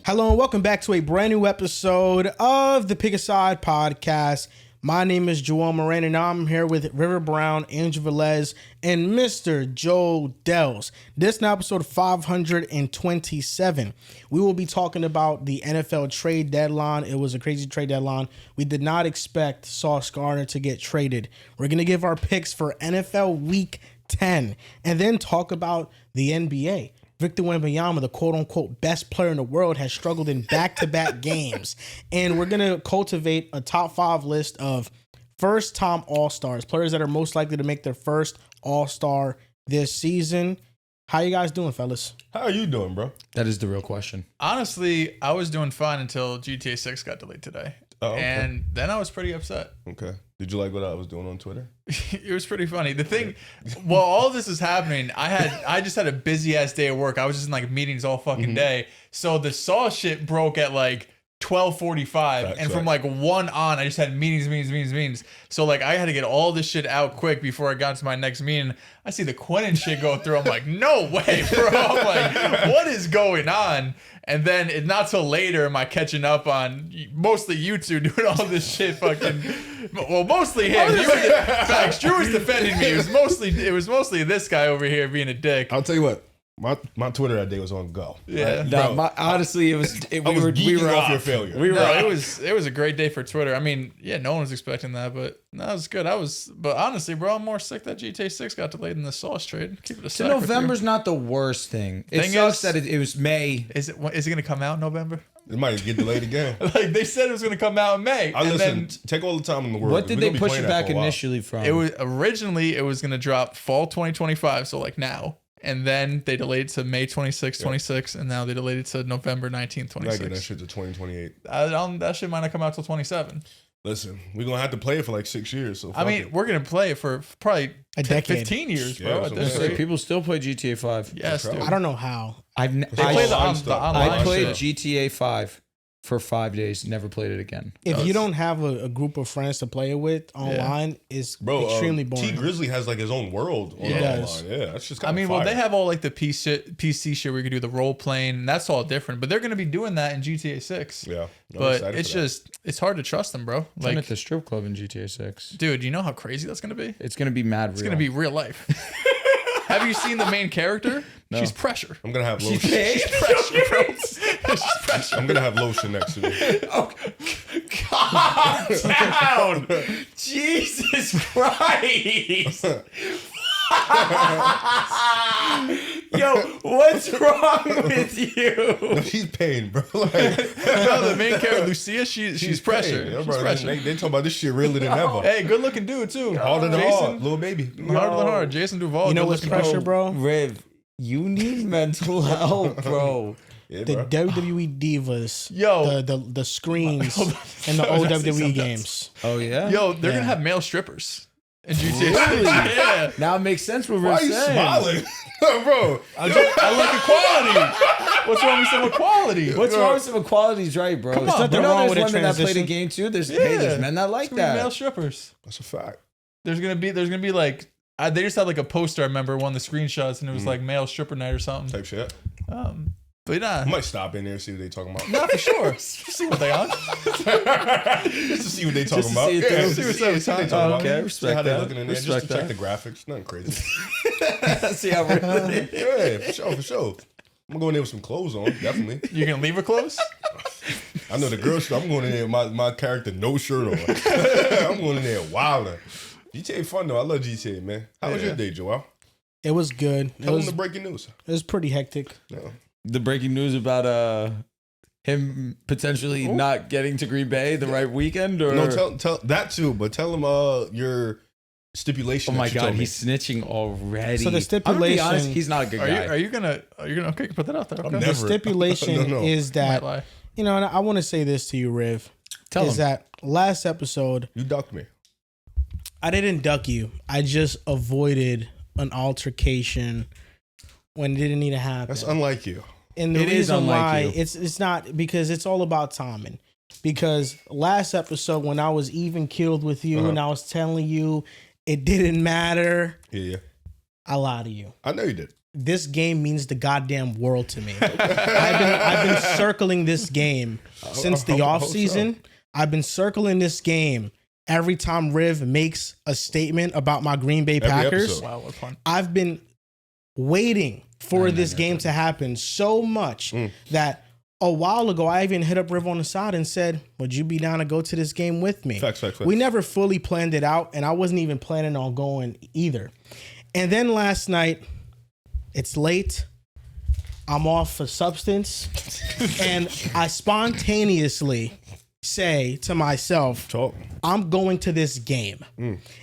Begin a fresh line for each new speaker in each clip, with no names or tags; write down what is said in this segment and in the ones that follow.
Hello and welcome back to a brand new episode of the Pick a Side podcast. My name is Joel Moran and I'm here with River Brown, Angel Velez, and Mr. Joe Dehls. This is now episode 527. We will be talking about the NFL trade deadline. It was a crazy trade deadline. We did not expect Sauce Gardner to get traded. We're going to give our picks for NFL Week 10 and then talk about the NBA. Victor Wembanyama, the quote-unquote best player in the world, has struggled in back-to-back games. And we're going to cultivate a top 5 list of first-time All-Stars, players that are most likely to make their first All-Star this season. How you guys doing, fellas?
How are you doing, bro?
That is the real question.
Honestly, I was doing fine until GTA 6 got delayed today.
Oh, okay.
And then I was pretty upset.
Okay. Did you like what I was doing on Twitter?
It was pretty funny. The thing, while all this is happening, I just had a busy ass day at work. I was just in like meetings all fucking day. So the Saw shit broke at like 12:45, and from like 1 on, I just had meetings. So like I had to get all this shit out quick before I got to my next meeting. I see the Quinnen shit go through. I'm like, no way, bro. I'm like, what is going on? And then it's not till later am I catching up on mostly you two doing all this shit fucking. Well, mostly him. Facts. Drew was defending me. It was mostly this guy over here being a dick.
I'll tell you what. My Twitter that day was on go.
Yeah.
Right? No, honestly, we were
off your failure.
It was a great day for Twitter. I mean, yeah, no one was expecting that, but that was good. But honestly, bro, I'm more sick that GTA 6 got delayed than the Sauce trade. Keep it a
So November's not the worst thing. It sucks that it was May.
Is it going to come out in November?
It might get delayed again.
Like they said it was going to come out in May.
Take all the time in the world.
What did they push it back initially from?
It was originally going to drop fall 2025, so like now. And then they delayed it to May 26, and now they delayed it to November 19th, 26.
That shit to 2028.
That shit might not come out till 27.
Listen, we're going to have to play it for like 6 years. So
we're going to play it for probably
a decade.
15 years, bro. At this rate.
People still play GTA 5.
Yes, dude.
I don't know how.
They play the online
I played
shit.
GTA 5 for 5 days, never played it again.
If you don't have a group of friends to play it with online, it's extremely boring.
T Grizzly has like his own world online. Yeah, that's just kind of
well, they have all like the PC shit where you can do the role playing, and that's all different. But they're going to be doing that in GTA 6.
Yeah.
But it's hard to trust them, bro.
Like I'm at the strip club in GTA 6.
Dude, you know how crazy that's going to be?
It's going to be mad real.
It's going to be real life. Have you seen the main character? No. She's pressure.
I'm going to have lotion.
She's pressure, bro. She's pressure.
I'm going to have lotion next to me.
Oh, calm down. Jesus Christ. Yo, what's wrong with you?
No, she's pain, bro. Like,
no, the main character, Lucia, she's pressure.
Yeah, bro, pressure. They talk about this shit realer than ever.
Hey, good looking dude, too.
Harder than hard, little baby.
Harder than hard. Jason Duval.
You know what's pressure, bro?
Riv, you need mental help, bro.
Yeah,
the WWE divas, the screens, and the old WWE games.
Oh yeah,
yo, they're gonna have male strippers in GTA.
Really?
Yeah.
Now it makes sense what
Why
we're
are you
saying.
smiling, bro?
I like equality. What's wrong with some equality?
What's wrong with some equality's right, bro?
Come on, nothing wrong with a
women that play the
transition.
game too. There's men that like that.
Male strippers.
That's a fact.
There's gonna be like. They just had like a poster. I remember one of the screenshots, and it was like male stripper night or something.
Type shit.
But nah,
I might stop in there and see what they talking about.
not for sure. See what they on.
Just to see what they talking about.
See
what they talking about.
Okay,
See
respect
how they
that.
looking in there. Just to check the graphics. Nothing crazy.
See how really.
Yeah, for sure. I'm gonna go in there with some clothes on, definitely.
You gonna leave her close?
I know the girl shirt. I'm going in there with my character no shirt on. I'm going in there wilder. GTA fun though. I love GTA, man. How was your day, Joel?
It was good.
Tell them the breaking news.
It was pretty hectic.
No.
The breaking news about him potentially not getting to Green Bay the right weekend, or
No, tell that too, but tell him your stipulation.
oh my
that you
god,
told me.
he's snitching already.
So the
I'm
stipulation,
gonna be honest, he's not a good guy.
Are you gonna okay? Put that out there. Okay.
the stipulation
No.
is that and I want to say this to you, Riv.
Tell him.
That last episode
You ducked me.
I didn't duck you. I just avoided an altercation when it didn't need to happen.
That's unlike you.
And the
It is
reason
unlike
why
you.
it's not because it's all about timing. Because last episode when I was even killed with you and I was telling you it didn't matter,
Yeah.
I lied to you.
I know you did.
this game means the goddamn world to me. I've been circling this game since the offseason. I've been circling this game every time Riv makes a statement about my Green Bay Packers.
Wow, what fun.
I've been waiting for this game to happen so much that a while ago, I even hit up Riv on the side and said, would you be down to go to this game with me?
Facts.
We never fully planned it out, and I wasn't even planning on going either. And then last night, it's late. I'm off for substance. And I spontaneously say to myself, I'm going to this game.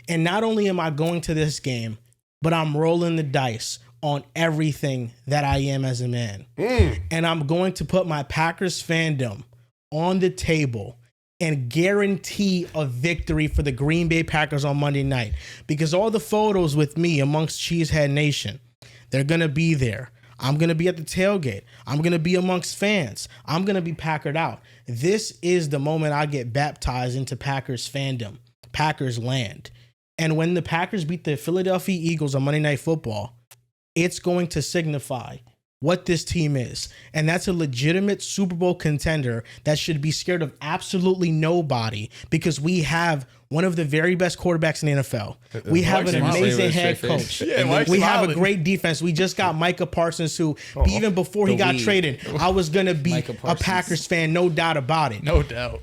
And not only am I going to this game, but I'm rolling the dice on everything that I am as a man. And I'm going to put my Packers fandom on the table and guarantee a victory for the Green Bay Packers on Monday night. Because all the photos with me amongst Cheesehead Nation, they're going to be there. I'm going to be at the tailgate. I'm going to be amongst fans. I'm going to be Packered out. This is the moment I get baptized into Packers fandom, Packers land. And when the Packers beat the Philadelphia Eagles on Monday Night Football, it's going to signify what this team is. And that's a legitimate Super Bowl contender that should be scared of absolutely nobody because we have one of the very best quarterbacks in the NFL. We have an amazing head coach. We have a great defense. We just got Micah Parsons, who even before he got traded, I was going to be a Packers fan, no doubt about it.
No doubt.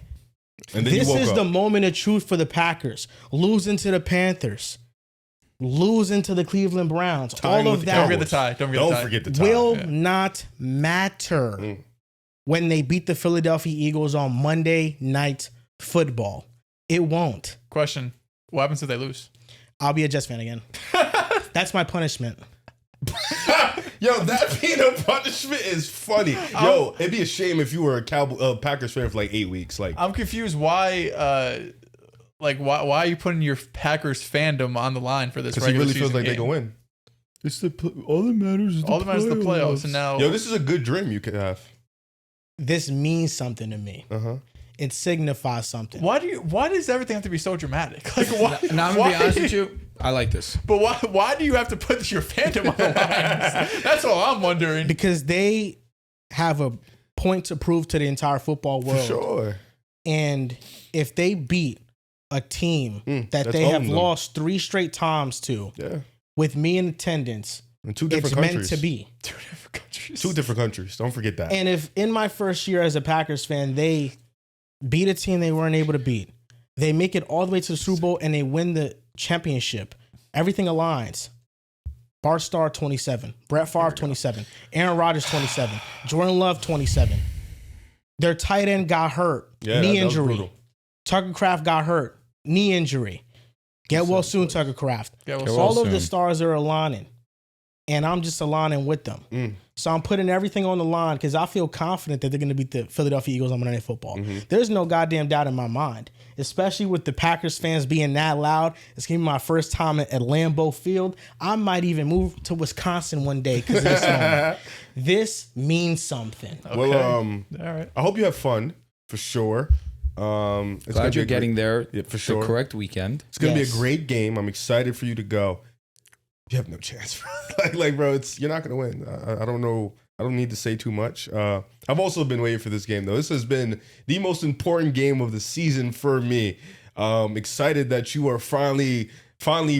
And then
this is the moment of truth for the Packers. Losing to the Panthers. Losing to the Cleveland Browns. All of that.
Don't forget the tie. Don't forget the tie.
Will not matter when they beat the Philadelphia Eagles on Monday Night Football. It won't.
Question. What happens if they lose?
I'll be a Jets fan again. That's my punishment.
Yo, that being a punishment is funny. Yo, it'd be a shame if you were a Packers fan for like 8 weeks. Like,
I'm confused why why are you putting your Packers fandom on the line for this?
Because he really feels like
game?
they can win. It's all that matters is
all that matters is the playoffs. And now,
yo, this is a good dream you could have.
This means something to me. It signifies something.
Why does everything have to be so dramatic? Like, why?
Now I'm gonna be honest with you. I like this,
but why do you have to put your fandom on the line? That's all I'm wondering.
Because they have a point to prove to the entire football world.
For sure.
And if they beat a team that they have lost 3 straight times to, with me in attendance,
in 2 different countries.
Meant to be.
2 different countries.
2 different countries. Don't forget that.
And if in my first year as a Packers fan, they beat a team they weren't able to beat, they make it all the way to the Super Bowl and they win the championship, everything aligns. Bart Starr, 27. Brett Favre, 27. Aaron Rodgers, 27. Jordan Love, 27. Their tight end got hurt. Knee injury. Tucker Kraft got hurt. Knee injury. Get well soon, Tucker Kraft. All of the stars are aligning. And I'm just aligning with them. So I'm putting everything on the line because I feel confident that they're going to beat the Philadelphia Eagles on Monday Night Football. There's no goddamn doubt in my mind, especially with the Packers fans being that loud. It's going to be my first time at Lambeau Field. I might even move to Wisconsin one day because of this moment. This means something.
Okay. Well,
all right.
I hope you have fun for sure. It's
glad you're getting there
for sure.
The correct weekend.
It's gonna be a great game. I'm excited for you to go. You have no chance, like, bro. You're not gonna win. I don't know. I don't need to say too much. I've also been waiting for this game though. This has been the most important game of the season for me. Excited that you are finally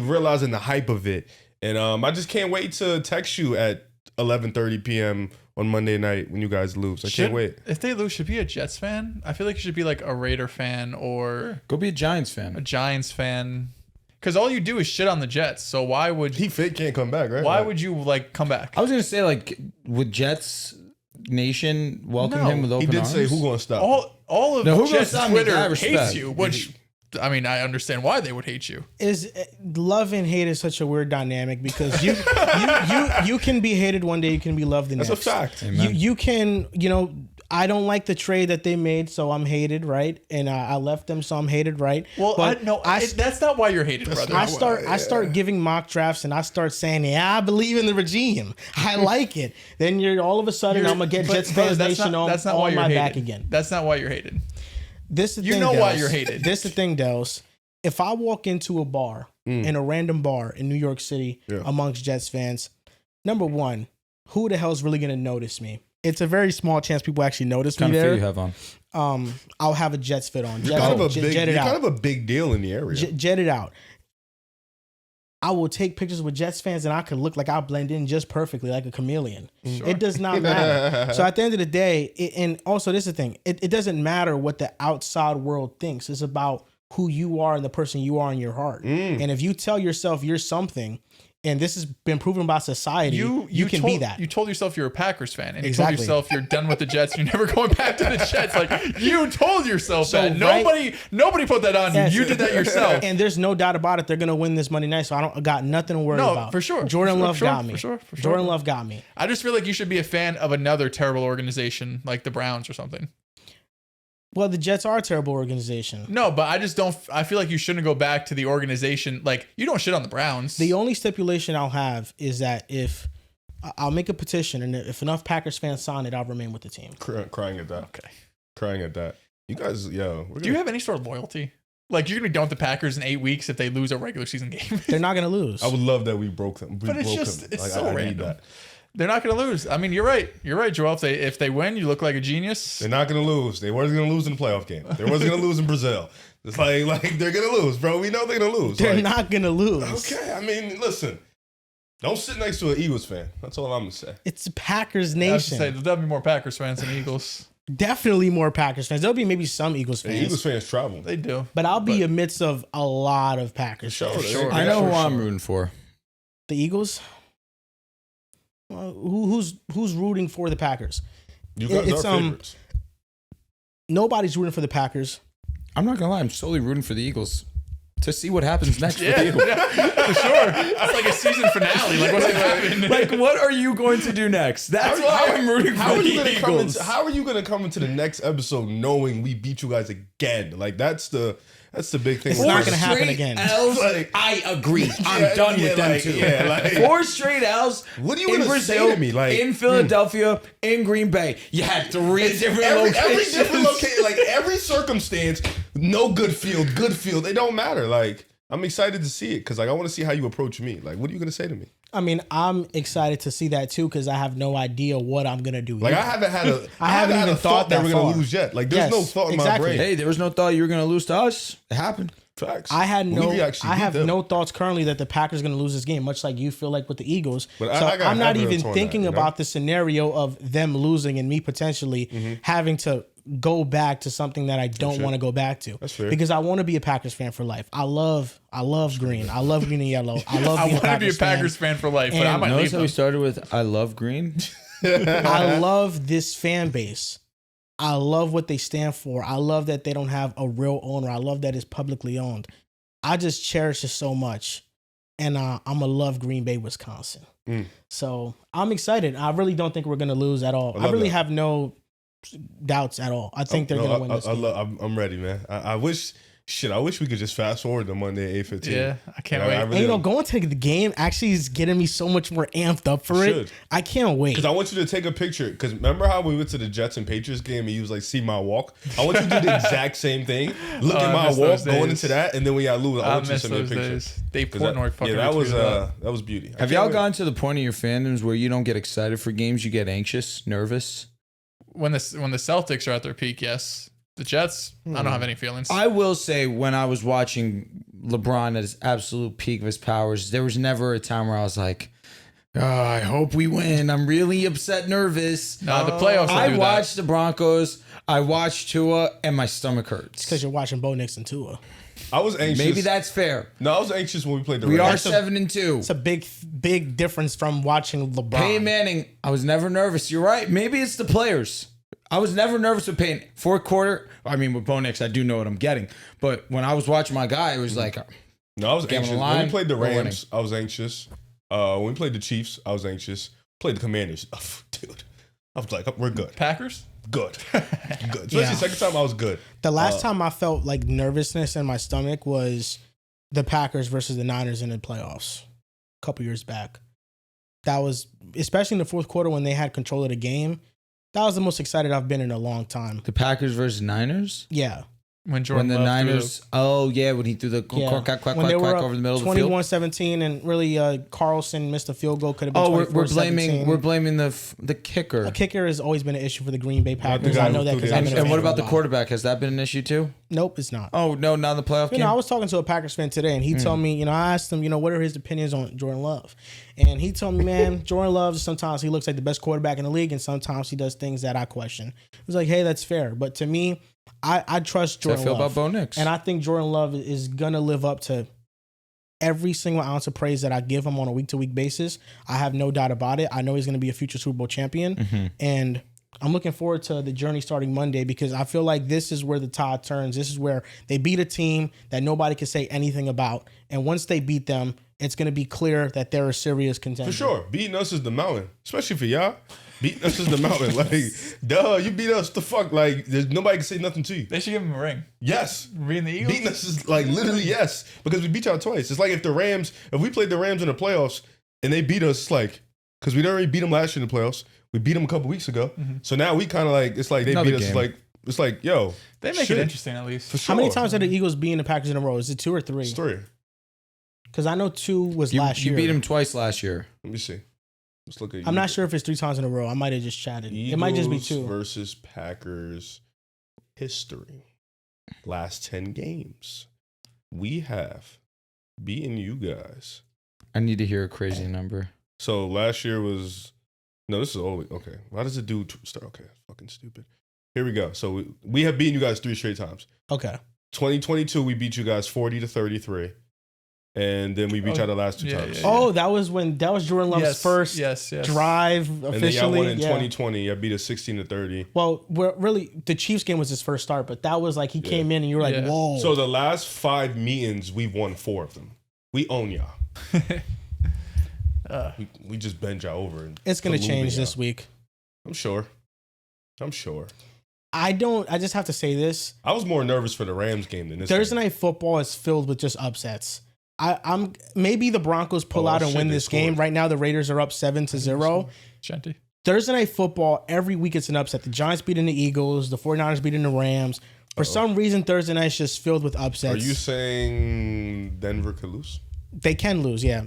realizing the hype of it, and I just can't wait to text you at 11:30 p.m. on Monday night when you guys lose. I can't wait.
If they lose, should be a Jets fan. I feel like you should be like a Raider fan or
go be a Giants fan.
A Giants fan. Because all you do is shit on the Jets. So why would
he can't come back, right?
Why would you like come back?
I was gonna say like would Jets Nation welcome him with open arms?
He did say who gonna stop?
All of Jets Twitter hates you, which I mean I understand why they would hate you.
Is love and hate is such a weird dynamic because you can be hated one day, you can be loved the next.
That's a fact.
You can I don't like the trade that they made, so I'm hated, right? And I left them, so I'm hated, right?
Well, that's not why you're hated, brother.
I start giving mock drafts, and I start saying, "Yeah, I believe in the regime. I like it." Then all of a sudden, I'm gonna get Jets fans nation on my back again.
That's not why you're hated.
This is the
thing,
Dehls.
Why you're hated.
This is the thing, Dehls. If I walk into a bar, in a random bar in New York City, amongst Jets fans, number one, who the hell is really going to notice me? It's a very small chance people actually notice me
Kind of
there.
fit you have on.
I'll have a Jets fit on.
You're kind of a big deal in the area.
Jet it out. I will take pictures with Jets fans and I could look like I'll blend in just perfectly like a chameleon. Sure. It does not matter. So at the end of the day, and also this is the thing, it doesn't matter what the outside world thinks. It's about who you are and the person you are in your heart. And if you tell yourself you're something, and this has been proven by society, you can be that.
You told yourself you're a Packers fan, and
Exactly.
you told yourself you're done with the Jets. You're never going back to the Jets. Like you told yourself
So,
that.
right-
Nobody put that on
Yes.
you. You did that yourself.
And there's no doubt about it. They're gonna win this Monday night, so I got nothing to worry
No,
about.
for sure.
Jordan
For
Love
sure,
got me.
for sure.
Jordan Love got me.
I just feel like you should be a fan of another terrible organization, like the Browns or something.
Well, the Jets are a terrible organization.
No, but I just don't. I feel like you shouldn't go back to the organization. Like you don't shit on the Browns.
The only stipulation I'll have is that if I'll make a petition, and if enough Packers fans sign it, I'll remain with the team.
Crying at that.
Okay.
Crying at that. You guys,
Do you have any sort of loyalty? Like you're gonna be done with the Packers in 8 weeks if they lose a regular season game.
They're not going to lose.
I would love that we broke them.
But it's just it's so
I need
random.
that.
They're not gonna lose. I mean, you're right. You're right, Joel. If they win, you look like a genius.
They're not gonna lose. They weren't gonna lose in the playoff game. They wasn't gonna lose in Brazil. It's like they're gonna lose, bro. We know they're gonna lose.
They're
Like,
not going to lose.
Okay, I mean, listen. Don't sit next to an Eagles fan. That's all I'm gonna say.
It's Packers
I have to
Nation.
say, there'll be more Packers fans than Eagles.
Definitely more Packers fans. There'll be maybe some Eagles
The
fans.
Eagles fans travel.
They do.
But I'll be amidst of a lot of Packers
Sure,
fans.
sure.
I know
for
who I'm
sure.
rooting for.
The Eagles? Who's rooting for the Packers?
You guys
It's,
are favorites.
Nobody's rooting for the Packers.
I'm not gonna lie. I'm solely rooting for the Eagles to see what happens next for the
Yeah,
Eagles.
for sure. It's like a season finale. Like what's gonna happen?
Like, what are you going to do next? That's why I'm rooting
How
for
are
the
you gonna come
Eagles.
into, how are you gonna come into the next episode knowing we beat you guys again? Like that's the big thing.
It's
with
not
this.
gonna happen
Straight
again.
L's,
Like-
I agree. I'm
Yeah,
done
yeah,
with them
like-
too.
yeah, like-
4 straight L's.
What are you
in
gonna
Brazil,
say to me? Like,
in Philadelphia, in Green Bay, you had 3 different
every
locations.
different location, like every circumstance, no good field. It don't matter. Like I'm excited to see it because like I want to see how you approach me. Like what are you gonna say to me?
I mean, I'm excited to see that too because I have no idea what I'm gonna do.
Like
either.
I haven't had a
I haven't
had
even
a thought that
that
we're gonna
far.
lose yet. Like there's
Yes,
no thought in
exactly.
my brain.
Hey, there was no thought you were going to lose to us. It happened.
Facts.
I had no.
We actually
I
beat
have
them.
no thoughts currently that the Packers are going to lose this game, much like you feel like with the Eagles.
But
so
I got
I'm not
evidence
even
on
thinking
that, you know?
about the scenario of them losing and me potentially having to go back to something that I don't
sure.
want to go back to.
That's fair.
Because I want to be a Packers fan for life. I love green. I love green and yellow. I love
I
being
want to be a Packers fan for life, but I
And-
might
Notice
leave
how
them.
we started with I love green?
I love this fan base. I love what they stand for. I love that they don't have a real owner. I love that it's publicly owned. I just cherish it so much. And I'm going to love Green Bay, Wisconsin. So I'm excited. I really don't think we're going to lose at all. I
love
really
that.
have no doubts at all. I think they're going to win this game.
I'm ready, man. I wish we could just fast forward to Monday 8:15.
Yeah, I can't
Like,
wait.
I
And
really
going to the game actually is getting me so much more amped up for it.
should.
I can't wait.
Because I want you to take a picture. Because remember how we went to the Jets and Patriots game and you was like, see my walk? I want you to do the exact same thing. Look
Oh,
at
I
my
miss
walk
those
going
days.
into that. And then when y'all lose, I
I
want you to
miss
send me a
those
picture.
days. Dave
'Cause that-
Portnoy fucking
yeah, that
retweeted
was beauty. I
Have
can't
y'all
wait.
gotten to the point in your fandoms where you don't get excited for games, you get anxious, nervous?
when the Celtics are at their peak, yes. The Jets, I don't have any feelings.
I will say when I was watching LeBron at his absolute peak of his powers, there was never a time where I was like, oh, I hope we win. I'm really upset, nervous.
the playoffs. will
I
do
watched the Broncos. I watched Tua, and my stomach hurts.
Because you're watching Bo Nix and Tua.
I was anxious.
Maybe that's fair.
No, I was anxious when we played the
We are
Rams.
7-2.
It's a big difference from watching LeBron.
Peyton Manning, I was never nervous. You're right. Maybe it's the players. I was never nervous with Peyton. Fourth quarter, I mean, with Bo Nix, I do know what I'm getting. But when I was watching my guy, it was like,
No, I was
Game on the
anxious. When
line,
we played the
we're winning.
Rams, I was anxious. When we played the Chiefs, I was anxious. Played the Commanders. Oh, dude. I was like, we're good.
Packers?
Good. Good. Especially
Yeah.
the second time I was good.
The last time I felt like nervousness in my stomach was the Packers versus the Niners in the playoffs a couple years back. That was, especially in the fourth quarter when they had control of the game, that was the most excited I've been in a long time.
the Packers versus Niners?
Yeah.
when Jordan
When the
Love threw
Niners, when he threw the quack
when they were
over the middle of the field.
21-17, and really Carlson missed a field goal. Could have been 24-17.
we're blaming the kicker.
The kicker has always been an issue for the Green Bay Packers.
guy
I know
who
that
threw
because
the
I've been.
And what about the quarterback? Has that been an issue too?
Nope, it's not.
Oh no, not in the playoff game.
I was talking to a Packers fan today, and he told me, I asked him, what are his opinions on Jordan Love? And he told me, man, Jordan Love, sometimes he looks like the best quarterback in the league, and sometimes he does things that I question. I was like, hey, that's fair. But to me, I trust Jordan
Love. I feel
Love.
about Bo Nix.
And I think Jordan Love is going to live up to every single ounce of praise that I give him on a week-to-week basis. I have no doubt about it. I know he's going to be a future Super Bowl champion. And I'm looking forward to the journey starting Monday because I feel like this is where the tide turns. This is where they beat a team that nobody can say anything about. And once they beat them, it's going to be clear that they're a serious contender.
For sure. Beating us is the mountain, especially for y'all. Beating us is the mountain. Like, duh, you beat us. The fuck? Like, there's nobody can say nothing to you.
They should give him a ring.
Yes.
Beating the Eagles?
Beating us is like literally yes. Because we beat y'all twice. It's like if we played the Rams in the playoffs and they beat us, like, because we'd already beat them last year in the playoffs. We beat them a couple weeks ago. So now we kind of like, it's like they
Another
beat us.
game.
It's like, yo.
They make it interesting at least.
For sure.
How many times have the Eagles beaten the Packers in a row? Is it 2 or 3?
It's 3.
Because I know 2 was last year.
You beat him twice last year.
Let me see. Let's look at
I'm not sure if it's 3 times in a row. I might have just chatted.
Eagles
It might just be 2.
versus Packers history. Last 10 games. We have beaten you guys.
I need to hear a crazy number.
So last year was this is always okay. Why does it do start? Okay, fucking stupid. Here we go. So we have beaten you guys 3 straight times.
Okay.
2022 we beat you guys 40-33. And then we beat y'all the last 2 times.
Oh, that was Jordan Love's first drive officially.
And then y'all won in 2020. Y'all beat us 16-30.
Well, the Chiefs game was his first start, but that was like he came in and you were like, whoa.
So the last 5 meetings, we've won 4 of them. We own y'all. We just bend y'all over.
It's going to change this week.
I'm sure.
I just have to say this.
I was more nervous for the Rams game than this.
Thursday Night Football is filled with just upsets. I'm maybe the Broncos pull out and win this game. Right now, the Raiders are up 7-0.
Shanty.
Thursday Night Football, every week it's an upset. The Giants beating the Eagles. The 49ers beating the Rams. For some reason, Thursday night's just filled with upsets.
Are you saying Denver could lose?
They can lose, yeah.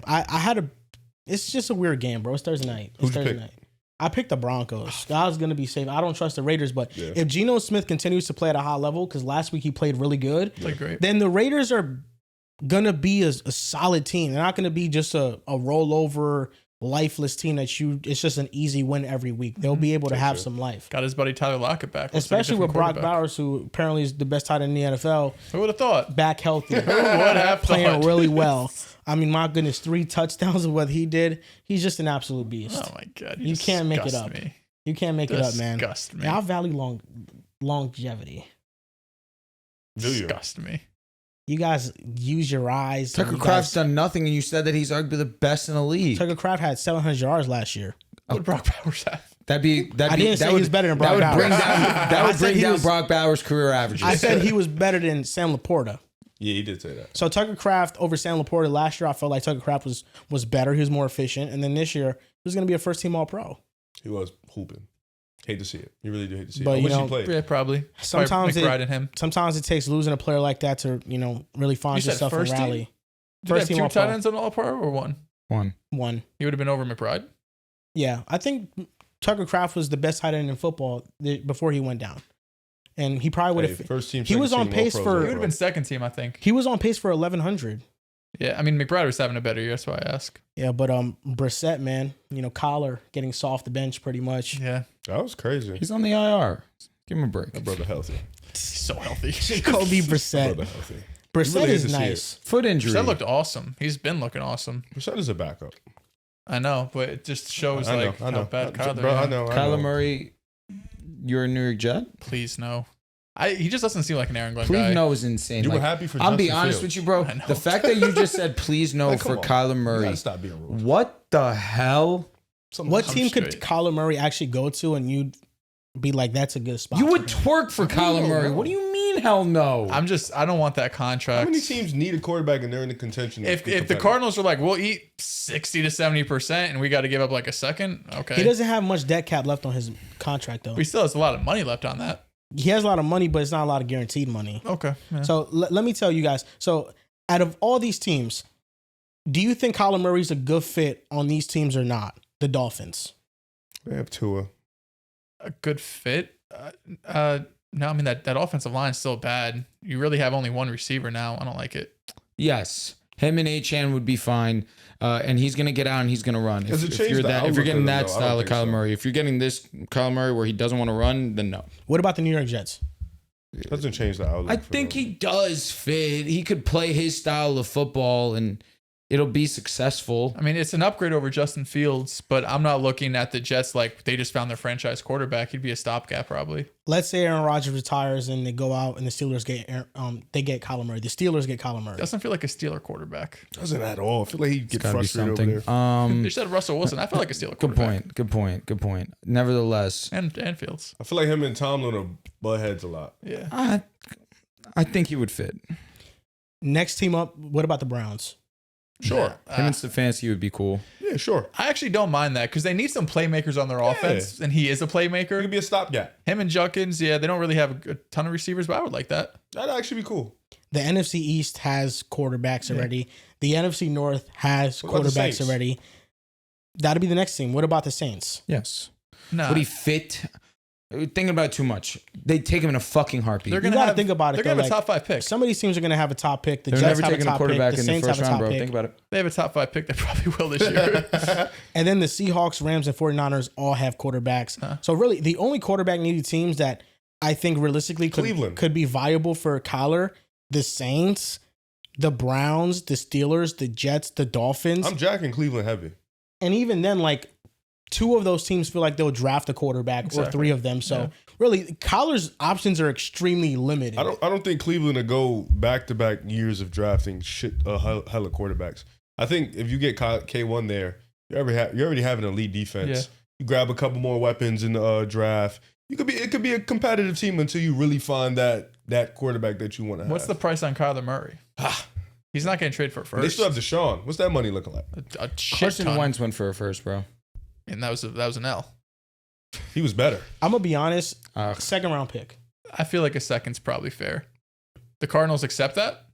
It's just a weird game, bro. It's Thursday night. It's Thursday night. I picked the Broncos. I was going to be safe. I don't trust the Raiders, but if Geno Smith continues to play at a high level, because last week he played really good, then the Raiders are going to be a solid team. They're not going to be just a rollover, lifeless team it's just an easy win every week. They'll be able to have some life.
Got his buddy Tyler Lockett back.
Especially with Brock Bowers, who apparently is the best tight end in the NFL.
Who would have thought?
Back healthy.
Who would have
playing really well. I mean, my goodness, 3 touchdowns of what he did. He's just an absolute beast.
Oh my God.
You can't make it up. You can't make it up, man.
Disgust me.
I value longevity.
Disgust me.
You guys use your eyes.
Tucker Kraft's done nothing, and you said that he's arguably the best in the league.
Tucker Kraft had 700 yards last year.
What did Brock Bowers have?
I didn't say he was better than Brock Bowers.
That would bring down Brock Bowers' career averages.
I said he was better than Sam Laporta.
Yeah, he did say that.
So Tucker Kraft over Sam Laporta last year, I felt like Tucker Kraft was better. He was more efficient. And then this year, he was going to be a first-team All-Pro.
He was hooping. Hate to see it. You really do hate to see
but,
it. I wish he played.
Yeah, probably.
Sometimes it takes losing a player like that to, really find yourself and rally.
First team 2 tight ends on All-Pro or 1?
1.
He would have been over McBride?
Yeah. I think Tucker Kraft was the best tight end in football before he went down. And he probably would have.
First team.
He was on pace for.
He would have been second team, I think.
He was on pace for 1,100.
Yeah, I mean McBride was having a better year. That's why I ask.
Yeah, but Brissett, man, collar getting soft the bench pretty much.
Yeah,
that was crazy.
He's on the IR. Give him a break.
That brother healthy.
He's so healthy.
Jacoby Brissett.
Brother healthy.
Brissett really is nice.
Foot injury.
Brissett looked awesome. He's been looking awesome.
Brissett is a backup.
I know, but it just shows how bad Kyler.
Bro, I know.
Kyler Murray, you're a New York Jet?
Please no. He just doesn't seem like an Aaron Glenn guy.
Please no is insane.
You were happy for.
I'll be honest with you, bro. The fact that you just said please no for Kyler Murray.
You gotta stop being rude.
What the hell?
What team could Kyler Murray actually go to and you'd be like, that's a good spot?
You would twerk for Kyler Murray. What do you mean, hell no?
I don't want that contract.
How many teams need a quarterback and they're in the contention?
If the Cardinals are like, we'll eat 60 to 70% and we got to give up like a second, okay.
He doesn't have much debt cap left on his contract though.
But he still has a lot of money left on that.
he has a lot of money, but it's not a lot of guaranteed money.
Okay. Yeah.
So let me tell you guys. So out of all these teams, do you think Kyler Murray's a good fit on these teams or not? The Dolphins.
They have Tua.
A good fit? No, I mean that offensive line is still bad. You really have only one receiver now. I don't like it.
Yes. Him and Achane would be fine. And he's going to get out and he's going to run.
Does it
If
change
you're
the
if
outlook
you're getting
of them,
that
though? I
style
don't
of
think
Kyler
so.
Murray, if you're getting this Kyler Murray where he doesn't want to run, then no.
What about the New York Jets?
Doesn't change the outlook.
I
for
think
them.
he does fit. He could play his style of football and it'll be successful.
I mean, it's an upgrade over Justin Fields, but I'm not looking at the Jets like they just found their franchise quarterback. He'd be a stopgap probably.
Let's say Aaron Rodgers retires and they go out and the Steelers get Kyler Murray. The Steelers get Kyler Murray.
Doesn't feel like a Steeler quarterback.
Doesn't at all. I feel like he'd get
Gotta be
frustrated over
something.
there.
They said Russell Wilson. I feel like a Steeler
Good
quarterback.
Good point. Nevertheless,
And Fields.
I feel like him and Tomlin are butt heads a lot.
Yeah.
I think he would fit.
Next team up, what about the Browns?
Sure.
Him and Stefanski would be cool.
Yeah, sure.
I actually don't mind that because they need some playmakers on their offense, and he is a
He
playmaker.
could be a stopgap.
Him and Junkins, yeah, they don't really have a ton of receivers, but I would like that.
That'd actually be cool.
The NFC East has quarterbacks already. The NFC North has
What about the
quarterbacks
Saints?
already. That'll be the next team. What about the Saints?
Yes.
No,
Would he fit? Thinking about it too much. They'd take him in a fucking heartbeat.
they're
You
gonna
gotta
have,
think about it,
They're
though,
gonna have a
like,
top 5 pick.
Some of these teams are going to have a top pick. The
They're
Jets
never
have a
taking a
top pick.
quarterback
The
in the
Saints
first
have a
round,
top
bro.
pick.
Think about it.
They have a top 5 pick. They probably will this year.
And then the Seahawks, Rams, and 49ers all have quarterbacks. So really, the only quarterback needed teams that I think realistically
Cleveland.
could be viable for Kyler, the Saints, the Browns, the Steelers, the Jets, the Dolphins.
I'm jacking Cleveland heavy.
And even then, like, 2 of those teams feel like they'll draft a quarterback or
Exactly.
3 of them. So
Yeah.
really, Kyler's options are extremely limited.
I don't think Cleveland will go back-to-back years of drafting hella quarterbacks. I think if you get K1 there, you already have an elite defense.
Yeah.
You grab a couple more weapons in the draft. It could be a competitive team until you really find that quarterback that you want to have.
What's the price on Kyler Murray? He's not getting traded for first.
They still have Deshaun. What's that money looking like?
a shit
Carson
ton.
Wentz went for a first, bro.
And that was an L.
He was better.
I'm going to be honest,
Ugh.
2nd round pick.
I feel like a second's probably fair. The Cardinals accept that?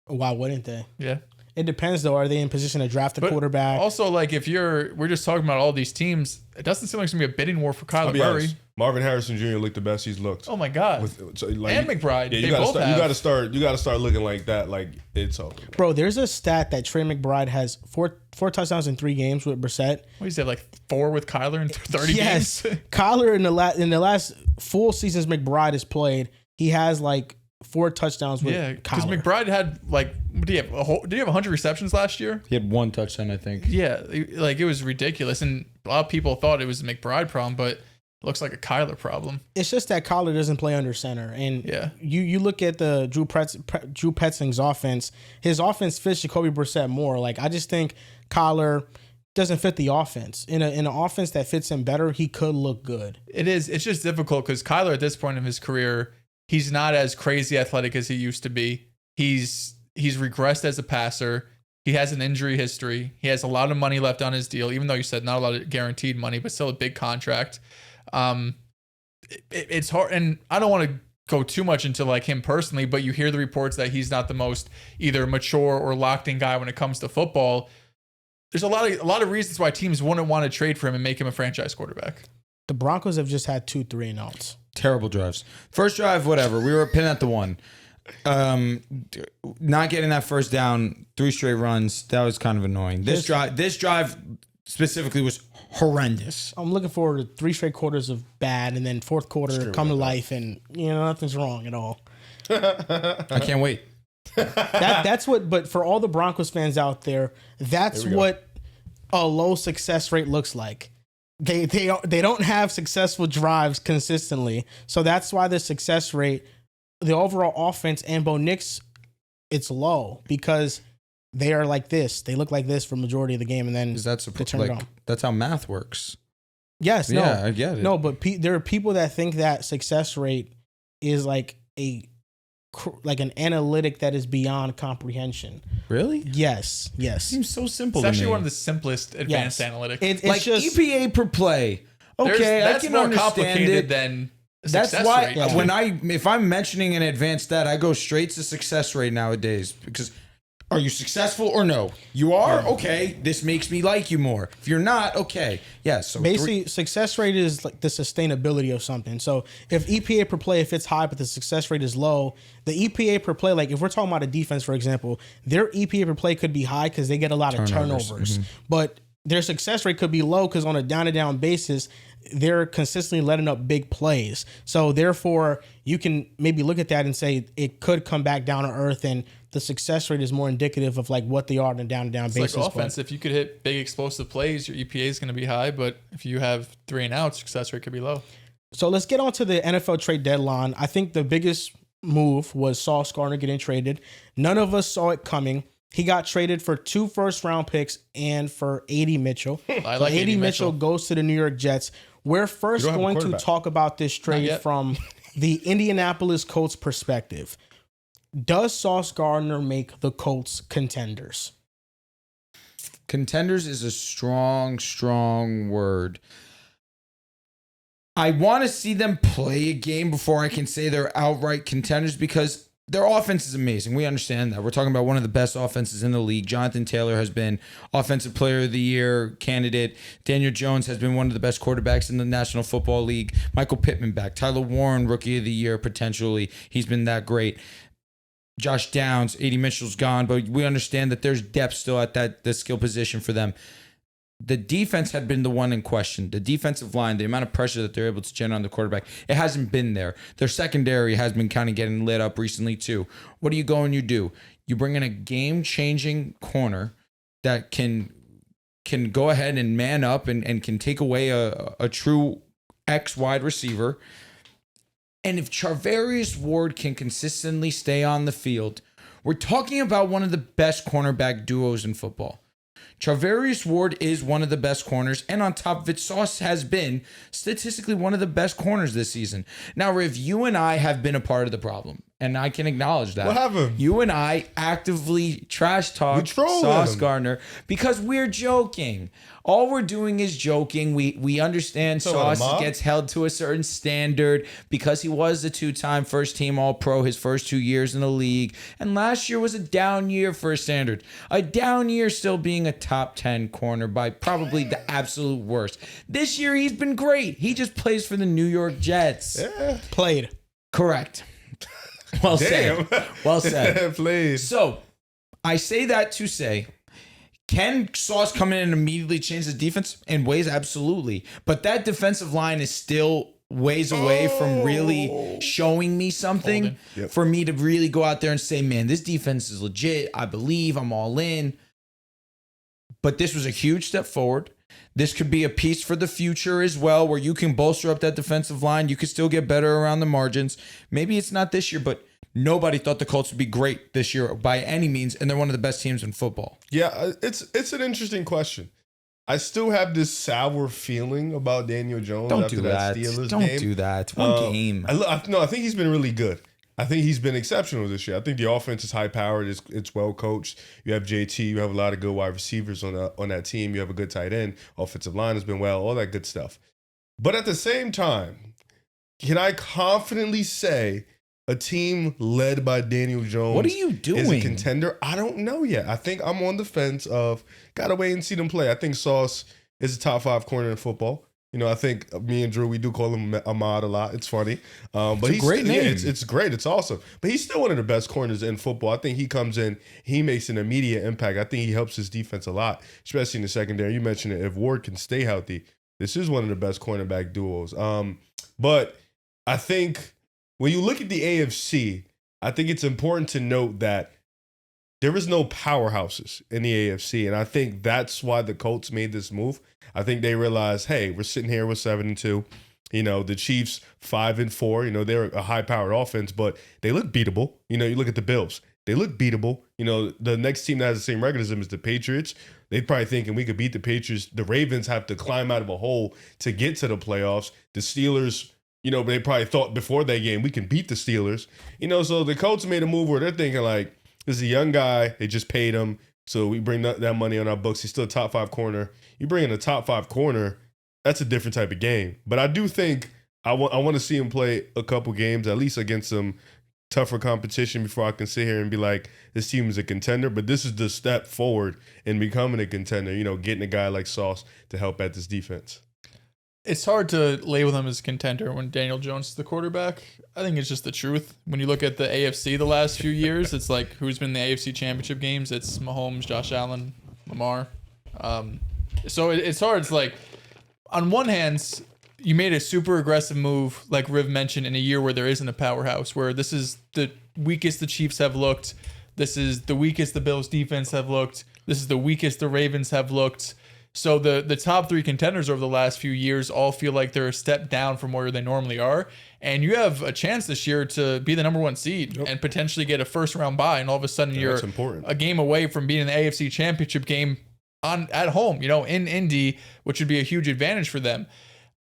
Why wouldn't they?
Yeah.
It depends, though. Are they in position to draft a
But
quarterback?
Also, like we're just talking about all these teams. It doesn't seem like it's gonna be a bidding war for
I'll
Kyler
be
Murray.
honest. Marvin Harrison Jr. looked the best he's looked.
Oh my god! And McBride.
Yeah,
They
you gotta
both
start.
have.
You gotta start looking like that. Like it's over.
Bro, there's a stat that Trey McBride has four touchdowns in 3 games with Brissett.
What do you say, like 4 with Kyler in 30
Yes,
games?
Kyler in the last full seasons McBride has played, he has like 4 touchdowns with
Yeah, because
Kyler.
McBride had like, what do you have? Did you have 100 receptions last year?
He had 1 touchdown, I think.
Yeah, like it was ridiculous, and a lot of people thought it was a McBride problem, but it looks like a Kyler problem.
It's just that Kyler doesn't play under center, and
Yeah.
you look at the Drew Petzing's offense. His offense fits Jacoby Brissett more. Like I just think Kyler doesn't fit the offense. In an offense that fits him better, he could look good.
It is. It's just difficult because Kyler at this point in his career, he's not as crazy athletic as he used to be. He's regressed as a passer. He has an injury history. He has a lot of money left on his deal, even though you said not a lot of guaranteed money, but still a big contract. It's hard, and I don't want to go too much into like him personally, but you hear the reports that he's not the most either mature or locked in guy when it comes to football. There's a lot of reasons why teams wouldn't want to trade for him and make him a franchise quarterback.
The Broncos have just had 2 3-and-outs.
Terrible drives. First drive, whatever. We were pinned at the 1. Not getting that first down, 3 straight runs. That was kind of annoying. This drive specifically was horrendous.
I'm looking forward to 3 straight quarters of bad, and then 4th quarter come to life, and nothing's wrong at all.
I can't wait.
That's what. But for all the Broncos fans out there, that's what a low success rate looks like. They don't have successful drives consistently, so that's why the success rate, the overall offense, and Bo Nix, it's low because they are like this. They look like this for majority of the game, and then
That's
they turn it on.
that's how math works.
Yes, no,
Yeah, I get it.
no, but there are people that think that success rate is like an analytic that is beyond comprehension.
Really?
Yes.
Seems so simple.
It's
to
actually
me.
one of the simplest advanced
Yes.
analytics.
It's
like
just
EPA per play. Okay,
That's
I can
more
understand
complicated
it.
than
That's
success
why
rate.
if I'm mentioning an advanced stat, I go straight to success rate nowadays because are you successful or no? You are? Okay. This makes me like you more. If you're not, okay. Yeah. So
basically, success rate is like the sustainability of something. So if EPA per play, if it's high but the success rate is low, the EPA per play, like if we're talking about a defense, for example, their EPA per play could be high because they get a lot of turnovers, but their success rate could be low because on a down-to-down basis, they're consistently letting up big plays. So therefore, you can maybe look at that and say it could come back down to earth, and the success rate is more indicative of like what they are on a down-to-down basis.
Like offense, if you could hit big explosive plays, your EPA is going to be high. But if you have 3 and out, success rate could be low.
So let's get on to the NFL trade deadline. I think the biggest move was Sauce Gardner getting traded. None of us saw it coming. He got traded for 2 first-round picks and for A.D. Mitchell.
I like
A.D. Mitchell goes to the New York Jets. We're first going to talk about this trade from the Indianapolis Colts perspective. Does Sauce Gardner make the Colts contenders?
Contenders is a strong word. I want to see them play a game before I can say they're outright contenders because their offense is amazing. We understand that. We're talking about one of the best offenses in the league. Jonathan Taylor has been Offensive Player of the Year candidate. Daniel Jones has been one of the best quarterbacks in the National Football League. Michael Pittman back. Tyler Warren, Rookie of the Year, potentially. He's been that great. Josh Downs, A.D. Mitchell's gone, but we understand that there's depth still at the skill position for them. The defense had been the one in question. The defensive line, the amount of pressure that they're able to generate on the quarterback, it hasn't been there. Their secondary has been kind of getting lit up recently too. What do you go and you do? You bring in a game-changing corner that can go ahead and man up and can take away a true X wide receiver. And if Charvarius Ward can consistently stay on the field, we're talking about one of the best cornerback duos in football. Charvarius Ward is one of the best corners, and on top of it, Sauce has been statistically one of the best corners this season. Now, Riv, you and I have been a part of the problem, and I can acknowledge that.
What happened?
You and I actively trash talk Sauce Gardner because we're joking. All we're doing is joking. We understand Sauce gets held to a certain standard because he was a 2-time first-team All-Pro his first 2 years in the league, and last year was a down year for a standard. A down year still being a top 10 corner by probably the absolute worst. This year he's been great. He just plays for the New York Jets.
Yeah.
Played.
Correct. Well said. Well said.
Played.
So I say that to say, can Sauce come in and immediately change the defense? In ways, absolutely. But that defensive line is still ways away from really showing me something for me to really go out there and say, man, this defense is legit. I believe I'm all in. But this was a huge step forward. This could be a piece for the future as well, where you can bolster up that defensive line. You could still get better around the margins. Maybe it's not this year, but nobody thought the Colts would be great this year by any means, and they're one of the best teams in football.
Yeah, it's an interesting question. I still have this sour feeling about Daniel Jones after that Steelers game.
Don't do that. One game.
I think he's been really good. I think he's been exceptional this year. I think the offense is high-powered. It's well coached. You have JT. You have a lot of good wide receivers on that team. You have a good tight end. Offensive line has been well. All that good stuff. But at the same time, can I confidently say a team led by Daniel Jones
what are you doing?
Is a contender? I don't know yet. I think I'm on the fence of gotta wait and see them play. I think Sauce is a top 5 corner in football. You know, I think me and Drew, we do call him Ahmad a lot. It's funny. But
it's a great name.
Yeah, it's great. It's awesome. But he's still one of the best corners in football. I think he comes in, he makes an immediate impact. I think he helps his defense a lot, especially in the secondary. You mentioned it. If Ward can stay healthy, this is one of the best cornerback duos. But I think when you look at the AFC, I think it's important to note that there is no powerhouses in the AFC. And I think that's why the Colts made this move. I think they realized, hey, we're sitting here with 7-2. You know, the Chiefs 5-4. You know, they're a high-powered offense, but they look beatable. You know, you look at the Bills. They look beatable. You know, the next team that has the same record as them is the Patriots. They're probably thinking we could beat the Patriots. The Ravens have to climb out of a hole to get to the playoffs. The Steelers, you know, they probably thought before that game, we can beat the Steelers. You know, so the Colts made a move where they're thinking like, this is a young guy. They just paid him. So we bring that money on our books. He's still a top 5 corner. You bring in a top 5 corner, that's a different type of game. But I do think I want to see him play a couple games, at least against some tougher competition, before I can sit here and be like, this team is a contender. But this is the step forward in becoming a contender, getting a guy like Sauce to help at this defense.
It's hard to label them as a contender when Daniel Jones is the quarterback. I think it's just the truth. When you look at the AFC the last few years, it's like who's been in the AFC championship games? It's Mahomes, Josh Allen, Lamar. So it's hard. It's like, on one hand, you made a super aggressive move, like Riv mentioned, in a year where there isn't a powerhouse, where this is the weakest the Chiefs have looked. This is the weakest the Bills defense have looked. This is the weakest the Ravens have looked. So the top three contenders over the last few years all feel like they're a step down from where they normally are. And you have a chance this year to be the number one seed and potentially get a first round bye. And all of a sudden you're a game away from being in the AFC championship game at home, in Indy, which would be a huge advantage for them.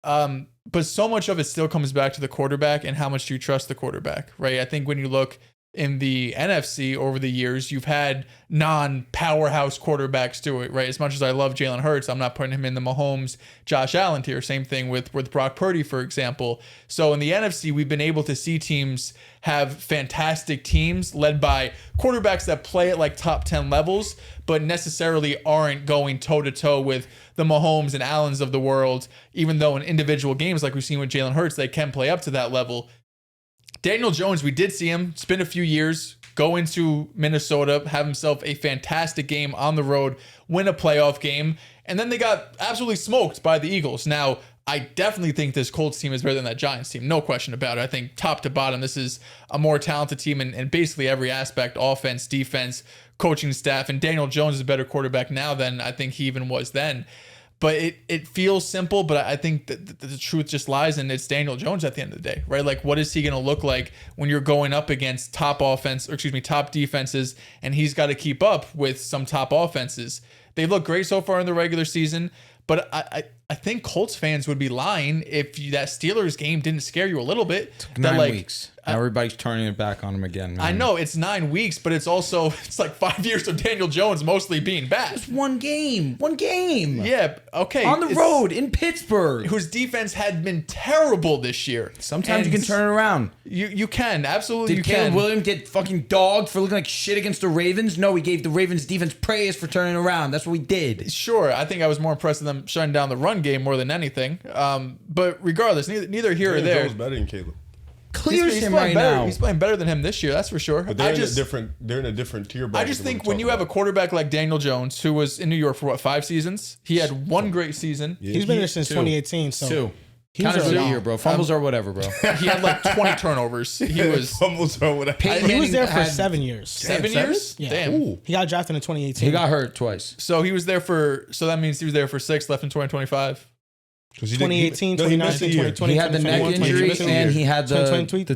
But so much of it still comes back to the quarterback and how much do you trust the quarterback, right? I think when you look in the NFC over the years, you've had non-powerhouse quarterbacks do it, right? As much as I love Jalen Hurts, I'm not putting him in the Mahomes, Josh Allen tier. Same thing with Brock Purdy, for example. So in the NFC, we've been able to see teams have fantastic teams led by quarterbacks that play at like top 10 levels, but necessarily aren't going toe-to-toe with the Mahomes and Allens of the world, even though in individual games, like we've seen with Jalen Hurts, they can play up to that level. Daniel Jones, we did see him spend a few years, go into Minnesota, have himself a fantastic game on the road, win a playoff game, and then they got absolutely smoked by the Eagles. Now, I definitely think this Colts team is better than that Giants team. No question about it. I think top to bottom, this is a more talented team in basically every aspect, offense, defense, coaching staff, and Daniel Jones is a better quarterback now than I think he even was then. But it feels simple, but I think that the truth just lies in it's Daniel Jones at the end of the day, right? Like, what is he going to look like when you're going up against top defenses, and he's got to keep up with some top offenses? They look great so far in the regular season, but I think Colts fans would be lying if that Steelers game didn't scare you a little bit.
It took 9 weeks. Now everybody's turning it back on him again, man.
I know it's 9 weeks, but it's like 5 years of Daniel Jones mostly being bad.
It's one game.
Yeah, okay.
On the road in Pittsburgh,
whose defense had been terrible this year.
Sometimes you can turn it around.
You can, absolutely.
Did Caleb Williams get fucking dogged for looking like shit against the Ravens? No, we gave the Ravens defense praise for turning it around. That's what we did.
Sure, I think I was more impressed with them shutting down the run game more than anything. But regardless, neither here or there.
Jones better than Caleb.
Clears him right
better.
now.
He's playing better than him this year, that's for sure.
But they're in a different tier.
I just think when you have a quarterback like Daniel Jones, who was in New York for 5 seasons, he had one great season.
Yeah. He's been there since 2018. So
two. Count as a year, bro. Fumbles or whatever, bro.
He had like 20 turnovers. He was
fumbles or whatever.
He was there for 7 years.
7 years?
Yeah.
Damn.
Ooh. He got drafted in 2018.
He got hurt twice.
So he was there so that means he was there for 6 left in 2025.
2018, 2019, 2020.
He had the neck injury and he had the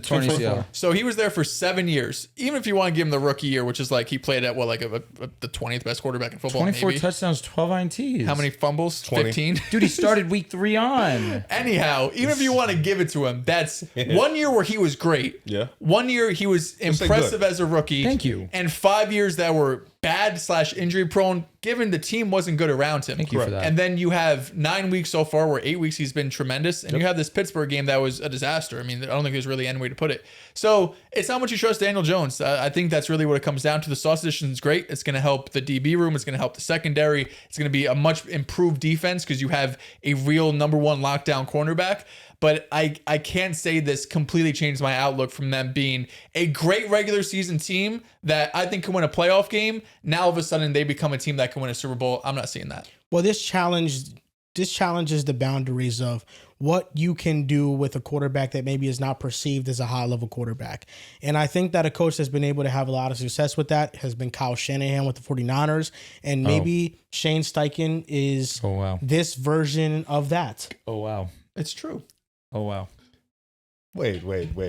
torn ACL.
So he was there for 7 years. Even if you want to give him the rookie year, which is like he played at the 20th best quarterback in football.
24
maybe.
touchdowns, 12 INTs.
How many fumbles?
20.
15.
Dude, he started week 3 on.
Anyhow, even if you want to give it to him, that's 1 year where he was great.
Yeah.
1 year he was impressive as a rookie.
Thank you.
And 5 years that were bad/injury prone, given the team wasn't good around him.
Thank you for that.
And then you have 9 weeks so far, where 8 weeks he's been tremendous. And you have this Pittsburgh game that was a disaster. I mean, I don't think there's really any way to put it. So it's not much you trust Daniel Jones. I think that's really what it comes down to. The Sauce Edition is great. It's going to help the DB room. It's going to help the secondary. It's going to be a much improved defense because you have a real number one lockdown cornerback. But I can't say this completely changed my outlook from them being a great regular season team that I think can win a playoff game. Now all of a sudden they become a team that can win a Super Bowl. I'm not seeing that.
Well, this challenges the boundaries of what you can do with a quarterback that maybe is not perceived as a high-level quarterback. And I think that a coach that's been able to have a lot of success with that has been Kyle Shanahan with the 49ers. And maybe Shane Steichen is this version of that.
Oh, wow.
It's true.
Oh, wow.
Wait.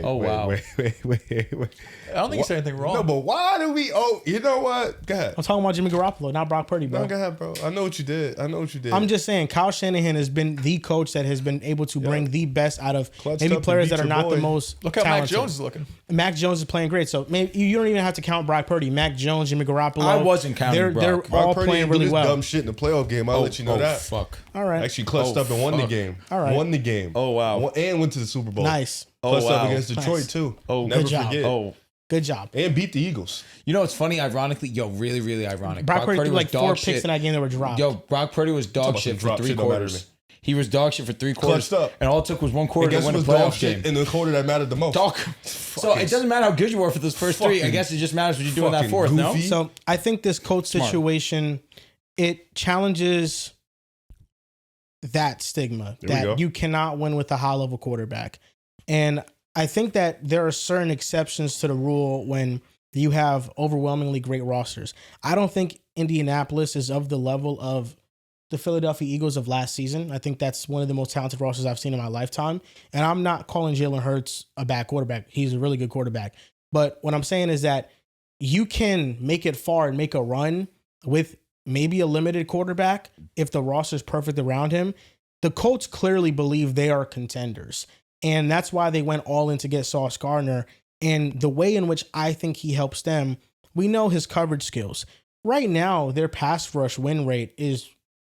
Oh, wow.
Wait.
I don't think you said anything wrong.
No, but why do we? Oh, you know what? Go ahead.
I'm talking about Jimmy Garoppolo, not Brock Purdy, bro.
No, go ahead, bro. I know what you did.
I'm just saying, Kyle Shanahan has been the coach that has been able to bring the best out of maybe players that are not the most
Look how
talented.
Mac Jones is looking.
Mac Jones is playing great, so maybe you don't even have to count Brock Purdy. Mac Jones, Jimmy Garoppolo.
I wasn't counting Brock.
They're all
Purdy
playing
didn't do
really
this
well.
Dumb shit in the playoff game. I'll let you know that.
Fuck.
All right.
Actually clutched up and won the game.
All right.
Won the game.
Oh, wow.
And went to the Super Bowl.
Nice.
Clutched up
wow.
against Detroit too.
Oh,
never
good job.
forget.
Oh.
Good job.
And beat the Eagles.
You know what's funny? Ironically, really, really ironic.
Brock Purdy threw
was
like 4
dog
picks
shit.
in that game that were dropped.
Yo, Brock Purdy was dog
about
shit
some
for
drop
3
shit, don't matter to
quarters. He was dog shit for 3 quarters.
Clutched up.
And all it took was 1 quarter
And
to
guess
win a
who was dog
playoff
shit
game.
in the quarter that mattered the most?
Dog. So it doesn't matter how good you were for those first 3. I
fucking-
guess it just matters what you do in that
fucking
4th, no?
goofy.
So I think this coach
Smart.
situation, it challenges that stigma
There we go.
that you cannot win with a high level quarterback. And I think that there are certain exceptions to the rule when you have overwhelmingly great rosters. I don't think Indianapolis is of the level of the Philadelphia Eagles of last season. I think that's one of the most talented rosters I've seen in my lifetime. And I'm not calling Jalen Hurts a bad quarterback. He's a really good quarterback. But what I'm saying is that you can make it far and make a run with maybe a limited quarterback if the roster is perfect around him. The Colts clearly believe they are contenders. And that's why they went all in to get Sauce Gardner. And the way in which I think he helps them, we know his coverage skills. Right now, their pass rush win rate is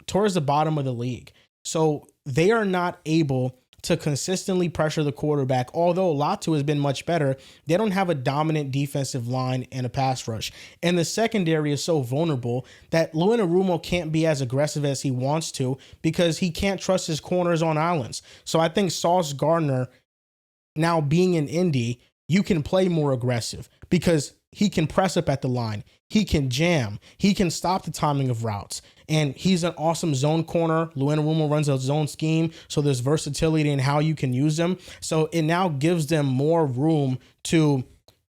towards the bottom of the league. So they are not able to consistently pressure the quarterback, although Latu has been much better. They don't have a dominant defensive line and a pass rush. And the secondary is so vulnerable that Anarumo can't be as aggressive as he wants to because he can't trust his corners on islands. So I think Sauce Gardner, now being in Indy, you can play more aggressive because he can press up at the line. He can jam. He can stop the timing of routes. And he's an awesome zone corner. Anarumo runs a zone scheme, so there's versatility in how you can use them. So it now gives them more room to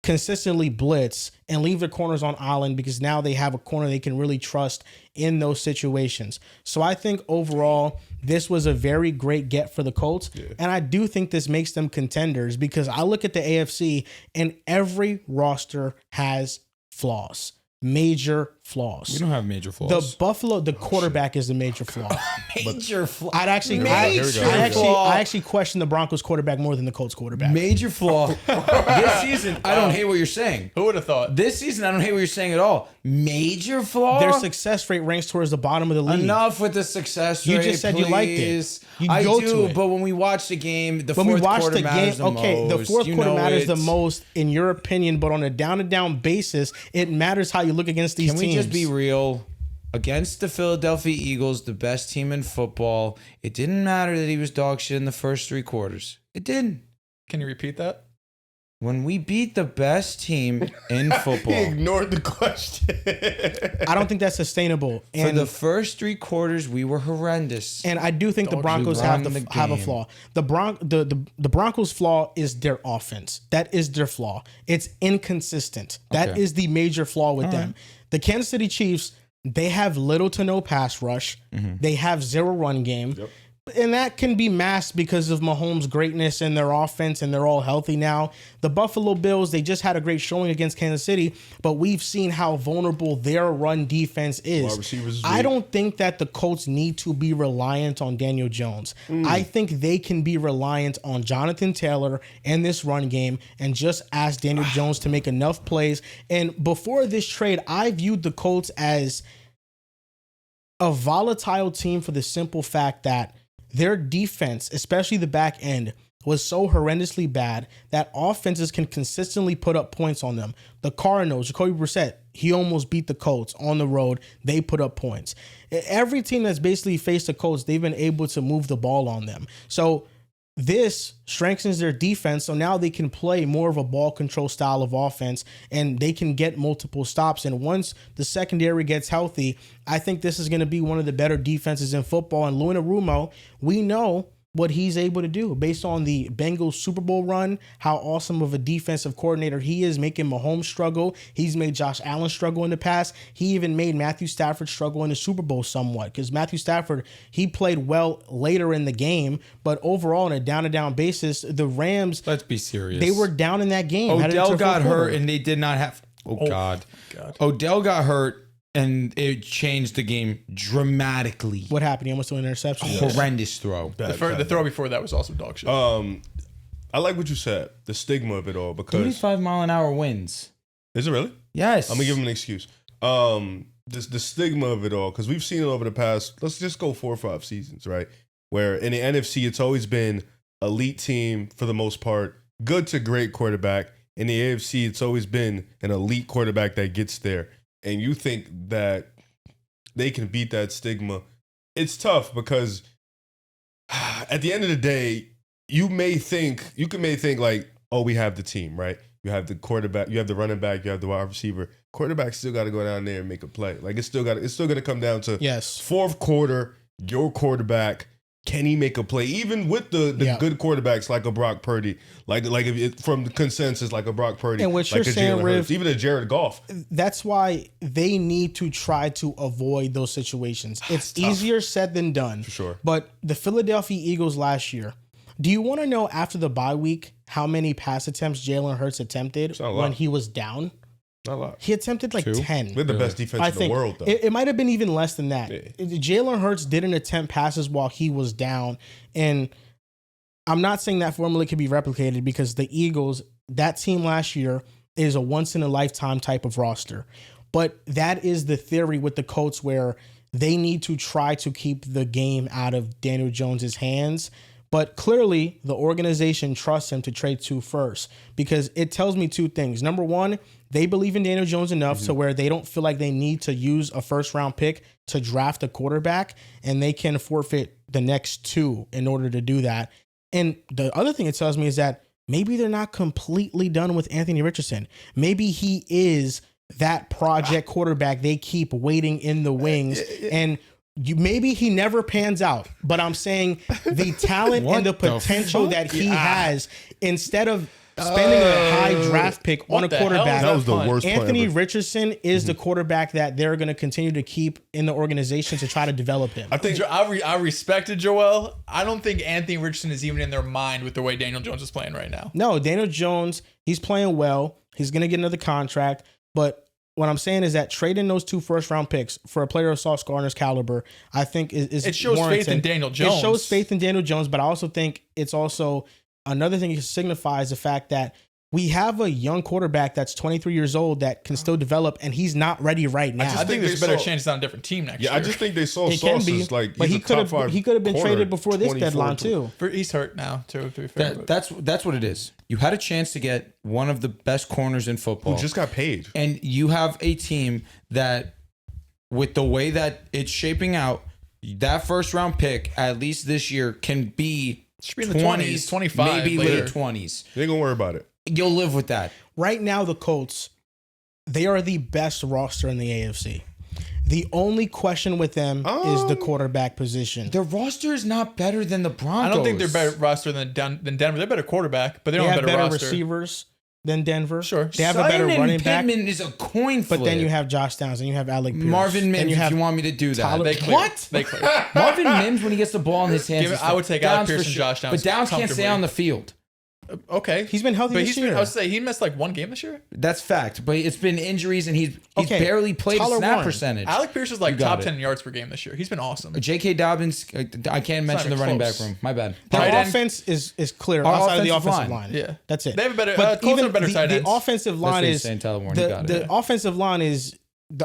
consistently blitz and leave their corners on island because now they have a corner they can really trust in those situations. So I think overall, this was a very great get for the Colts. Yeah. And I do think this makes them contenders because I look at the AFC and every roster has flaws. Major flaws.
We don't have major flaws.
The Buffalo, the quarterback is the major flaw.
Major flaw.
I actually question the Broncos quarterback more than the Colts quarterback.
Major flaw. This season, I don't hate what you're saying.
Who would have thought?
This season, I don't hate what you're saying at all. Major flaw.
Their success rate ranks towards the bottom of the league.
Enough with the success rate.
You just said you liked it.
please.
You
I
go
do,
to it.
but when we watch the game,
When we
fourth
watch
quarter
the
matters
game,
the
okay,
most.
the fourth
You
quarter
know
matters the
it's-
most in your opinion, but on a down-to-down basis, it matters how you look against these
Can
teams.
we just be real? Against the Philadelphia Eagles, the best team in football, it didn't matter that he was dog shit in the first 3 quarters. It didn't.
Can you repeat that?
When we beat the best team in
He
football,
ignored the question.
I don't think that's sustainable.
for
And
the first 3 quarters, we were horrendous.
And I do think the
Dog
Broncos
shit.
have
Run
a
the
flaw. The Broncos' flaw is their offense. That is their flaw. It's inconsistent. That
Okay.
is the major flaw with them. The Kansas City Chiefs, they have little to no pass rush. They have 0 run game.
Yep.
And that can be masked because of Mahomes' greatness and their offense, and they're all healthy now. The Buffalo Bills, they just had a great showing against Kansas City, but we've seen how vulnerable their run defense is.
Wide receivers is
I
weak.
don't think that the Colts need to be reliant on Daniel Jones. I think they can be reliant on Jonathan Taylor and this run game and just ask Daniel Jones to make enough plays. And before this trade, I viewed the Colts as a volatile team for the simple fact that their defense, especially the back end, was so horrendously bad that offenses can consistently put up points on them. The Cardinals, Jacoby Brissett, he almost beat the Colts on the road. They put up points. Every team that's basically faced the Colts, they've been able to move the ball on them. So this strengthens their defense, so now they can play more of a ball control style of offense, and they can get multiple stops. And once the secondary gets healthy, I think this is going to be one of the better defenses in football. And Anarumo, we know what he's able to do based on the Bengals Super Bowl run, how awesome of a defensive coordinator he is, making Mahomes struggle. He's made Josh Allen struggle in the past. He even made Matthew Stafford struggle in the Super Bowl somewhat because Matthew Stafford, he played well later in the game, but overall on a down-to-down basis, the Rams,
Let's be serious.
they were down in that game.
Odell got hurt and they did not have. Oh, God. Odell got hurt. And it changed the game dramatically.
What happened? He almost threw an interception.
Horrendous throw.
The throw before that was also dog shit.
I like what you said, the stigma of it all, because
35-mile-an-hour winds.
is it really?
Yes.
I'm gonna give him an excuse. The stigma of it all, because we've seen it over the past, let's just go 4 or 5 seasons, right? Where in the NFC, it's always been elite team for the most part, good to great quarterback. In the AFC, it's always been an elite quarterback that gets there. And you think that they can beat that stigma. It's tough because at the end of the day, you may think like, oh, we have the team, right? You have the quarterback, you have the running back, you have the wide receiver. Quarterback still got to go down there and make a play. Like it's still going to come down to fourth quarter, your quarterback. Can he make a play? Even with the good quarterbacks like a Brock Purdy, like if it, from the consensus, like a Brock Purdy,
and what
like
you're
a
saying,
Jalen
Riv,
Hurts, even a Jared Goff.
That's why they need to try to avoid those situations. It's easier said than done.
For sure.
But the Philadelphia Eagles last year, do you want to know after the bye week how many pass attempts Jalen Hurts attempted when he was down?
Not a lot.
He attempted like 10.
We're the best defense in the world, though.
It might have been even less than that. Jalen Hurts didn't attempt passes while he was down. And I'm not saying that formula can be replicated because the Eagles, that team last year, is a once-in-a-lifetime type of roster. But that is the theory with the Colts where they need to try to keep the game out of Daniel Jones's hands. But clearly, the organization trusts him to trade to first because it tells me 2 things. Number one, they believe in Daniel Jones enough to where they don't feel like they need to use a first-round pick to draft a quarterback, and they can forfeit the next 2 in order to do that. And the other thing it tells me is that maybe they're not completely done with Anthony Richardson. Maybe he is that project quarterback they keep waiting in the wings, and maybe he never pans out, but I'm saying the talent and the potential that he has, instead of spending a high draft pick on a quarterback,
that was the worst point
Anthony
ever.
Richardson is the quarterback that they're going to continue to keep in the organization to try to develop him.
I think I respected Joel. I don't think Anthony Richardson is even in their mind with the way Daniel Jones is playing right now.
No, Daniel Jones, he's playing well. He's going to get another contract, but what I'm saying is that trading those 2 first-round picks for a player of Sauce Gardner's caliber, I think is
it shows
warranted.
faith in Daniel Jones.
It shows faith in Daniel Jones, but I also think it's also another thing it signifies the fact that we have a young quarterback that's 23 years old that can still develop, and he's not ready right now.
I think there's a better chance he's on a different team next year.
I just think they saw
It can
Sauce
be,
as like,
but
he's
he
a top 5
he could have been
corner,
traded before this
24
deadline too.
He's hurt now too. To be fair,
That's what it is. You had a chance to get one of the best corners in football.
Who just got paid.
And you have a team that, with the way that it's shaping out, that first round pick, at least this year, can be
should be in the 20s, 25,
maybe
later.
late 20s.
They ain't gonna worry about it.
You'll live with that.
Right now, the Colts, they are the best roster in the AFC. The only question with them is the quarterback position.
Their roster is not better than the Broncos.
I don't think they're better roster than Denver. They're better quarterback, but they don't
They
have
have
better
better
roster.
receivers than Denver.
Sure.
They have a better running back.
Pittman is a coin flip.
But then you have Josh Downs and you have Alec Pierce.
Marvin Mims,
and
if you want me to do that.
Tyler-
They clear.
What?
They clear.
Marvin Mims, when he gets the ball in his hands,
I would take Alec
Downs
Pierce
for
and
sure.
Josh Downs
But Downs can't stay
comfortably.
on the field.
Okay,
He's been healthy
but
this year.
I would say he missed like 1 game this year.
That's fact. But it's been injuries, and he's
Okay,
barely played
Tyler
a snap
Warren.
percentage.
Alec Pierce is like
You got
top
it.
10 yards per game this year. He's been awesome.
J.K. Dobbins, I can't mention the
even
running
close.
back room. My bad.
Their
Tight end.
offense is clear
Our
outside of the
offensive
offensive
line.
line.
Yeah.
That's it.
They have a better-
But
Colts
even
have better tight
the
ends.
offensive line
what you're
is
saying, Tyler Warren.
the,
You got it.
the offensive line is.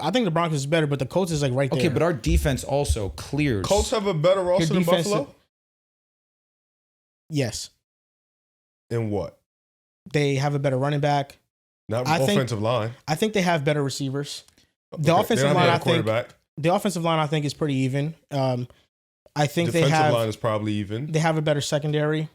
I think the Broncos is better, but the Colts is like right there.
Okay, but our defense also clears.
Colts have a better roster than
defensive-
Buffalo?
yes,
In what?
they have a better running back.
Not
I think-
offensive line.
I think they have better receivers. The
Okay,
offensive
they don't
line,
have
I
a
think.
quarterback.
The offensive line, I think, is pretty even. I think
Defensive
they have
line is probably even.
they have a better secondary,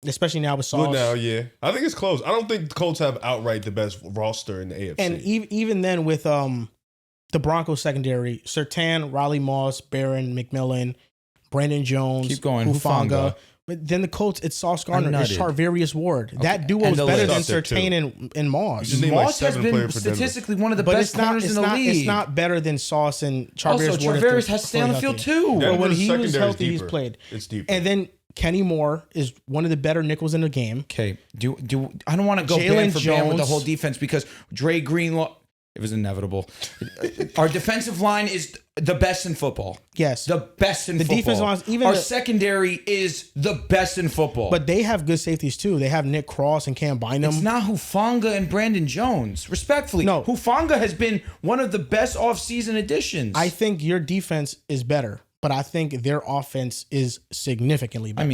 especially now with Sauce.
Well, now, yeah. I think it's close. I don't think the Colts have outright the best roster in the AFC.
And even then with the Broncos secondary, Surtain, Riley Moss, Barron, McMillan, Brandon Jones,
Keep going,
Hufanga.
Hufanga.
But then the Colts, it's Sauce Gardner, it's
nutted.
Charvarius Ward. That duo
And
is
the
better
list.
than
Up there,
Surtain and Moss.
Just name like
Moss has
7
been
players for Denver.
statistically one of the
But
best corners in the league.
It's not better than Sauce and Charvarius
Also,
Ward. if
Charvarius
they're
has to stay on the
fully
field
healthy.
too.
But when
Denver's
he was
secondary is
healthy, he's
deeper.
played.
It's deeper.
And then Kenny Moore is one of the better nickels in the game.
Okay, I don't want to go
Jalen
band for band with the
Jones.
whole defense because Dre Greenlaw. It was inevitable. Our defensive line is the best in football.
Yes.
The best in football.
defensive lines, even
our
the-
secondary is the best in football.
But they have good safeties too. They have Nick Cross and Cam Bynum.
it's not Hufanga and Brandon Jones. Respectfully,
No.
Hufanga has been one of the best offseason additions.
I think your defense is better, but I think their offense is significantly better.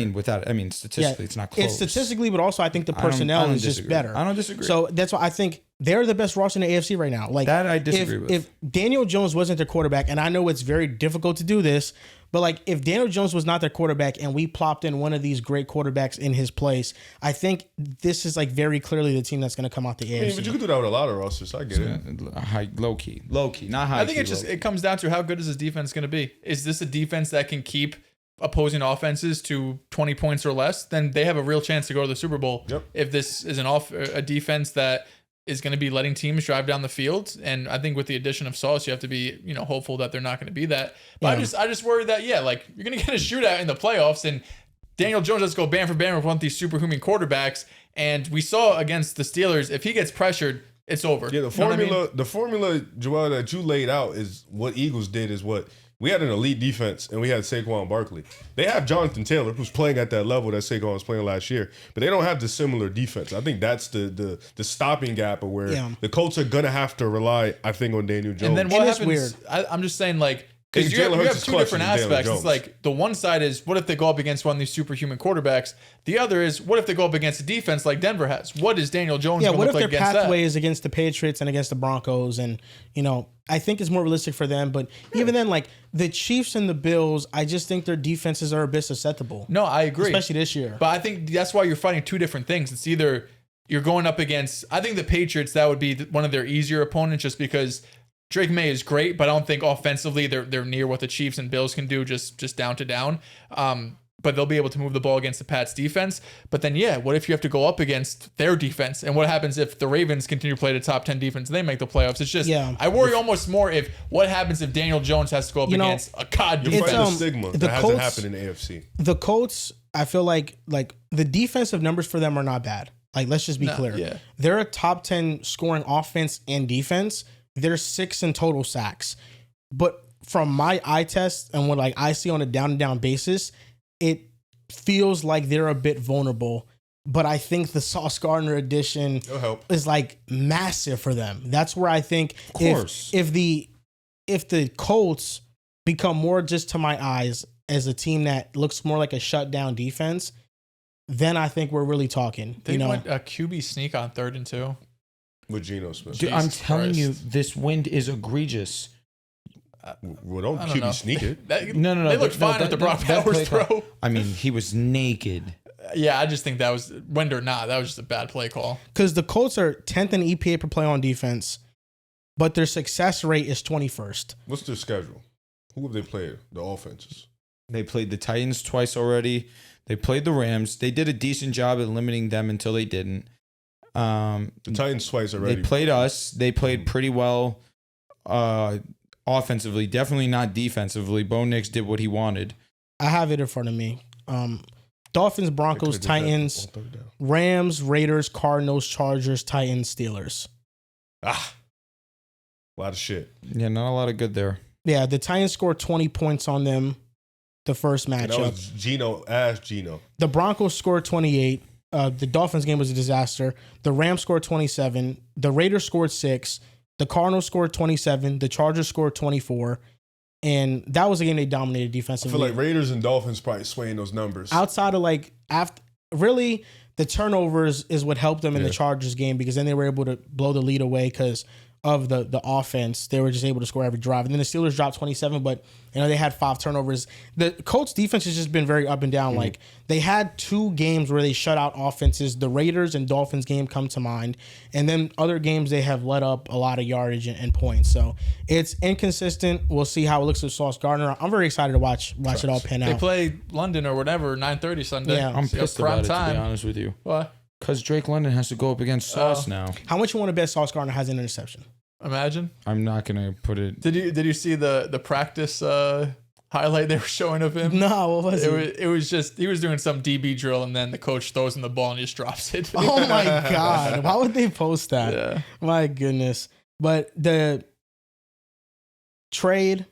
statistically, it's not close.
It's statistically, but also I think the
I don't
personnel is
disagree.
just better.
I don't disagree.
So that's why I think they're the best roster in the AFC right now. Like
That I disagree
if,
with.
If Daniel Jones wasn't their quarterback, and I know it's very difficult to do this, but like if Daniel Jones was not their quarterback and we plopped in one of these great quarterbacks in his place, I think this is like very clearly the team that's going to come out the AFC.
But you can do that with a lot of rosters. I get it.
High, low key, not high.
I think it comes down to how good is this defense going to be. Is this a defense that can keep opposing offenses to 20 points or less? Then they have a real chance to go to the Super Bowl.
Yep.
If this is a defense that is going to be letting teams drive down the field, and I think with the addition of Sauce, you have to be hopeful that they're not going to be that. But I just worry that like you're going to get a shootout in the playoffs, and Daniel Jones has to go band for band with one of these superhuman quarterbacks. And we saw against the Steelers, if he gets pressured, it's over.
Yeah, the formula, Joel, that you laid out is what Eagles did. Is what we had an elite defense, and we had Saquon Barkley. They have Jonathan Taylor, who's playing at that level that Saquon was playing last year, but they don't have the similar defense. I think that's the stopping gap of where the Colts are gonna have to rely, I think, on Daniel Jones.
And then what
It is
happens?
weird.
I'm just saying, like, because you
Jalen Hurts
have
is
two
clutch
different
than Daniel
aspects.
Jones.
It's like the one side is what if they go up against one of these superhuman quarterbacks? The other is what if they go up against a defense like Denver has? What is Daniel Jones going to
what
look
if
like
their
against
pathway
that?
is against the Patriots and against the Broncos? And, I think it's more realistic for them. But even then, like the Chiefs and the Bills, I just think their defenses are a bit susceptible.
No, I agree.
Especially this year.
But I think that's why you're fighting two different things. It's either you're going up against, I think the Patriots, that would be one of their easier opponents just because Drake May is great, but I don't think offensively they're near what the Chiefs and Bills can do just down to down. But they'll be able to move the ball against the Pats defense. But then, what if you have to go up against their defense? And what happens if the Ravens continue to play the top 10 defense and they make the playoffs? It's just, I worry almost more what happens if Daniel Jones has to go up against a COD
You're
defense.
fighting the stigma that hasn't happened in the AFC.
The Colts, I feel like the defensive numbers for them are not bad. Like, let's just be clear.
Yeah.
They're a top 10 scoring offense and defense. They're 6 in total sacks. But from my eye test and what I see on a down-to-down basis, it feels like they're a bit vulnerable. But I think the Sauce Gardner addition is massive for them. That's where I think if the Colts become more, just to my eyes, as a team that looks more like a shutdown defense, then I think we're really talking.
They went a QB sneak on 3rd and 2
with Geno Smith.
Dude, I'm telling you, this wind is egregious.
Well, don't QB sneak it.
No.
They looked fine with the Brock Powers throw.
I mean, he was naked.
Yeah, I just think that was, wind or not, that was just a bad play call.
Because the Colts are 10th in EPA per play on defense, but their success rate is 21st.
What's their schedule? Who have they played? The offenses.
They played the Titans twice already. They played the Rams. They did a decent job at limiting them until they didn't.
The Titans twice already.
They played us. They played pretty well offensively. Definitely not defensively. Bo Nix did what he wanted.
I have it in front of me. Dolphins, Broncos, Titans, Rams, Raiders, Cardinals, Chargers, Titans, Steelers.
A lot of shit.
Yeah, not a lot of good there.
Yeah, the Titans scored 20 points on them the first matchup.
That was Geno.
The Broncos scored 28. The Dolphins game was a disaster. The Rams scored 27. The Raiders scored 6. The Cardinals scored 27. The Chargers scored 24. And that was a game they dominated
I
defensively.
feel like Raiders and Dolphins probably swaying those numbers.
Outside of really the turnovers is what helped them in the Chargers game, because then they were able to blow the lead away because of the offense. They were just able to score every drive. And then the Steelers dropped 27, but they had 5 turnovers. The Colts defense has just been very up and down. Like, they had 2 games where they shut out offenses. The Raiders and Dolphins game come to mind. And then other games they have let up a lot of yardage and points. So it's inconsistent. We'll see how it looks with Sauce Gardner. I'm very excited to watch it all pan out.
They play London or whatever, 9:30 Sunday.
Yeah.
I'm pissed about it, to be honest with you.
What?
Because Drake London has to go up against Sauce now.
How much you want to bet Sauce Gardner has an interception?
Imagine.
I'm not gonna put it.
Did you see the practice highlight they were showing of him?
No, what was it?
It was just he was doing some DB drill and then the coach throws him the ball and he just drops it.
Oh my God. Why would they post that?
Yeah.
My goodness. But the trade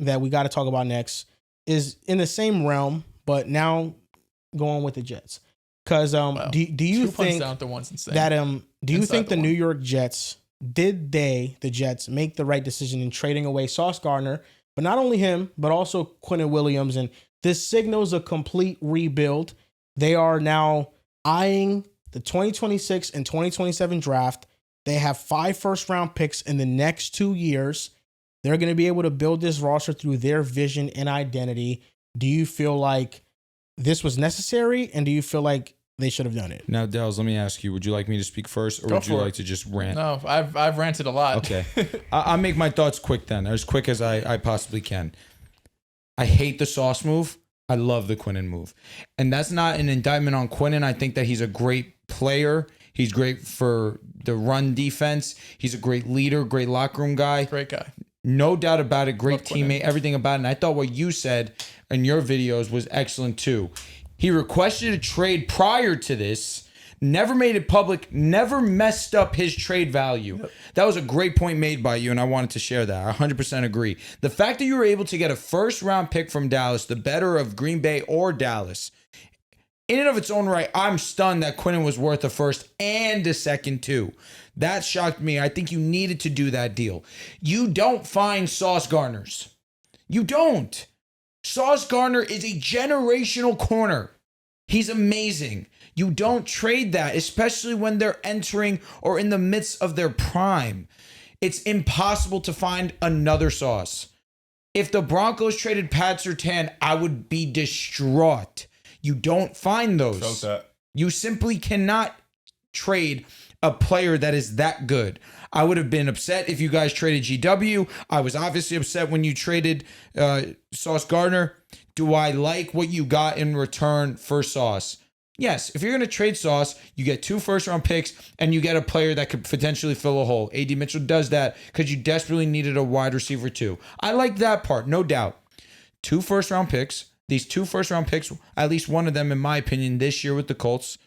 that we got to talk about next is in the same realm, but now going with the Jets. Because
Wow.
do you
2 punts
think
down to one's insane.
that do you
Inside
think
the
the
one.
New York Jets the Jets make the right decision in trading away Sauce Gardner, but not only him, but also Quentin Williams, and this signals a complete rebuild. They are now eyeing the 2026 and 2027 draft. They have 5 first-round picks in the next 2 years. They're going to be able to build this roster through their vision and identity. Do you feel like this was necessary, and do you feel like they should have done it?
Now, Dehls, let me ask you: would you like me to speak first, or
Go
would you
for it.
like to just rant?
No, I've ranted a lot.
Okay, I'll make my thoughts quick then, as quick as I possibly can. I hate the Sauce move. I love the Quinnen move, and that's not an indictment on Quinnen. I think that he's a great player. He's great for the run defense. He's a great leader, great locker room guy.
Great guy.
No doubt about it. Great
Love Quinnen.
teammate, everything about it. And I thought what you said in your videos was excellent too. He requested a trade prior to this, never made it public, never messed up his trade value. Yep. That was a great point made by you, and I wanted to share that. I 100% agree. The fact that you were able to get a first-round pick from Dallas, the better of Green Bay or Dallas, in and of its own right, I'm stunned that Quinnen was worth a first and a second too. That shocked me. I think you needed to do that deal. You don't find Sauce Gardners. You don't. Sauce Gardner is a generational corner. He's amazing. You don't trade that, especially when they're entering or in the midst of their prime. It's impossible to find another Sauce. If the Broncos traded Pat Surtain, I would be distraught. You don't find those.
Felt that.
You simply cannot trade a player that is that good. I would have been upset if you guys traded GW. I was obviously upset when you traded Sauce Gardner. Do I like what you got in return for Sauce? Yes. If you're going to trade Sauce, you get 2 first-round picks and you get a player that could potentially fill a hole. A.D. Mitchell does that because you desperately needed a wide receiver too. I like that part, no doubt. 2 first-round picks. These 2 first-round picks, at least one of them, in my opinion, this year with the Colts,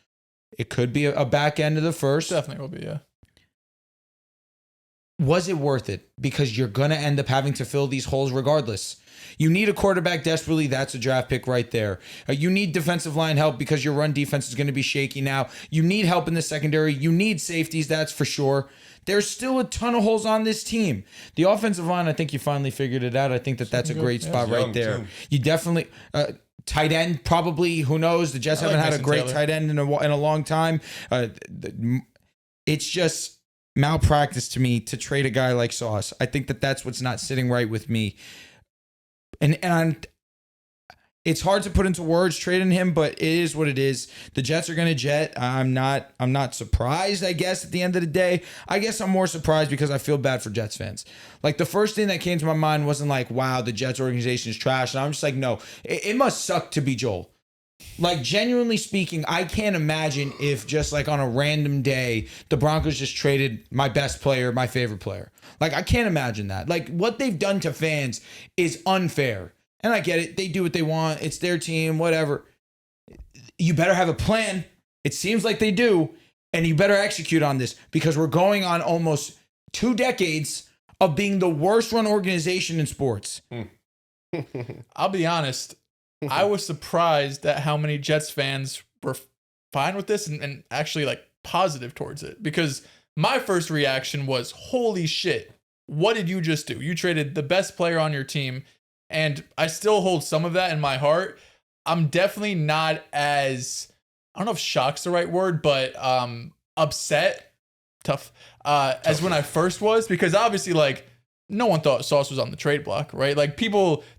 it could be a back end of the first.
Definitely will be, yeah.
Was it worth it? Because you're going to end up having to fill these holes regardless. You need a quarterback desperately. That's a draft pick right there. You need defensive line help because your run defense is going to be shaky now. You need help in the secondary. You need safeties, that's for sure. There's still a ton of holes on this team. The offensive line, I think you finally figured it out. I think that's a great spot right there. You definitely... tight end, probably. Who knows? The Jets haven't had a great tight end in a long time. It's just malpractice to me to trade a guy like Sauce. I think that's what's not sitting right with me. And it's hard to put into words trading him, but it is what it is. The Jets are going to jet. I'm not surprised, I guess, at the end of the day. I guess I'm more surprised because I feel bad for Jets fans. Like, the first thing that came to my mind wasn't like, wow, the Jets organization is trash. And I'm just like, no, it must suck to be Joel. Like, genuinely speaking, I can't imagine if just like on a random day, the Broncos just traded my best player, my favorite player. Like, I can't imagine that. Like, what they've done to fans is unfair. And I get it. They do what they want. It's their team, whatever. You better have a plan. It seems like they do. And you better execute on this because we're going on almost 2 decades of being the worst run organization in sports.
I'll be honest. I was surprised at how many Jets fans were fine with this and actually like positive towards it. Because my first reaction was, holy shit, what did you just do? You traded the best player on your team. And I still hold some of that in my heart. I'm definitely not as, I don't know if shock's the right word, but upset tough as when I first was, because obviously like no one thought Sauce was on the trade block, right? Like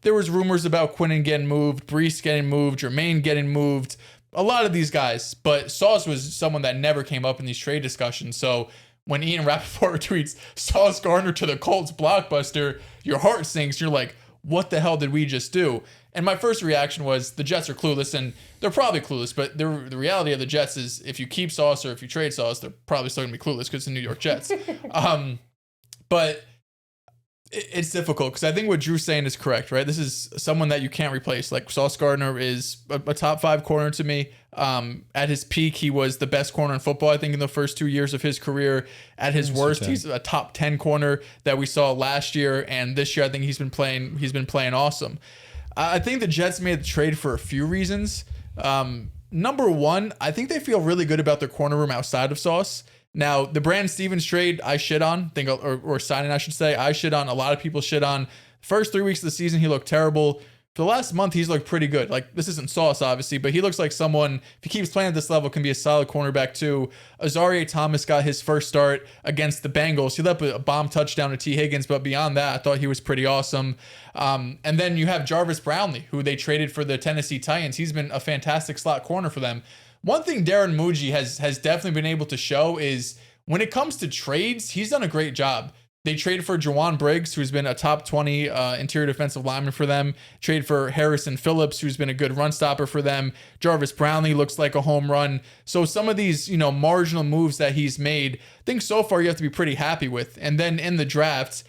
there was rumors about Quinnen getting moved, Brees getting moved, Jermaine getting moved, a lot of these guys, but Sauce was someone that never came up in these trade discussions. So when Ian Rappaport tweets Sauce Gardner to the Colts blockbuster, your heart sinks. You're like, what the hell did we just do? And my first reaction was the Jets are clueless, and they're probably clueless, but the reality of the Jets is if you keep Sauce or if you trade Sauce, they're probably still going to be clueless because it's the New York Jets. But it's difficult because I think what Drew's saying is correct, right? This is someone that you can't replace. Like Sauce Gardner is a top 5 corner to me. At his peak, he was the best corner in football, I think, in the first 2 years of his career. At his worst, he's a top 10 corner that we saw last year, and this year I think he's been playing awesome. I think the Jets made the trade for a few reasons. Number one, I think they feel really good about their corner room outside of Sauce. Now, the Brandon Stevens trade I shit on, or signing, I should say, I shit on. A lot of people shit on. First 3 weeks of the season, he looked terrible. For the last month, he's looked pretty good. Like, this isn't Sauce, obviously, but he looks like someone, if he keeps playing at this level, can be a solid cornerback, too. Azareye'h Thomas got his first start against the Bengals. He let up a bomb touchdown to T. Higgins, but beyond that, I thought he was pretty awesome. And then you have Jarvis Brownlee, who they traded for the Tennessee Titans. He's been a fantastic slot corner for them. One thing Darren Muji has definitely been able to show is when it comes to trades, he's done a great job. They traded for Jawan Briggs, who's been a top 20 interior defensive lineman for them. Trade for Harrison Phillips, who's been a good run stopper for them. Jarvis Brownlee looks like a home run. So some of these, marginal moves that he's made, I think so far you have to be pretty happy with. And then in the draft,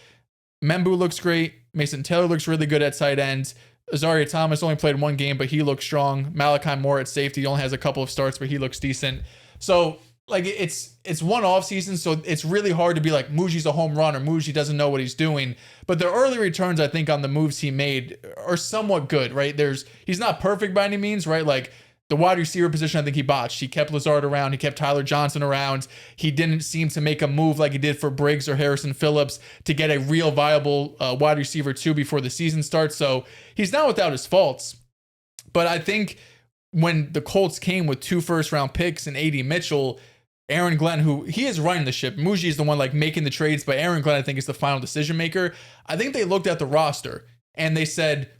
Membu looks great. Mason Taylor looks really good at tight end. Azareye'h Thomas only played one game, but he looks strong. Malachi Moore at safety only has a couple of starts, but he looks decent. So like it's one off season, so it's really hard to be like Muji's a home run or Muji doesn't know what he's doing. But the early returns, I think, on the moves he made are somewhat good, right? He's not perfect by any means, right? Like the wide receiver position, I think he botched. He kept Lazard around. He kept Tyler Johnson around. He didn't seem to make a move like he did for Briggs or Harrison Phillips to get a real viable wide receiver too before the season starts. So he's not without his faults. But I think when the Colts came with 2 first-round picks and A.D. Mitchell, Aaron Glenn, who he is running the ship. Muji is the one like making the trades, but Aaron Glenn, I think, is the final decision maker. I think they looked at the roster and they said,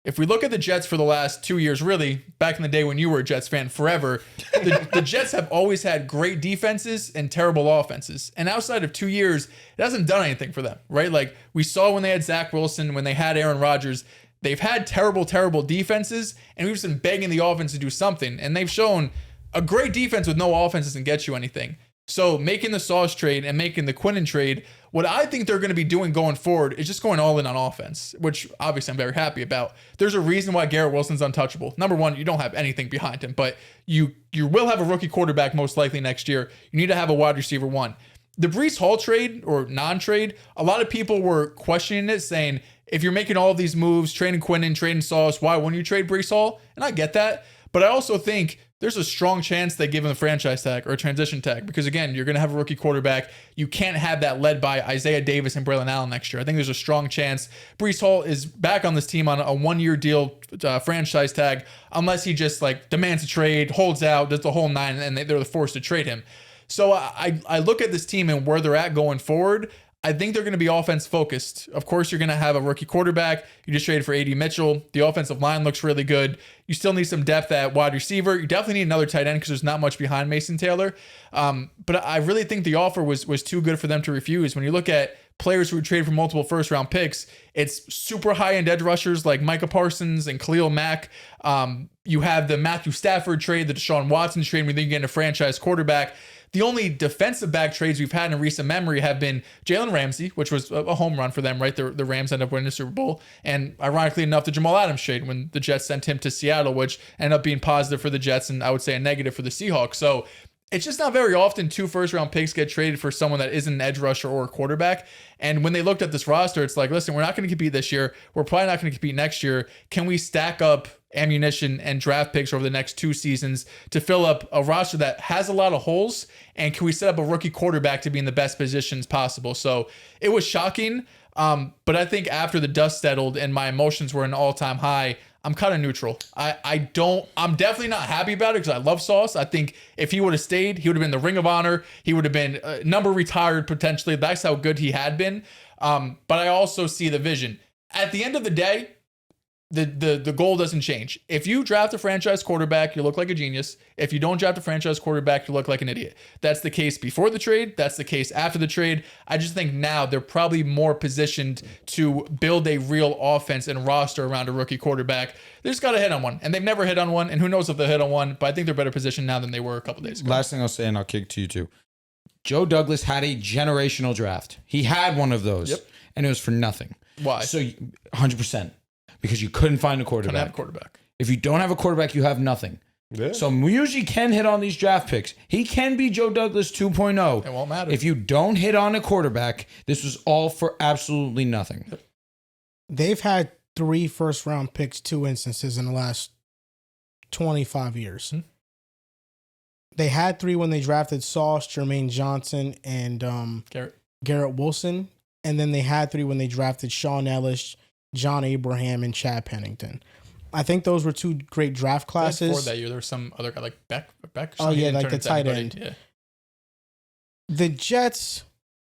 if we look at the Jets for the last 2 years, really, back in the day when you were a Jets fan forever, the Jets have always had great defenses and terrible offenses. And outside of 2 years, it hasn't done anything for them, right? Like we saw when they had Zach Wilson, when they had Aaron Rodgers, they've had terrible, terrible defenses, and we've just been begging the offense to do something. And they've shown a great defense with no offense doesn't get you anything. So making the Sauce trade and making the Quinnen trade, what I think they're going to be doing going forward is just going all in on offense, which obviously I'm very happy about. There's a reason why Garrett Wilson's untouchable. Number one, you don't have anything behind him, but you will have a rookie quarterback most likely next year. You need to have a wide receiver one. The Brees Hall trade or non-trade, a lot of people were questioning it, saying, if you're making all of these moves, trading Quinnen, trading Sauce, why wouldn't you trade Brees Hall? And I get that, but I also think there's a strong chance they give him a franchise tag or a transition tag because, again, you're going to have a rookie quarterback. You can't have that led by Isaiah Davis and Braylon Allen next year. I think there's a strong chance Brees Hall is back on this team on a one-year deal franchise tag unless he just like demands a trade, holds out, does the whole 9, and they're forced to trade him. So I look at this team and where they're at going forward. I think they're going to be offense focused. Of course, you're going to have a rookie quarterback. You just traded for A.D. Mitchell. The offensive line looks really good. You still need some depth at wide receiver. You definitely need another tight end because there's not much behind Mason Taylor. But I really think the offer was too good for them to refuse. When you look at players who traded for multiple first-round picks, it's super high-end edge rushers like Micah Parsons and Khalil Mack. You have the Matthew Stafford trade, the Deshaun Watson trade, where you get a franchise quarterback. The only defensive back trades we've had in recent memory have been Jalen Ramsey, which was a home run for them, right? The Rams ended up winning the Super Bowl. And ironically enough, the Jamal Adams trade when the Jets sent him to Seattle, which ended up being positive for the Jets and I would say a negative for the Seahawks. So it's just not very often 2 first-round picks get traded for someone that isn't an edge rusher or a quarterback. And when they looked at this roster, it's like, listen, we're not going to compete this year. We're probably not going to compete next year. Can we stack up ammunition and draft picks over the next 2 seasons to fill up a roster that has a lot of holes? And can we set up a rookie quarterback to be in the best positions possible? So it was shocking. But I think after the dust settled and my emotions were an all-time high, I'm kind of neutral. I'm definitely not happy about it because I love Sauce. I think if he would have stayed, he would have been the Ring of Honor. He would have been number retired potentially. That's how good he had been. But I also see the vision. At the end of the day, the goal doesn't change. If you draft a franchise quarterback, you look like a genius. If you don't draft a franchise quarterback, you look like an idiot. That's the case before the trade. That's the case after the trade. I just think now they're probably more positioned to build a real offense and roster around a rookie quarterback. They just got to hit on one, and they've never hit on one, and who knows if they'll hit on one, but I think they're better positioned now than they were a couple days ago.
Last thing I'll say, and I'll kick to you too. Joe Douglas had a generational draft. He had one of those, and it was for nothing.
Why?
So 100%. Because you couldn't find a quarterback.
Couldn't have a quarterback.
If you don't have a quarterback, you have nothing.
Yeah.
So we usually can hit on these draft picks. He can be Joe Douglas 2.0.
It won't matter.
If you don't hit on a quarterback, this was all for absolutely nothing.
They've had 3 first-round picks, 2 instances in the last 25 years. They had 3 when they drafted Sauce, Jermaine Johnson, and Garrett Wilson. And then they had 3 when they drafted Sean Ellis, John Abraham, and Chad Pennington. I think those were 2 great draft classes.
Before that year, there was some other guy like Beck.
Oh, yeah, like the tight end.
Yeah.
The Jets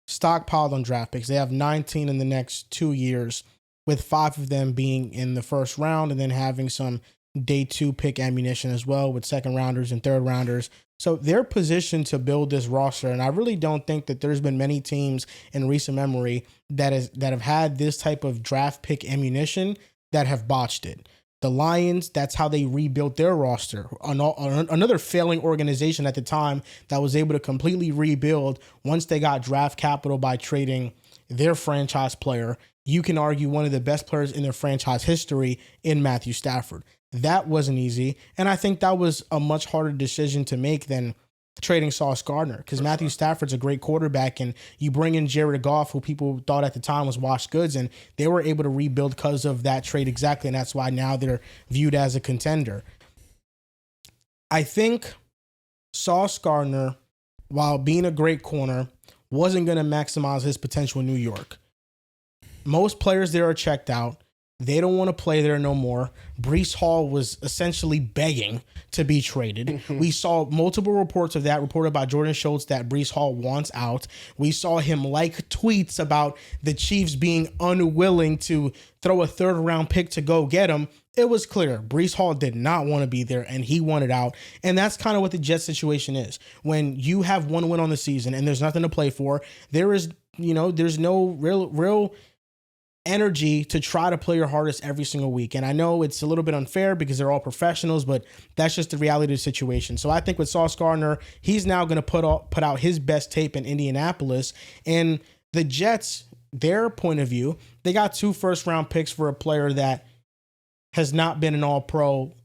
stockpiled on draft picks. They have 19 in the next 2 years, with 5 of them being in the first round and then having some day 2 pick ammunition as well with second rounders and third rounders. So they're positioned to build this roster, and I really don't think that there's been many teams in recent memory that have had this type of draft pick ammunition that have botched it. The Lions, that's how they rebuilt their roster. Another failing organization at the time that was able to completely rebuild once they got draft capital by trading their franchise player. You can argue one of the best players in their franchise history in Matthew Stafford. That wasn't easy, and I think that was a much harder decision to make than trading Sauce Gardner, because Matthew Stafford's a great quarterback, and you bring in Jared Goff, who people thought at the time was washed goods, and they were able to rebuild because of that trade exactly, and that's why now they're viewed as a contender. I think Sauce Gardner, while being a great corner, wasn't going to maximize his potential in New York. Most players there are checked out. They don't want to play there no more. Breece Hall was essentially begging to be traded. We saw multiple reports of that, reported by Jordan Schultz, that Breece Hall wants out. We saw him like tweets about the Chiefs being unwilling to throw a third-round pick to go get him. It was clear Breece Hall did not want to be there, and he wanted out. And that's kind of what the Jets situation is. When you have 1 win on the season and there's nothing to play for, there's no real energy to try to play your hardest every single week. And I know it's a little bit unfair because they're all professionals, but that's just the reality of the situation. So I think with Sauce Gardner, he's now going to put out his best tape in Indianapolis. And the Jets, their point of view, they got 2 first-round picks for a player that has not been an all-pro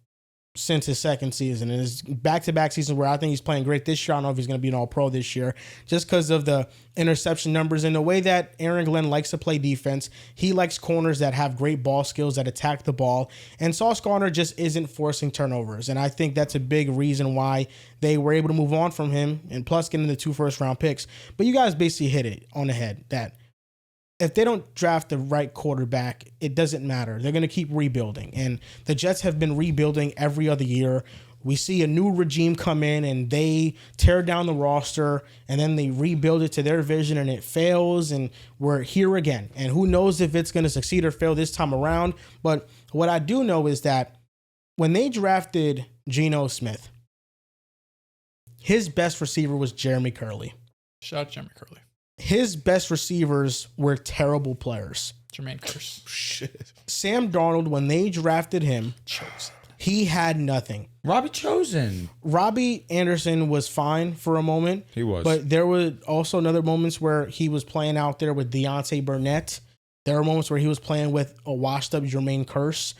since his second season, and his back-to-back seasons where I think he's playing great this year. I don't know if he's going to be an all-pro this year just because of the interception numbers and the way that Aaron Glenn likes to play defense. He likes corners that have great ball skills, that attack the ball, and Sauce Gardner just isn't forcing turnovers, and I think that's a big reason why they were able to move on from him, and plus getting the 2 first-round picks. But you guys basically hit it on the head that if they don't draft the right quarterback, it doesn't matter. They're going to keep rebuilding. And the Jets have been rebuilding every other year. We see a new regime come in and they tear down the roster and then they rebuild it to their vision and it fails, and we're here again. And who knows if it's going to succeed or fail this time around. But what I do know is that when they drafted Geno Smith, his best receiver was Jeremy Curley.
Shout out Jeremy Curley.
His best receivers were terrible players.
Jermaine Curse.
Shit.
Sam Darnold, when they drafted him, he had nothing. Robbie Anderson was fine for a moment.
He was.
But there were also other moments where he was playing out there with Deontay Burnett. There were moments where he was playing with a washed-up Jermaine Curse.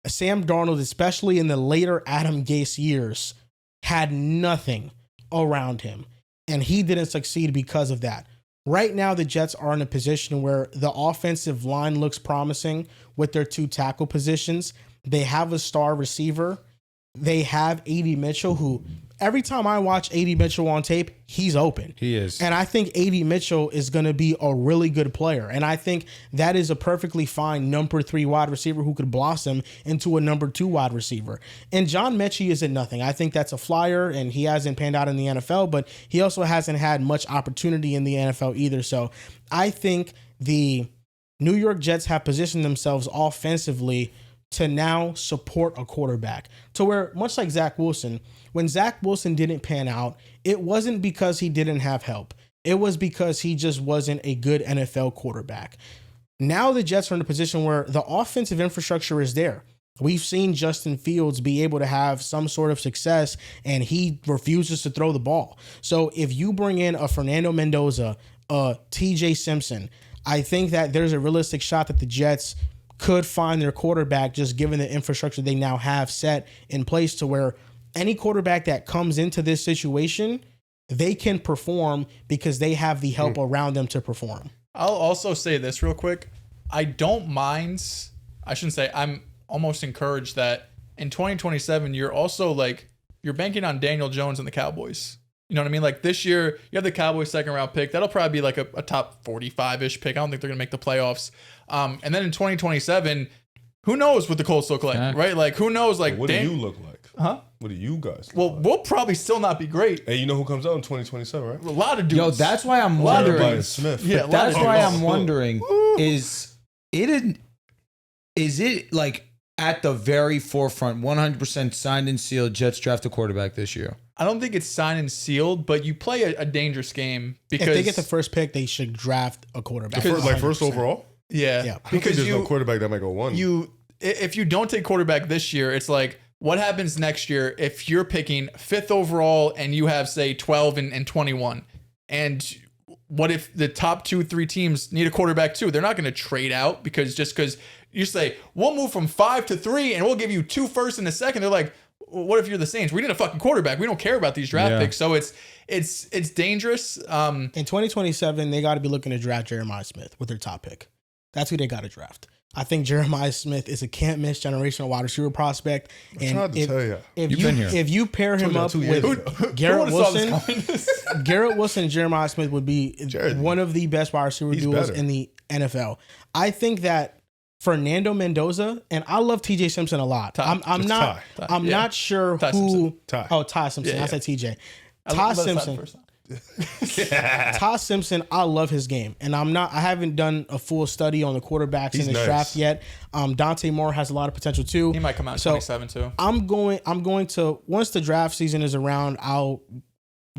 Sam Darnold, especially in the later Adam Gase years, had nothing around him. And he didn't succeed because of that. Right now, the Jets are in a position where the offensive line looks promising with their 2 tackle positions. They have a star receiver. They have A.D. Mitchell, who every time I watch A.D. Mitchell on tape, he's open.
He is.
And I think A.D. Mitchell is going to be a really good player. And I think that is a perfectly fine number 3 wide receiver who could blossom into a number 2 wide receiver. And John Mechie isn't nothing. I think that's a flyer, and he hasn't panned out in the NFL, but he also hasn't had much opportunity in the NFL either. So I think the New York Jets have positioned themselves offensively to now support a quarterback, to where, much like Zach Wilson, when Zach Wilson didn't pan out, it wasn't because he didn't have help. It was because he just wasn't a good NFL quarterback. Now the Jets are in a position where the offensive infrastructure is there. We've seen Justin Fields be able to have some sort of success, and he refuses to throw the ball. So if you bring in a Fernando Mendoza, a TJ Simpson, I think that there's a realistic shot that the Jets could find their quarterback, just given the infrastructure they now have set in place, to where any quarterback that comes into this situation, they can perform because they have the help around them to perform.
I'll also say this real quick. I don't mind. I shouldn't say. I'm almost encouraged that in 2027, you're also like, you're banking on Daniel Jones and the Cowboys. You know what I mean? Like this year, you have the Cowboys 2nd round pick. That'll probably be like a top 45-ish pick. I don't think they're going to make the playoffs. And then in 2027, who knows what the Colts look like, right? Like, who knows? Like,
what do you look like?
Huh?
What do you guys look
Well,
like?
we'll probably still not be great.
Hey, you know who comes out in 2027, right?
A lot of dudes.
Yo, that's why I'm
Jeremiah
wondering.
Smith.
Yeah,
That's why I'm
Oh,
wondering, is it like at the very forefront, 100% signed and sealed, Jets draft a quarterback this year?
I don't think it's signed and sealed, but you play a dangerous game because
If they get the first pick, they should draft a quarterback.
First
100%.
overall?
yeah,
Yeah.
I don't think
because
there's no quarterback that might go 1.
if you don't take quarterback this year, it's like, what happens next year if you're picking 5th overall and you have, say, 12 and 21? And what if the top 2-3 teams need a quarterback too? They're not going to trade out because you say, we'll move from 5 to 3 and we'll give you 2 firsts and a second. They're like, what if you're the Saints? We need a fucking quarterback. We don't care about these draft picks. So it's dangerous.
In 2027, they got to be looking to draft Jeremiah Smith with their top pick. That's who they got to draft. I think Jeremiah Smith is a can't miss generational wide receiver prospect.
I'm trying to tell you.
If you pair him up
2 years
with
ago.
Garrett
Who would've saw
Wilson,
this coming?
Garrett Wilson and Jeremiah Smith would be
Jared,
one of the best wide receiver
he's
duos
better.
in the NFL. I think that Fernando Mendoza, and I love TJ Simpson a lot.
Ty.
I'm not
Ty. Yeah.
not sure
Ty
who.
Simpson.
Ty.
Oh, Ty Simpson.
Yeah,
I said TJ.
I
Ty
love that
Simpson.
first time.
Ty Simpson, I love his game, and I haven't done a full study on the quarterbacks
He's
in this
nice.
draft yet. Dante Moore has a lot of potential too.
He might come out in
So,
27 too.
I'm going to, once the draft season is around, I'll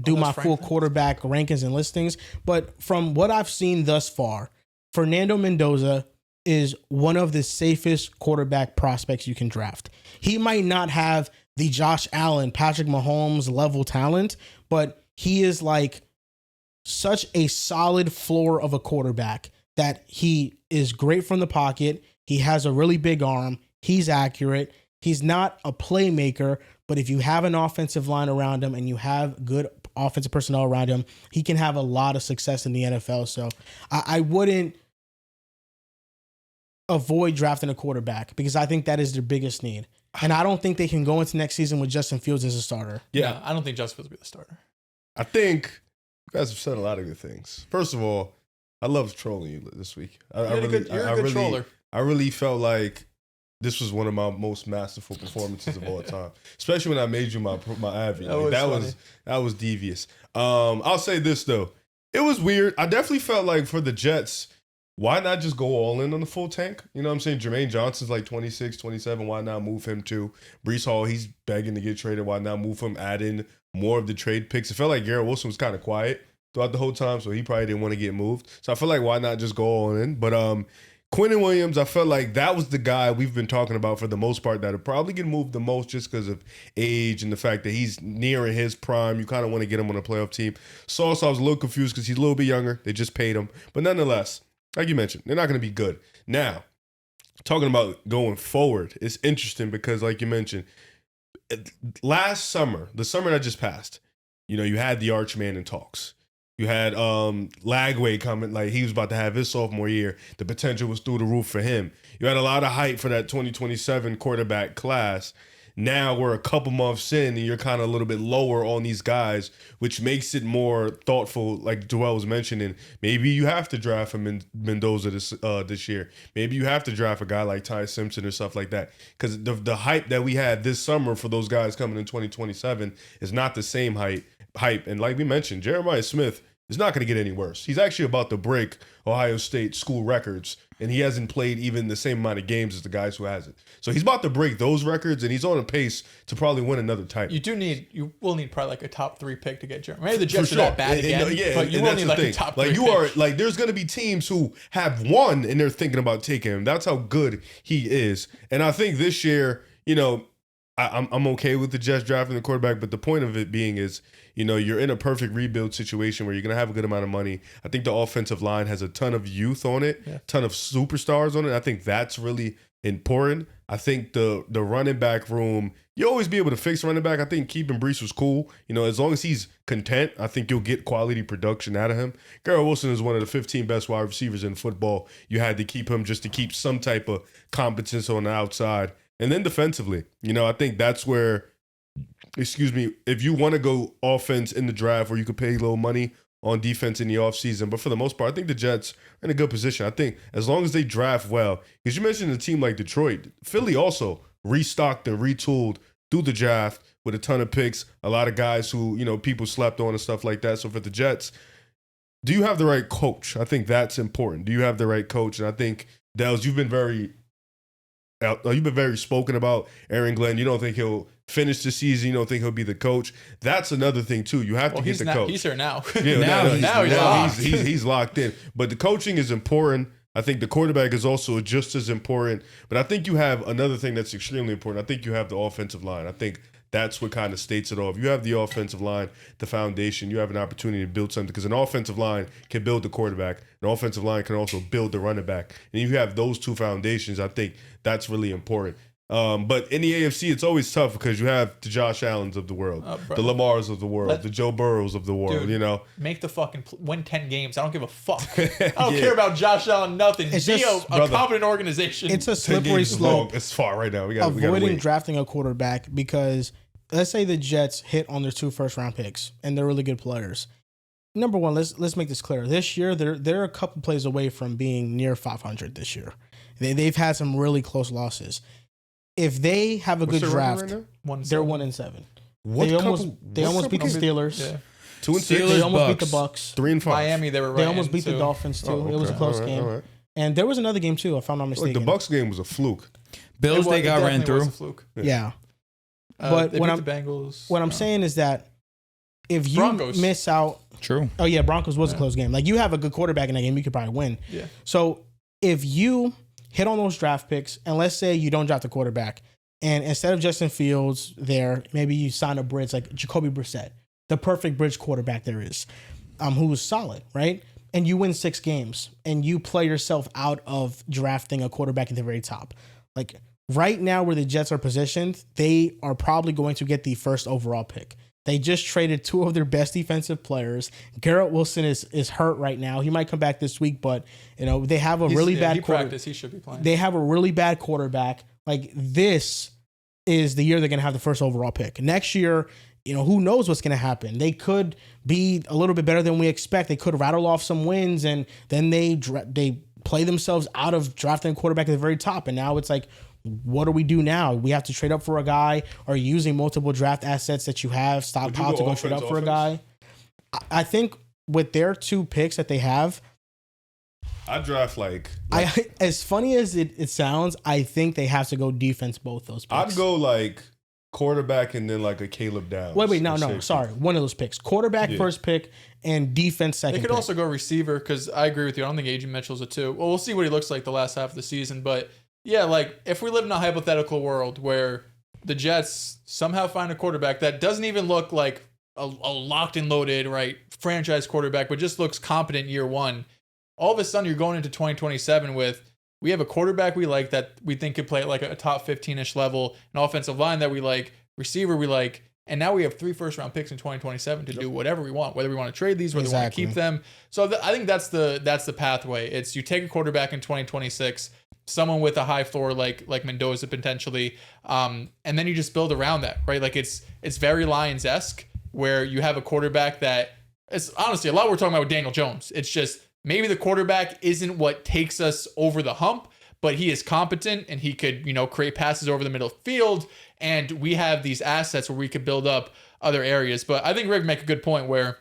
do my full
Franklin.
quarterback rankings and listings. But from what I've seen thus far, Fernando Mendoza is one of the safest quarterback prospects you can draft. He might not have the Josh Allen, Patrick Mahomes level talent, but he is like such a solid floor of a quarterback that he is great from the pocket. He has a really big arm. He's accurate. He's not a playmaker, but if you have an offensive line around him and you have good offensive personnel around him, he can have a lot of success in the NFL. So I wouldn't avoid drafting a quarterback because I think that is their biggest need. And I don't think they can go into next season with Justin Fields as a starter.
Yeah.
No, I don't think Justin Fields will be the starter.
I think you guys have said a lot of good things. First of all, I love trolling you this week.
You're a good troller.
I really felt like this was one of my most masterful performances of all time, especially when I made you my Avi. That was devious. I'll say this though, it was weird. I definitely felt like for the Jets, why not just go all in on the full tank? You know what I'm saying? Jermaine Johnson's like 26, 27. Why not move him too? Brees Hall, he's begging to get traded. Why not move him? Add in more of the trade picks. It felt like Garrett Wilson was kind of quiet throughout the whole time, so he probably didn't want to get moved. So I feel like why not just go all in? But Quinnen Williams, I felt like that was the guy we've been talking about for the most part that would probably get moved the most just because of age and the fact that he's nearing his prime. You kind of want to get him on a playoff team. Sauce, I was a little confused because he's a little bit younger. They just paid him. But nonetheless, like you mentioned, they're not going to be good. Now, talking about going forward, it's interesting because like you mentioned, last summer, the summer that just passed, you know, you had the Archman in talks. You had Lagway coming, like he was about to have his sophomore year. The potential was through the roof for him. You had a lot of hype for that 2027 quarterback class. now we're a couple months in and you're kind of a little bit lower on these guys, which makes it more thoughtful, like Joel was mentioning. Maybe you have to draft him in Mendoza this year. Maybe you have to draft a guy like Ty Simpson or stuff like that. Because the hype that we had this summer for those guys coming in 2027 is not the same hype. And like we mentioned, Jeremiah Smith is not going to get any worse. He's actually about to break Ohio State school records, and he hasn't played even the same amount of games as the guys who hasn't. So he's about to break those records, and he's on a pace to probably win another title.
You will need probably like a top 3 pick to get Jeremy. Maybe the Jets are that bad again, but you
and
will need like a top 3
like you
pick.
are like there's going to be teams who have won and they're thinking about taking him. That's how good he is. And I think this year, I'm okay with the Jets drafting the quarterback, but the point of it being is, you're in a perfect rebuild situation where you're going to have a good amount of money. I think the offensive line has a ton of youth on it, ton of superstars on it. I think that's really important. I think the running back room, you always be able to fix running back. I think keeping Brees was cool. As long as he's content, I think you'll get quality production out of him. Garrett Wilson is one of the 15 best wide receivers in football. You had to keep him just to keep some type of competence on the outside. And then defensively, I think that's where, if you want to go offense in the draft where you could pay a little money on defense in the offseason, but for the most part, I think the Jets are in a good position. I think as long as they draft well, because you mentioned a team like Detroit, Philly also restocked and retooled through the draft with a ton of picks, a lot of guys who, people slept on and stuff like that. So for the Jets, do you have the right coach? I think that's important. Do you have the right coach? And I think, Dehls, you've been very spoken about Aaron Glenn. You don't think he'll finish the season. You don't think he'll be the coach. That's another thing too. You have to get the coach.
He's here now.
Yeah, he's locked in. But the coaching is important. I think the quarterback is also just as important. But I think you have another thing that's extremely important. I think you have the offensive line. I think that's what kind of states it all. If you have the offensive line, the foundation, you have an opportunity to build something, because an offensive line can build the quarterback. An offensive line can also build the running back. And if you have those two foundations, I think that's really important. But in the AFC, it's always tough because you have the Josh Allens of the world, the Lamars of the world, the Joe Burrows of the world,
Make the fucking win 10 games. I don't give a fuck. I don't care about Josh Allen, nothing.
It's
Be
just,
a competent organization.
It's a slippery slope.
It's far right now. We got
avoiding drafting a quarterback, because let's say the Jets hit on their 2 first-round picks and they're really good players. Number one, let's make this clear. This year, they're a couple plays away from being near 500 this year. They've had some really close losses. If they have a good draft, they're 1-7. They almost beat the Steelers.
Yeah.
2-6.
They almost beat
Bucks.
the Bucks.
3-5.
Miami, they were right.
They almost beat the Dolphins too.
Oh,
It was a
okay.
close
All right,
game.
all right.
And there was another game too, if I'm not mistaken.
Like the Bucks game was a fluke.
Bills, they got ran through.
Yeah.
But
But
when the Bengals.
what I'm saying is that if you
Broncos.
miss out,
True.
oh yeah, Broncos was a close game. Like, you have a good quarterback in that game, you could probably win.
Yeah.
So if you hit on those draft picks, and let's say you don't draft a quarterback, and instead of Justin Fields there, maybe you sign a bridge like Jacoby Brissett, the perfect bridge quarterback there is, who was solid, right? And you win 6 games, and you play yourself out of drafting a quarterback at the very top. Like, right now where the Jets are positioned, they are probably going to get the first overall pick. They just traded 2 of their best defensive players. Garrett Wilson is hurt right now. He might come back this week, but they have a really bad quarterback.
He should be playing.
They have a really bad quarterback. Like, this is the year they're going to have the first overall pick. Next year, who knows what's going to happen? They could be a little bit better than we expect. They could rattle off some wins, and then they play themselves out of drafting a quarterback at the very top. And now it's like, what do we do now? We have to trade up for a guy, or using multiple draft assets that you have stockpiled to go trade up for a guy. I think with their 2 picks that they have,
I draft
as funny as it sounds, I think they have to go defense both those picks.
I'd go like quarterback and then like a Caleb Downs.
Wait, no, sorry. One of those picks. Quarterback first pick and defense second
They could
pick.
also go receiver, because I agree with you. I don't think A.J. Mitchell's a 2. Well, we'll see what he looks like the last half of the season, but yeah, like, if we live in a hypothetical world where the Jets somehow find a quarterback that doesn't even look like a locked and loaded, right, franchise quarterback, but just looks competent year one, all of a sudden you're going into 2027 with, we have a quarterback we like that we think could play at like a top 15-ish level, an offensive line that we like, receiver we like, and now we have 3 first-round picks in 2027 to do whatever we want, whether we want to trade these, whether we want to keep them. So I think that's the pathway. It's, you take a quarterback in 2026, someone with a high floor like Mendoza potentially, and then you just build around that, right? Like it's very Lions-esque where you have a quarterback that it's honestly a lot we're talking about with Daniel Jones. It's just maybe the quarterback isn't what takes us over the hump, but he is competent and he could, create passes over the middle field. And we have these assets where we could build up other areas. But I think Rick make a good point where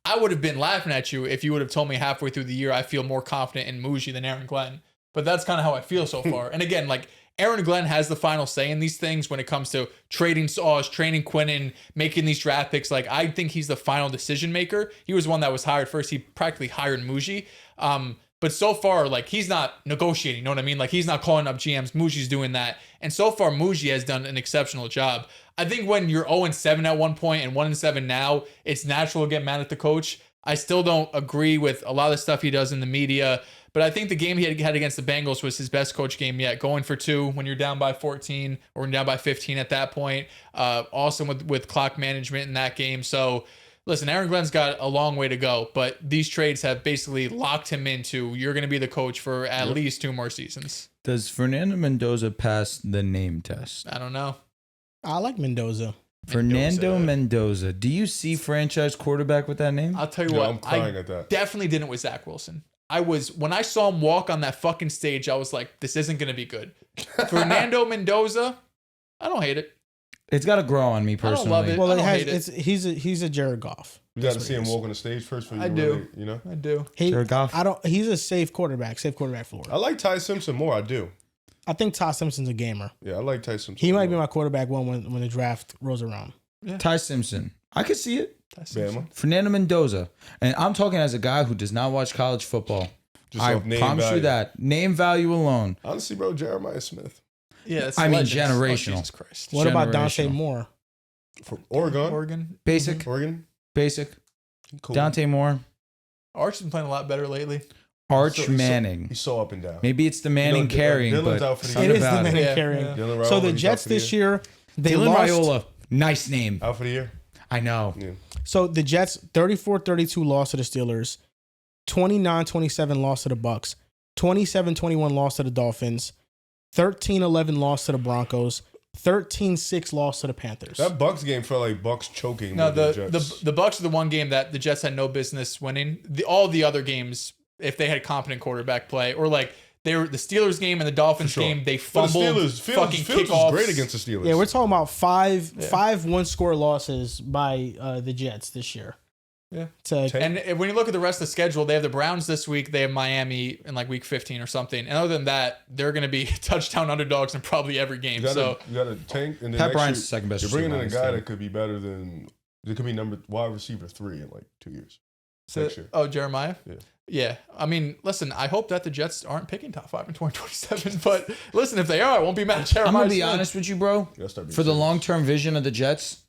I would have been laughing at you if you would have told me halfway through the year I feel more confident in Muji than Aaron Glenn. But that's kind of how I feel so far. And again, like Aaron Glenn has the final say in these things when it comes to trading Sauce, trading Quinnen, making these draft picks. Like I think he's the final decision maker. He was one that was hired first. He practically hired Muji. But so far, like he's not negotiating, you know what I mean? Like he's not calling up GMs. Muji's doing that. And so far, Muji has done an exceptional job. I think when you're 0-7 at one point and 1-7 now, it's natural to get mad at the coach. I still don't agree with a lot of the stuff he does in the media, but I think the game he had against the Bengals was his best coach game yet. Going for 2 when you're down by 14 or down by 15 at that point. Awesome with clock management in that game. So listen, Aaron Glenn's got a long way to go, but these trades have basically locked him into you're going to be the coach for at least 2 more seasons.
Does Fernando Mendoza pass the name test?
I don't know.
I like Mendoza.
Fernando Mendoza. Do you see franchise quarterback with that name?
I'll tell you what.
I'm crying at that.
Definitely didn't with Zach Wilson. When I saw him walk on that fucking stage, I was like, this isn't going to be good. Fernando Mendoza, I don't hate it.
It's got to grow on me personally.
I don't love it.
Well,
I don't hate it.
he's a Jared Goff.
You got to see him walk on the stage first for you.
I do.
Really,
I do.
Jared Goff.
He's a safe quarterback floor.
I like Ty Simpson more. I do.
I think Ty Simpson's a gamer.
Yeah, I like Ty Simpson.
He might be my quarterback one when the draft rolls around.
Yeah.
Ty Simpson. I could see it.
Bama.
Fernando Mendoza. And I'm talking as a guy who does not watch college football.
Just
I
off name
promise
value.
you that. Name value alone.
Honestly, bro, Jeremiah Smith
Yeah, that's
I mean,
legends.
generational.
Oh, Jesus Christ.
What about Dante
Generational.
Moore?
from Oregon.
Oregon.
Basic.
Oregon.
Basic.
Cool.
Dante Moore.
Arch has been playing a lot better lately.
Arch Manning.
He's so up and down.
Maybe it's the Manning carrying,
Dylan's
but
out for the
something
It is the
about
Manning
Yeah,
carrying.
yeah.
Dylan
So
Raiola,
the
he's
Jets
out for the
this
year.
year, they
Dylan
lost.
Raiola. Nice name.
Out for the year.
I know.
Yeah.
So the Jets 34-32 lost to the Steelers, 29-27 lost to the Bucks, 27-21 lost to the Dolphins, 13-11 lost to the Broncos, 13-6 lost to the Panthers.
That Bucks game felt like Bucks choking.
No,
with the Jets.
the Bucks are the one game that the Jets had no business winning. All the other games, if they had competent quarterback play, or like they were the Steelers game and the Dolphins
sure.
game, they
But
fumbled.
the
fucking
Fields
kickoffs.
was great against the Steelers.
Yeah, we're talking about five one-score losses by the Jets this year.
Yeah.
To,
When you look at the rest of the schedule, they have the Browns this week. They have Miami in like week 15 or something. And other than that, they're going to be touchdown underdogs in probably every game.
you got a tank, and then
Pat
next
Bryant's
year,
the second best
You're bringing in a
receiver
guy
on this
that could be better than. It could be wide receiver 3 in like 2 years.
So,
Next year.
oh, Jeremiah?
Yeah.
Yeah. I mean, listen, I hope that the Jets aren't picking top 5 in 2027. But listen, if they are, I won't be mad at Jeremiah.
I'm going to be
Smith.
honest with you, bro.
Gotta start being
For the
serious.
long-term vision of the Jets,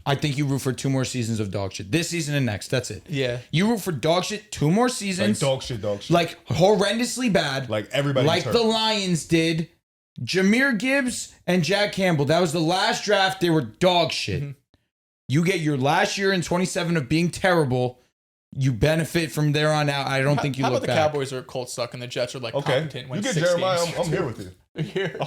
I think you root for 2 more seasons of dog shit. This season and next. That's it.
Yeah.
You root for dog shit 2 more
like
seasons.
dog shit.
Like horrendously bad.
Like everybody.
Like the Lions did. Jahmyr Gibbs and Jack Campbell. That was the last draft. They were dog shit.
Mm-hmm.
You get your last year in 27 of being terrible. You benefit from there on out. I don't think you
How
look
about the
back.
Cowboys or Colts suck and the Jets are like
Okay,
competent?
you
win
get
6
Jeremiah.
games.
I'm here with you,
Here.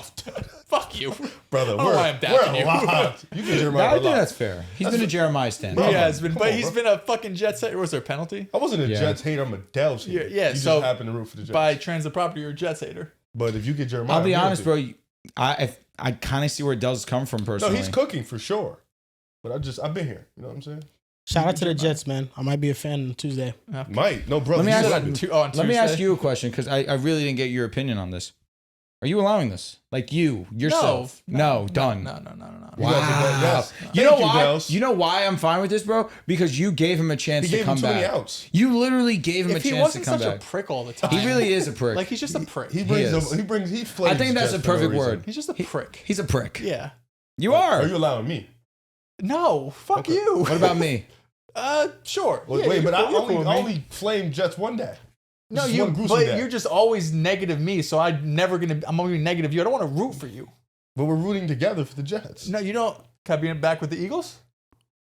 Fuck you.
brother.
I don't know why I'm dacking you.
alive. You get
No,
Jeremiah.
I think
alive.
that's fair. He's been a Jeremiah stand.
Bro,
He has been,
come
but
on,
he's
bro.
been a fucking Jets hater. Was there a penalty?
I wasn't a
Yeah.
Jets hater. I'm a Dehls hater.
Yeah,
You
so
just happen to root for the Jets.
By transit property, you're a Jets hater.
But if you get Jeremiah,
I'll be
I'm here
honest,
with you.
bro. I kind of see where Dell's come from
No,
personally.
he's cooking for sure. But I've been here. You know what I'm saying?
shout out to the Jets, man. I might be a fan on Tuesday.
Might. No, bro.
Let me
you
ask
said-
you-
On
Let me ask
Tuesday?
you a question because I really didn't get your opinion on this. Are you allowing this? Like yourself? No, done.
No.
You gotta take
Wow.
that- yes.
You know
Thank
why?
Dehls.
You know why I'm fine with this, bro? Because you gave him a chance
He
to
gave him
come
too many
back.
outs.
You literally gave him
If
a
he
chance to
wasn't
come
such a
back.
prick all the time,
He really is a prick.
like he's just a prick.
He brings
is.
them. He brings. He
I
flames
think that's
Jets
a
for no
perfect
reason.
word.
He's just a prick.
He's a prick.
Yeah.
You are.
Are you allowing me?
No. Fuck
Okay.
you.
What about me?
Sure.
Well,
Yeah,
wait,
you're
but
cool-
I
you're
only,
cool with
I
me.
only flamed Jets one day.
No,
This is
you.
one gruesome
But
day.
you're just always negative me, so I'm gonna be negative you. I don't want to root for you.
But we're rooting together for the Jets.
No, you don't. Can I be back with the Eagles?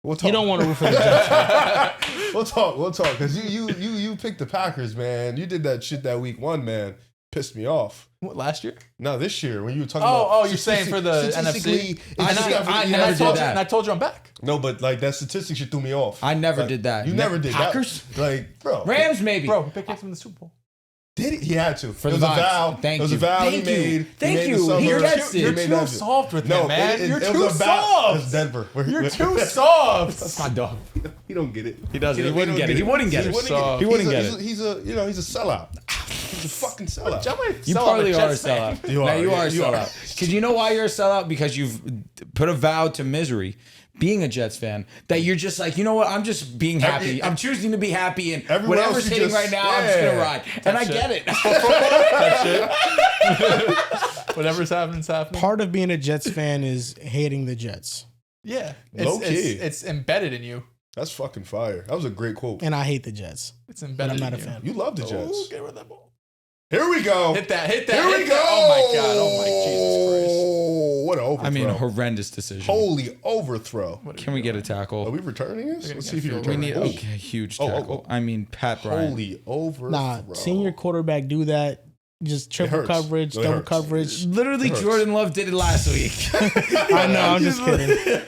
We'll talk.
You don't want to root for the Jets.
We'll talk. Because you picked the Packers, man. You did that shit that week 1, man. Pissed me off.
What, last year?
No, this year when you were talking about.
You're saying for the NFC?
I never did that.
And I told you I'm back.
No, but like that statistic shit threw me off.
I never did that.
You never did
Packers?
that. Like, bro.
Rams, maybe.
Bro, he picked it from the Super Bowl.
Did he? He had to.
For
it was
the
a
vibes.
vow.
Thank
it was
you.
a vow
Thank
he
you.
made.
Thank
He made
you.
the summer.
He gets it.
You're
made
too
that-
soft with
No,
him, man. You're
it
too
was a vow.
soft.
It's Denver.
You're too soft.
That's my dog.
He don't get it.
He doesn't. He
don't
wouldn't get it. He wouldn't get it.
soft.
He wouldn't get it.
He's a sellout. He's a fucking sellout.
You probably are a sellout.
You
No,
are.
you are a
You are.
sellout. Because you know why you're a sellout? Because you've put a vow to misery. Being a Jets fan, that you're just like, you know what? I'm just being happy. I'm choosing to be happy, and
Everywhere
whatever's
else you
hitting
just-
right now, I'm just gonna
yeah.
ride. And I
shit.
get it.
Whatever's happening's happening.
Part of being a Jets fan is hating the Jets,
Yeah.
Low key.
It's embedded in you.
That's fucking fire. That was a great quote.
and I hate the Jets.
It's
But
embedded
I'm not a
in you.
fan.
You love the
Oh,
Jets.
get rid of that ball.
Here we go.
Hit that.
Here
hit
we
that.
go.
Oh my God. Oh my Jesus
Oh, what an overthrow.
I mean, horrendous decision.
Holy overthrow.
Christ.
Can we get a
Are
tackle?
we returning this?
gonna
Let's
get
see if you
field
return.
We need
Oh,
okay, huge
Oh, oh,
tackle.
oh.
I mean, Pat Bryant.
Holy overthrow.
Nah, seeing your quarterback do that, just triple
hurts.
coverage,
It
double
hurts.
coverage.
Literally,
hurts.
Jordan Love did it last week.
I know, I'm just kidding.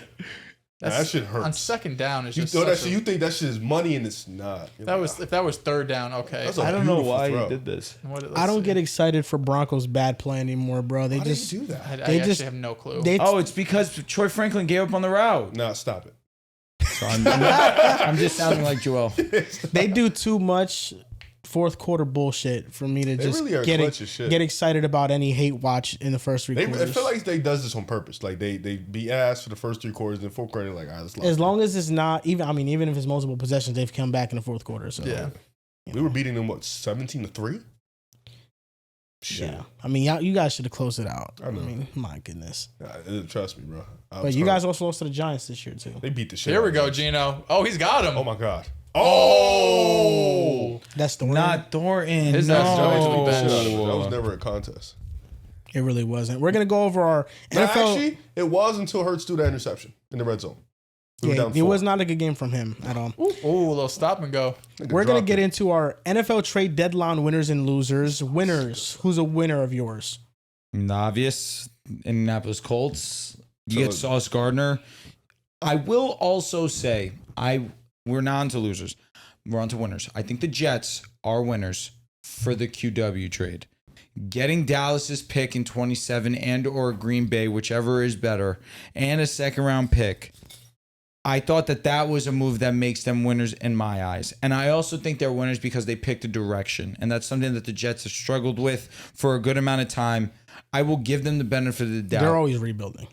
That shit hurts.
On second down, it's
You
just
thought that
such
shit,
a-
you think that shit is money and it's not. You're like,
if that was third down, okay.
That's a beautiful throw.
this.
I don't get excited for Broncos bad play anymore, bro. They
Why
just
do you do that?
I
they
actually
just-
have no clue.
they
Oh, it's because Troy Franklin gave up on the route.
Nah, stop it.
So I'm just sounding like Joel.
they do too much fourth quarter bullshit for me to just
really are
get
clutch as shit.
get excited about any hate watch in the first three
I
quarters.
feel like they does this on purpose. Like they beat ass for the first three quarters, and then fourth quarter, they're like, all right, let's lock
as
it.
long as it's not even if it's multiple possessions, they've come back in the fourth quarter. So
Yeah.
We were beating them, what, 17-3? Shit.
yeah. I mean, you guys should have closed it out.
I know.
mean, my goodness.
Trust me, bro.
But you guys also lost to the Giants this year too.
They beat the shit
Here
out
we
of
go,
us.
Gino. Oh, he's got him.
Oh, my God. Oh!
That's the win.
Not Thornton.
His
no.
ass is always
That
bench.
was never a contest.
It really wasn't. We're gonna go over our
No,
NFL.
actually, it was until Hurts threw that interception in the red zone. We were
Yeah,
down
it
4.
was not a good game from him at all.
Ooh, a little stop and go.
Nigga
We're gonna
dropped
get
it.
into our NFL trade deadline winners and losers. Winners. Who's a winner of yours?
Obvious. Indianapolis Colts. You get
So-
Sauce Gardner. I will also say we're not onto losers. We're onto winners. I think the Jets are winners for the QW trade. Getting Dallas's pick in 27 and or Green Bay, whichever is better, and a second round pick. I thought that was a move that makes them winners in my eyes. And I also think they're winners because they picked a direction. And that's something that the Jets have struggled with for a good amount of time. I will give them the benefit of the doubt.
They're always rebuilding.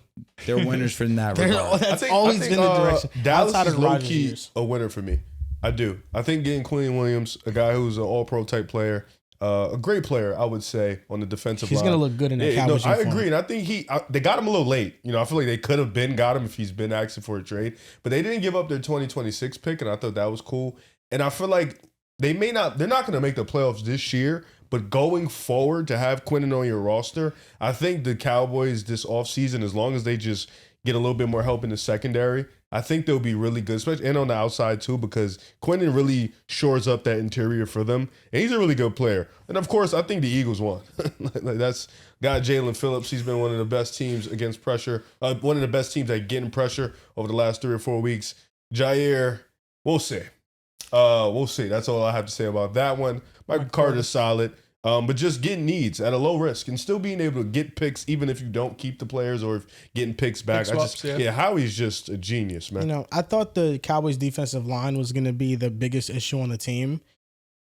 They're winners for that regard.
That's always been the direction.
Dallas
outside
is
of
low
Rodgers'
key
years.
a winner for me. I do. I think getting Quinn Williams, a guy who's an All-Pro type player, a great player, I would say, on the defensive
He's
line.
gonna look good in that
Yeah, no,
Cowboys
I
uniform.
agree, and I think they got him a little late. You know, I feel like they could have got him if he's been asking for a trade, but they didn't give up their 2026 pick, and I thought that was cool. And I feel like they're not going to make the playoffs this year, but going forward to have Quinnen on your roster, I think the Cowboys this offseason, as long as they just get a little bit more help in the secondary, I think they'll be really good, especially and on the outside too, because Quinnen really shores up that interior for them, and he's a really good player. And of course, I think the Eagles won. Like that's got Jalen Phillips. He's been one of the best teams against pressure, one of the best teams at getting pressure over the last 3 or 4 weeks. Jair, we'll see. We'll see. That's all I have to say about that one. Michael Carter's solid. But just getting needs at a low risk and still being able to get picks, even if you don't keep the players or if getting picks back.
Pick swaps, yeah.
Howie's just a genius, man.
You know, I thought the Cowboys' defensive line was gonna be the biggest issue on the team,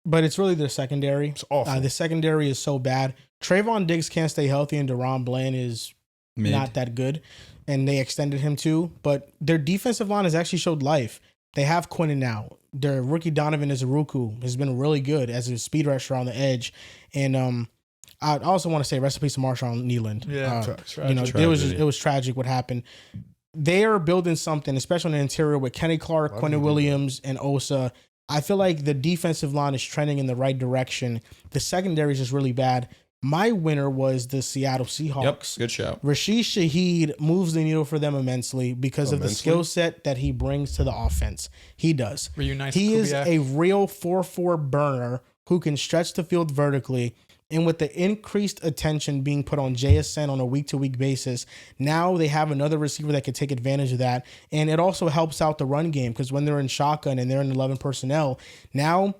but it's really their secondary.
It's awful.
The secondary is so bad. Trayvon Diggs can't stay healthy, and Deron Bland is
Mid.
not that good, and they extended him too. But their defensive line has actually showed life. They have Quinnen now. Their rookie Donovan Izuruku has been really good as a speed rusher on the edge, and I also want to say rest in peace to Marshawn Nealand.
Yeah,
You know, it was tragic what happened. They are building something, especially on the interior with Kenny Clark, Quentin Williams, and Osa. I feel like the defensive line is trending in the right direction. The secondary is just really bad. My winner was the Seattle Seahawks.
Yep, good shout.
Rashid Shaheed moves the needle for them immensely because of the skill set that he brings to the offense. He does.
Were you nice
He
to
is
Kubiak?
a real 4-4 burner who can stretch the field vertically. And with the increased attention being put on JSN on a week-to-week basis, now they have another receiver that could take advantage of that. And it also helps out the run game because when they're in shotgun and they're in 11 personnel, now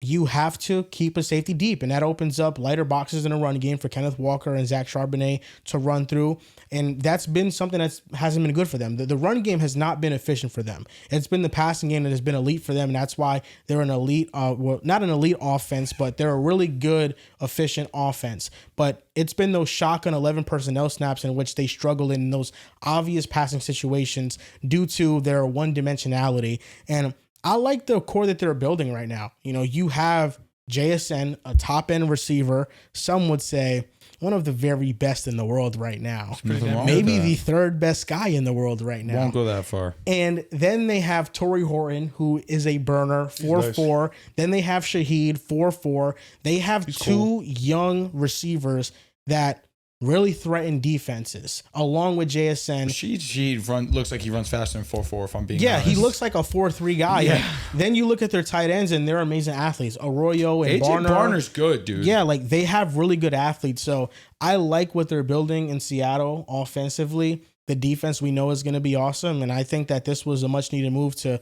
you have to keep a safety deep, and that opens up lighter boxes in a run game for Kenneth Walker and Zach Charbonnet to run through. And that's been something that hasn't been good for them. The run game has not been efficient for them. It's been the passing game that has been elite for them, and that's why they're an elite, well, not an elite offense, but they're a really good, efficient offense. But it's been those shotgun 11 personnel snaps in which they struggle in those obvious passing situations due to their one-dimensionality. And I like the core that they're building right now. You know, you have JSN, a top-end receiver. Some would say one of the very best in the world right now. Maybe the third best guy in the world right now.
Won't go that far.
And then they have Torrey Horton, who is a burner, 4-4. Nice. Then they have Shaheed, 4-4. They have two young receivers that really threaten defenses, along with JSN.
Shaheed looks like he runs faster than 4-4, if I'm being honest.
He looks like a 4-3 guy. Yeah. Then you look at their tight ends, and they're amazing athletes. Arroyo and
AJ Barner's good, dude.
Yeah, like they have really good athletes. So I like what they're building in Seattle offensively. The defense we know is going to be awesome, and I think that this was a much-needed move to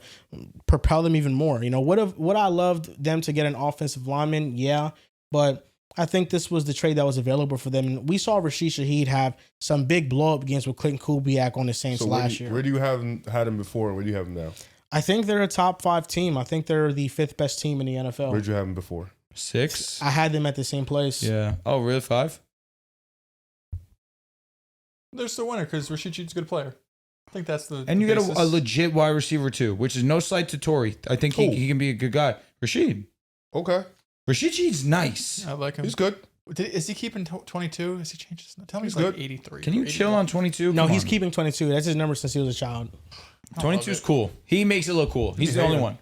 propel them even more. You know, would I loved them to get an offensive lineman? Yeah, but I think this was the trade that was available for them. And we saw Rashid Shaheed have some big blow-up games with Clinton Kubiak on the Saints last year.
Where do you had him before, and where do you have him now?
I think they're a top 5 team. I think they're the 5th best team in the NFL.
Where'd you have him before?
6?
I had them at the same place.
Yeah. Oh, really? 5?
They're still winner because Rashid Shaheed's a good player. I think that's the
And you get a legit wide receiver, too, which is no slight to Torrey. I think he can be a good guy. Rashid.
Okay.
Rashid Shaheed's nice.
I like him.
He's good.
Is he keeping 22? Has he changed his? Tell me he's
good.
like 83.
Can you chill on 22?
No, he's keeping 22. That's his number since he was a child.
22 is cool. He makes it look cool. He's the only one.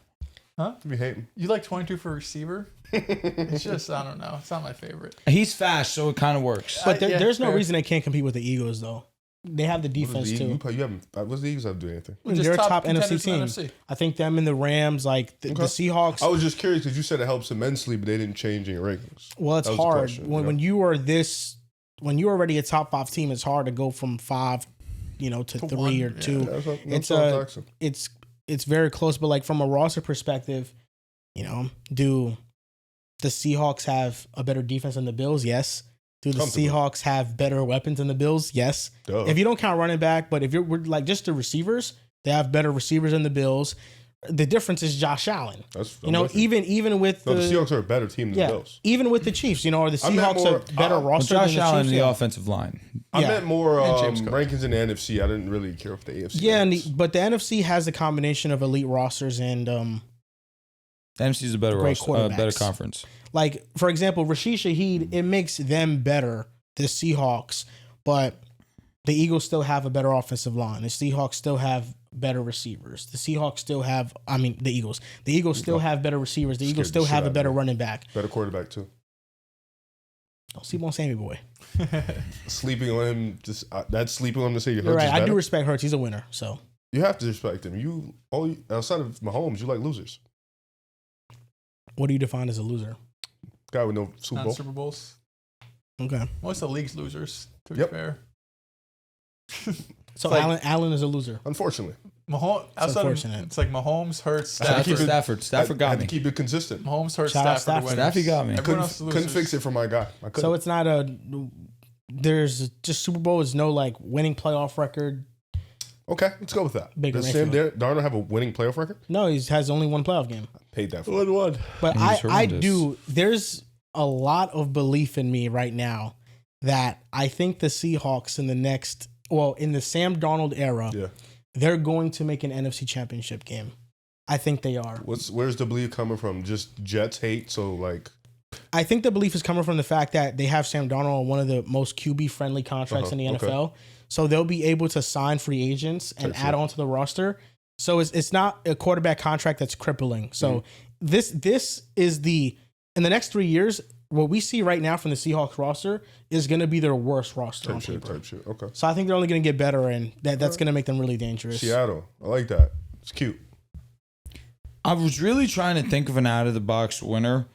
Huh?
You hate him.
You like 22 for receiver? It's just, I don't know. It's not my favorite.
He's fast, so it kind of works.
But there's no reason they can't compete with the Eagles, though. They have the defense, too.
You haven't. What's the Eagles have to do anything?
They're a top NFC team. NFC. I think them and the Rams, like the Seahawks.
I was just curious because you said it helps immensely, but they didn't change any rankings.
Well, it's hard. When you are when you're already a top 5 team, it's hard to go from 5, to 3 1, or 2. Yeah, it's very close, but like from a roster perspective, do the Seahawks have a better defense than the Bills? Yes. Do the Seahawks have better weapons than the Bills? Yes.
Duh.
If you don't count running back, but if we're like just the receivers, they have better receivers than the Bills. The difference is Josh Allen. Even with the
Seahawks are a better team than the Bills.
Even with the Chiefs, or the Seahawks a better roster than the Chiefs.
Josh Allen in the offensive line.
I meant more rankings in the NFC. I didn't really care for the AFC.
Yeah, but the NFC has a combination of elite rosters and
the NFC is a better roster, better conference.
Like, for example, Rashid Shaheed, it makes them better, the Seahawks, but the Eagles still have a better offensive line. The Seahawks still have better receivers. The Seahawks still have, the Eagles. The Eagles still have better receivers. The Eagles still have a better running back.
Better quarterback, too.
Don't sleep on Sammy Boy.
Sleeping on him, that's sleeping on him to say Hurts
You're right.
is
I
better.
do respect Hurts. He's a winner, so.
You have to respect him. Outside of Mahomes, you like losers.
What do you define as a loser?
Guy with no Super Bowl.
Super Bowls.
Okay.
Most of the league's losers, to be fair.
So Allen is a loser.
Unfortunately.
Mahomes, it's like Mahomes, Hurts, Stafford.
Stafford got me.
I had to keep it consistent.
Mahomes, Hurts,
Shout out
Stafford.
Stafford got me.
Couldn't fix it for my guy.
So it's not there's just Super Bowl is no like winning playoff record.
Okay, let's go with that. Does Sam Darnold have a winning playoff record?
No, he has only one playoff game.
I paid that for
1-1.
But I do. There's a lot of belief in me right now that I think the Seahawks in the Sam Darnold era, they're going to make an NFC Championship game. I think they are.
Where's the belief coming from? Just Jets hate? So like,
I think the belief is coming from the fact that they have Sam Darnold on one of the most QB-friendly contracts in the NFL. Okay. So they'll be able to sign free agents and add on to the roster. So it's not a quarterback contract that's crippling. So this is in the next 3 years, what we see right now from the Seahawks roster is going to be their worst roster on paper.
Type shit. Okay.
So I think they're only going to get better, and that's going to make them really dangerous.
Seattle. I like that. It's cute.
I was really trying to think of an out-of-the-box winner.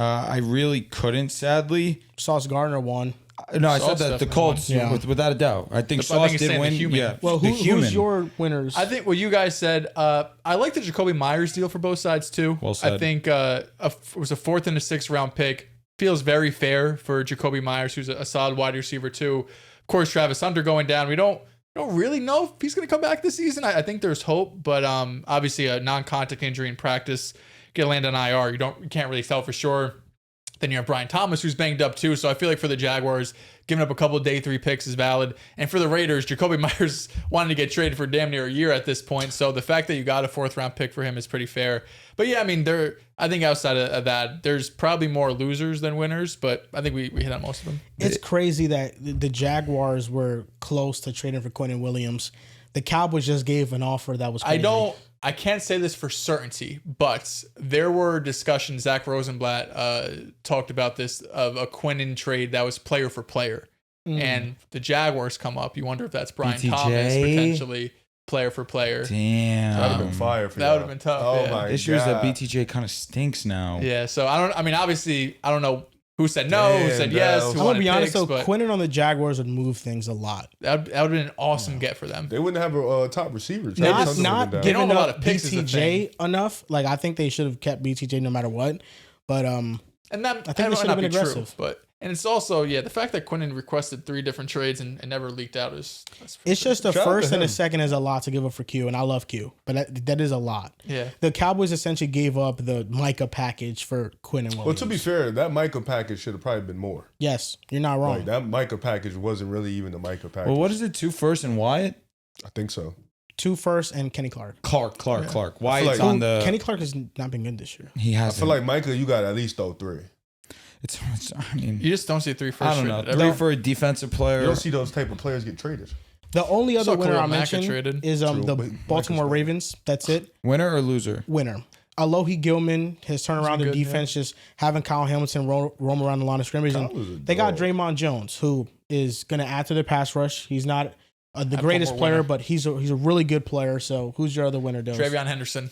I really couldn't, sadly.
Sauce Gardner won.
No, I
Sauce
said that the
definitely
Colts,
won. Yeah.
without a doubt. I think
I
Sauce
think it's
did
saying the
win.
human.
Yeah.
Well,
the human.
who's your winners?
I think what you guys said. I like the Jacoby Myers deal for both sides too.
Well said.
I think it was a 4th and a 6th round pick. Feels very fair for Jacoby Myers, who's a solid wide receiver too. Of course, Travis Hunter going down. We don't really know if he's going to come back this season. I think there's hope, but obviously a non-contact injury in practice, get land on IR. You can't really tell for sure. Then you have Brian Thomas, who's banged up too. So I feel like for the Jaguars, giving up a couple of day 3 picks is valid. And for the Raiders, Jacoby Myers wanted to get traded for damn near a year at this point. So the fact that you got a 4th round pick for him is pretty fair. But yeah, I mean, I think outside of that, there's probably more losers than winners. But I think we hit on most of them.
It's crazy that the Jaguars were close to trading for Quentin Williams. The Cowboys just gave an offer that was crazy.
I can't say this for certainty, but there were discussions. Zach Rosenblatt talked about this of a Quinnen trade that was player for player, and the Jaguars come up. You wonder if that's Brian
BTJ?
Thomas potentially player for player.
Damn.
That would have been fire for
That would have been tough.
Oh
yeah.
my
The issue is that
God.
BTJ kind of stinks now.
Yeah, so obviously, I don't know who said no, who
Damn,
said yes,
Dehls.
who
I'm gonna
wanted
be honest
picks,
though,
but
Quinnen on the Jaguars would move things a lot.
that would have been an awesome get for them.
They wouldn't have a top receiver.
Not
Travis Hunter
not
would've been
They
down.
don't
giving
have a lot
up
of picks is the
BTJ enough. Like I think they should have kept BTJ no matter what. But
And that
I think
that
they
might
should
not
have been
be true,
aggressive.
but and it's also the fact that Quinnen requested 3 different trades and never leaked out that's
it's just a
Shout out to
first and a
him.
second is a lot to give up for Q, and I love Q, but that is a lot.
yeah.
The Cowboys essentially gave up the Micah package for Quinnen Williams.
Well, to be fair, that Micah package should have probably been more.
Yes, you're not wrong.
Like that Micah package wasn't really even the Micah package.
Well, what is it? 2 firsts and Wyatt?
I think so.
2 firsts and Kenny Clark.
Clark. Wyatt's
like-
on the.
Kenny Clark has not been good this year.
He
I
has.
feel like Micah, you got at least throw 3.
It's. I mean,
You just don't see 3 first.
I don't know.
traded.
3 for a defensive
You
player.
don't see those type of players get traded.
The only other
Saw
winner
Khalil
I
Mack
mentioned
traded.
is
True,
the
but
Baltimore
Micah's
Ravens. That's it.
Winner or loser?
Winner. Alohi Gilman has turned around the
good,
defense, just having Kyle Hamilton roam around the line of scrimmage. And
Kyle is a
they got
dog.
Draymond Jones, who is going to add to their pass rush. He's not the
I'd
greatest
put more
player,
winner.
but he's a really good player. So who's your other winner, Dehls?
Travion Henderson.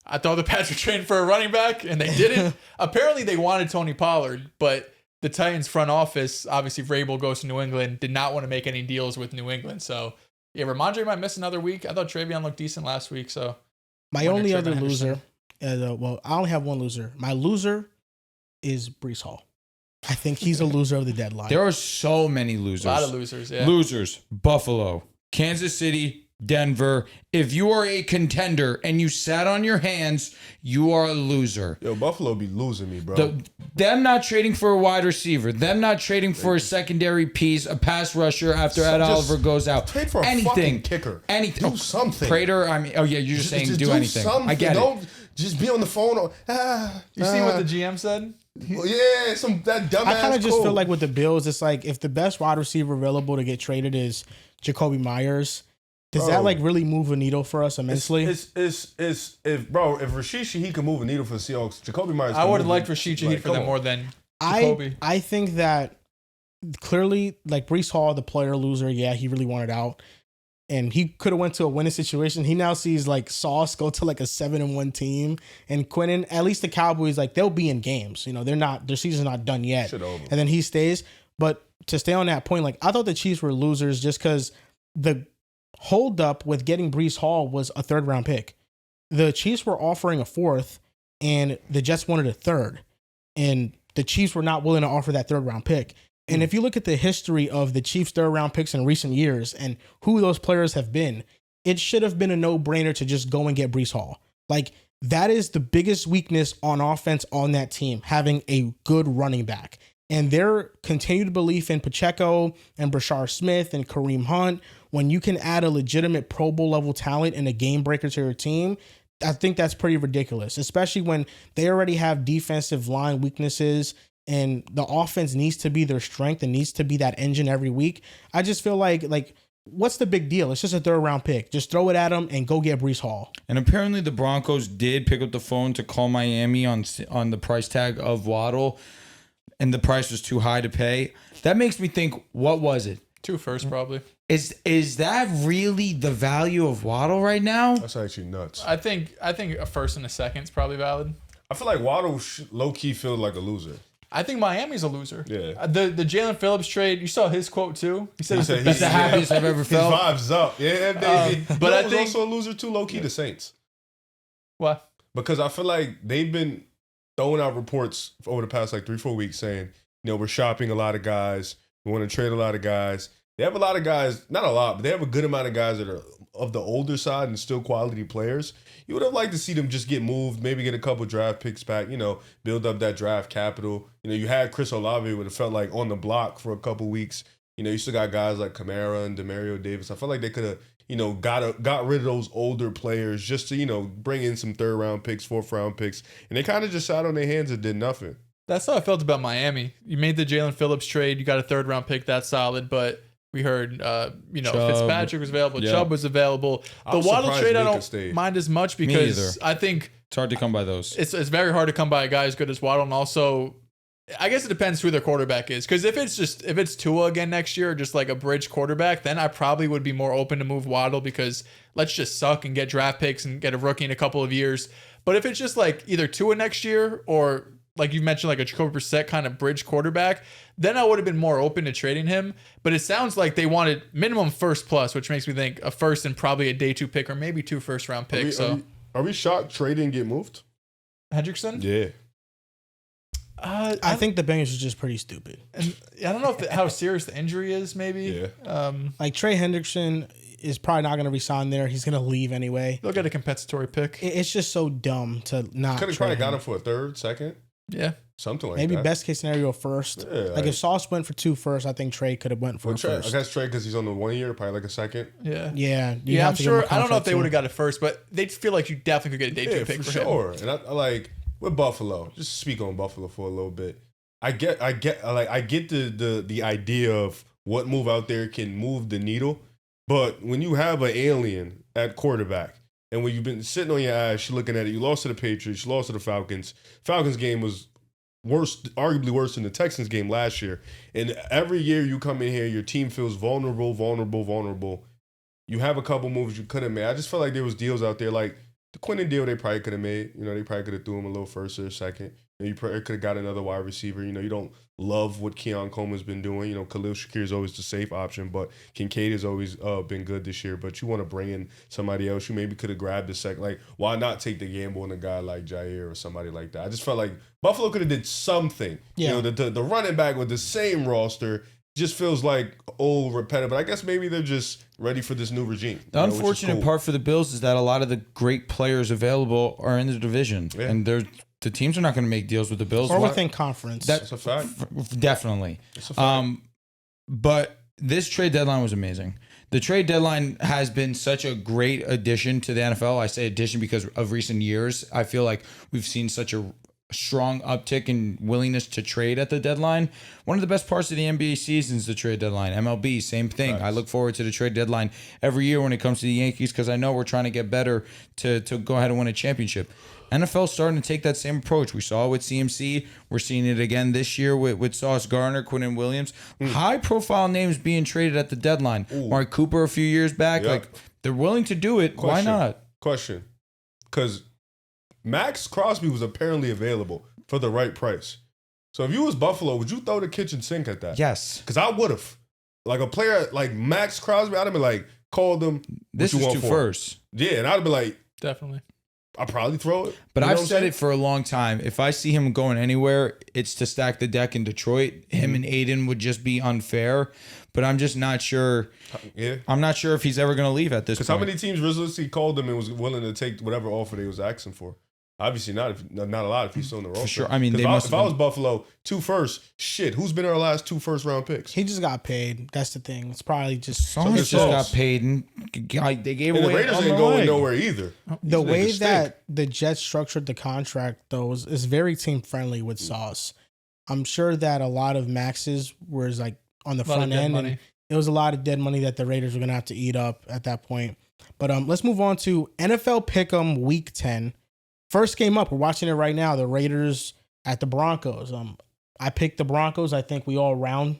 I thought the Pats were trading for a running back, and they didn't. Apparently, they wanted Tony Pollard, but the Titans front office, obviously, Vrabel goes to New England, did not want to make any deals with New England. So, yeah, Ramondre might miss another week. I thought Travion looked decent last week. So,
My
winner,
only
Travion
other
Henderson.
loser, well, I only have one loser. My loser is Brees Hall. I think he's a loser of the deadline.
There are so many losers.
a lot of losers. Yeah.
Losers. Buffalo, Kansas City, Denver. If you are a contender and you sat on your hands, you are a loser.
Yo, Buffalo be losing me, bro.
Them not trading for a wide receiver, them not trading for a secondary piece, a pass rusher after Ed
Just
Oliver goes out.
trade for a
anything,
fucking kicker.
anything.
Do something.
Prater. I mean, oh yeah, you're just saying do anything.
Something.
I get it.
Don't just be on the phone.
You see what the GM said?
Well, yeah, that dumbass.
I kind of just feel like with the Bills, it's like if the best wide receiver available to get traded is Jacoby Myers, does that
Bro.
like really move a needle for us immensely?
It's if Rashid Shaheed can move a needle for the Seahawks, Jacoby Myers.
I
can
would have
move
liked
it.
Rashid Shaheed
Like,
for
come
them
on.
more than Jacoby.
I think that clearly, like Brees Hall, the player loser, yeah, he really wanted out. And he could have went to a winning situation. He now sees like Sauce go to like a 7-1 team, and Quinnen. At least the Cowboys, like they'll be in games. You know, their season's not done yet.
Shit over.
And then he stays. But to stay on that point, like I thought the Chiefs were losers just because the holdup with getting Brees Hall was a 3rd round pick. The Chiefs were offering a 4th, and the Jets wanted a 3rd, and the Chiefs were not willing to offer that 3rd round pick. And if you look at the history of the Chiefs' 3rd round picks in recent years and who those players have been, it should have been a no-brainer to just go and get Brees Hall. Like, that is the biggest weakness on offense on that team, having a good running back. And their continued belief in Pacheco and Brashard Smith and Kareem Hunt, when you can add a legitimate Pro Bowl level talent and a game breaker to your team, I think that's pretty ridiculous, especially when they already have defensive line weaknesses and the offense needs to be their strength and needs to be that engine every week. I just feel like what's the big deal? It's just a 3rd round pick. Just throw it at them and go get Brees Hall.
And apparently the Broncos did pick up the phone to call Miami on the price tag of Waddle, and the price was too high to pay. That makes me think, what was it?
2 first probably.
Is that really the value of Waddle right now?
That's actually nuts.
I think a first and a second is probably valid.
I feel like Waddle low key feel like a loser.
I think Miami's a loser.
Yeah.
The Jalen Phillips trade, you saw his quote too. He said it's the
He
best.
the happiest I've ever
His
felt.
vibes up. Yeah, baby.
But I
was
think-
also a loser too, low key, the Saints.
What?
Because I feel like they've been throwing out reports over the past like 3-4 weeks saying, we're shopping a lot of guys. We want to trade a lot of guys. They have a lot of guys, not a lot, but they have a good amount of guys that are of the older side and still quality players. You would have liked to see them just get moved, maybe get a couple draft picks back, build up that draft capital. You had Chris Olave, would have felt like on the block for a couple weeks. You still got guys like Kamara and Demario Davis. I felt like they could have, got rid of those older players just to, bring in some 3rd round picks, 4th round picks. And they kind of just sat on their hands and did nothing.
That's how I felt about Miami. You made the Jalen Phillips trade. You got a 3rd round pick. That's solid. But we heard,
Chubb.
Fitzpatrick was available.
Yeah.
Chubb was available. The
was
Waddle
surprised
trade, I
Minka
don't
stayed.
mind as much
either.
because I think
It's hard to come by those.
it's very hard to come by a guy as good as Waddle. And also, I guess it depends who their quarterback is. Because if it's Tua again next year, or just like a bridge quarterback, then I probably would be more open to move Waddle because let's just suck and get draft picks and get a rookie in a couple of years. But if it's just like either Tua next year or like you mentioned, like a Jacoby Brissett kind of bridge quarterback, then I would have been more open to trading him. But it sounds like they wanted minimum 1st plus, which makes me think a 1st and probably a day 2 pick or maybe 2 1st round picks.
Are we shocked Trey didn't get moved?
Hendrickson?
Yeah.
I think the Bengals are just pretty stupid.
And I don't know how serious the injury is, maybe.
Yeah.
Like Trey Hendrickson is probably not going to resign there. He's going to leave anyway.
They'll get a compensatory pick.
It's just so dumb to not.
Could have
trade
probably got
him.
him for a 3rd, 2nd,
Yeah.
something like
Maybe
that.
best case scenario 1st.
Yeah,
like if Sauce went for 2 firsts, I think Trey could have went for
Well,
a
Trey, I
1st.
guess Trey, because he's on the 1 year, probably like a 2nd.
Yeah.
Yeah, you
Yeah,
have
I'm
to give him a
sure. I don't know if
contract
they
too.
would have got it first, but they feel like you definitely could get a day 2
Yeah,
pick
for
for him.
sure. And I like with Buffalo, just speak on Buffalo for a little bit. I get the idea of what move out there can move the needle, but when you have an alien at quarterback and when you've been sitting on your ass, you're looking at it, you lost to the Patriots, you lost to the Falcons. Falcons game was worse, arguably worse than the Texans game last year. And every year you come in here, your team feels vulnerable. You have a couple moves you could have made. I just felt like there was deals out there like the Quinnen deal they probably could have made. They probably could have threw him a little 1st or 2nd. You probably could have got another wide receiver. You don't love what Keon Coleman's been doing. Khalil Shakir is always the safe option, but Kincaid has always been good this year. But you want to bring in somebody else. You maybe could have grabbed a second. Like, why not take the gamble on a guy like Jair or somebody like that? I just felt like Buffalo could have did something.
Yeah.
The running back with the same roster just feels like old, repetitive. But I guess maybe they're just ready for this new regime.
The
which is
unfortunate
cool.
part for the Bills is that a lot of the great players available are in the division,
Yeah.
and the teams are not going to make deals with the Bills.
or
Why-
within conference.
That's a fact.
Definitely.
It's a fact.
But this trade deadline was amazing. The trade deadline has been such a great addition to the NFL. I say addition because of recent years. I feel like we've seen such a strong uptick in willingness to trade at the deadline. One of the best parts of the NBA season is the trade deadline. MLB, same thing.
Nice.
I look forward to the trade deadline every year when it comes to the Yankees because I know we're trying to get better to go ahead and win a championship. NFL's starting to take that same approach. We saw it with CMC. We're seeing it again this year with Sauce Gardner, Quinnen Williams. High-profile names being traded at the deadline. Mark Cooper a few years back.
Yep.
Like, they're willing to do it. Why
Question.
not?
Question. Because Max Crosby was apparently available for the right price. So if you was Buffalo, would you throw the kitchen sink at that?
Yes.
Because I would have. Like a player like Max Crosby, I'd have been like, called him.
This
what
is
you
two
want for him?
firsts.
Yeah, and I'd have been like,
Definitely.
I'll probably throw it.
But
You know
I've
what I'm
said
saying?
it for a long time. If I see him going anywhere, it's to stack the deck in Detroit. Him and Aiden would just be unfair. But I'm just not sure.
Yeah.
I'm not sure if he's ever going to leave at this
Because
point.
how many teams realistically called him and was willing to take whatever offer they was asking for? Obviously not. Not a lot if he's still in the roster.
sure. I mean,
'Cause
they
if
must
if
have
I was Buffalo, 2 firsts, shit, who's been our last 2 first-round picks?
he just got paid. That's the thing. It's probably just
Someone
it's
just
Sauce.
got paid and they gave
And the
away
Raiders
on
ain't
the
going
leg.
nowhere either.
the
These
way
niggas
that the Jets structured the contract, though, is very team friendly with Sauce. I'm sure that a lot of Max's was like on the
A lot of
front
dead
end,
money.
and it was a lot of dead money that the Raiders were gonna have to eat up at that point. But let's move on to NFL Pick'em Week 10. First game up, we're watching it right now. The Raiders at the Broncos. I picked the Broncos. I think we all round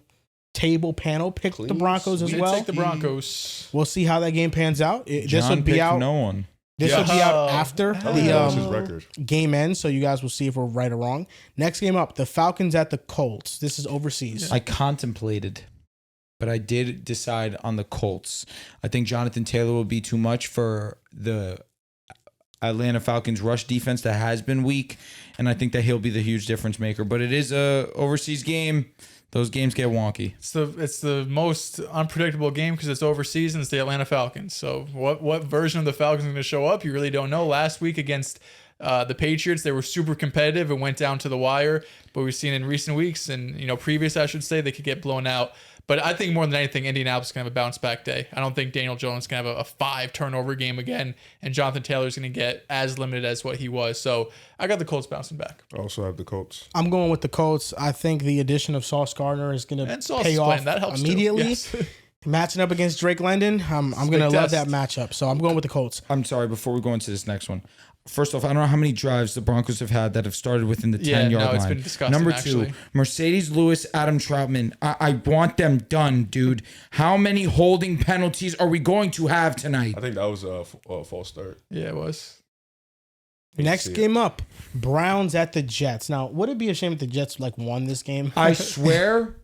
table panel picked the
Clean
Broncos as
We did
well.
take the Broncos.
We'll see how that game pans out. This
John
would be
picked
out.
no one.
This
Yeah.
will be out after
I think that was his
the
record.
game ends, so you guys will see if we're right or wrong. Next game up, the Falcons at the Colts. This is overseas.
I contemplated, but I did decide on the Colts. I think Jonathan Taylor will be too much for the Atlanta Falcons rush defense that has been weak, and I think that he'll be the huge difference maker. But it is a overseas game. Those games get wonky.
It's the most unpredictable game because it's overseas and it's the Atlanta Falcons. So what version of the Falcons are going to show up? You really don't know. Last week against the Patriots, they were super competitive and went down to the wire. But we've seen in recent weeks and previous, I should say, they could get blown out. But I think more than anything, Indianapolis can have a bounce back day. I don't think Daniel Jones can have a 5 turnover game again, and Jonathan Taylor's going to get as limited as what he was. So I got the Colts bouncing back.
I also have the Colts.
I'm going with the Colts. I think the addition of Sauce Gardner is going
And
to
Sauce
pay
is
off
playing. That helps too.
immediately.
Yes.
Matching up against Drake London, I'm going to
big
love
test.
that matchup. So I'm going with the Colts.
I'm sorry, before we go into this next one. First off, I don't know how many drives the Broncos have had that have started within the 10-yard line.
it's been disgusting,
Number
actually.
2, Mercedes Lewis, Adam Troutman. I want them done, dude. How many holding penalties are we going to have tonight?
I think that was a false start.
Yeah, it was.
Next
see it.
game up, Browns at the Jets. Now, would it be a shame if the Jets won this game?
I swear,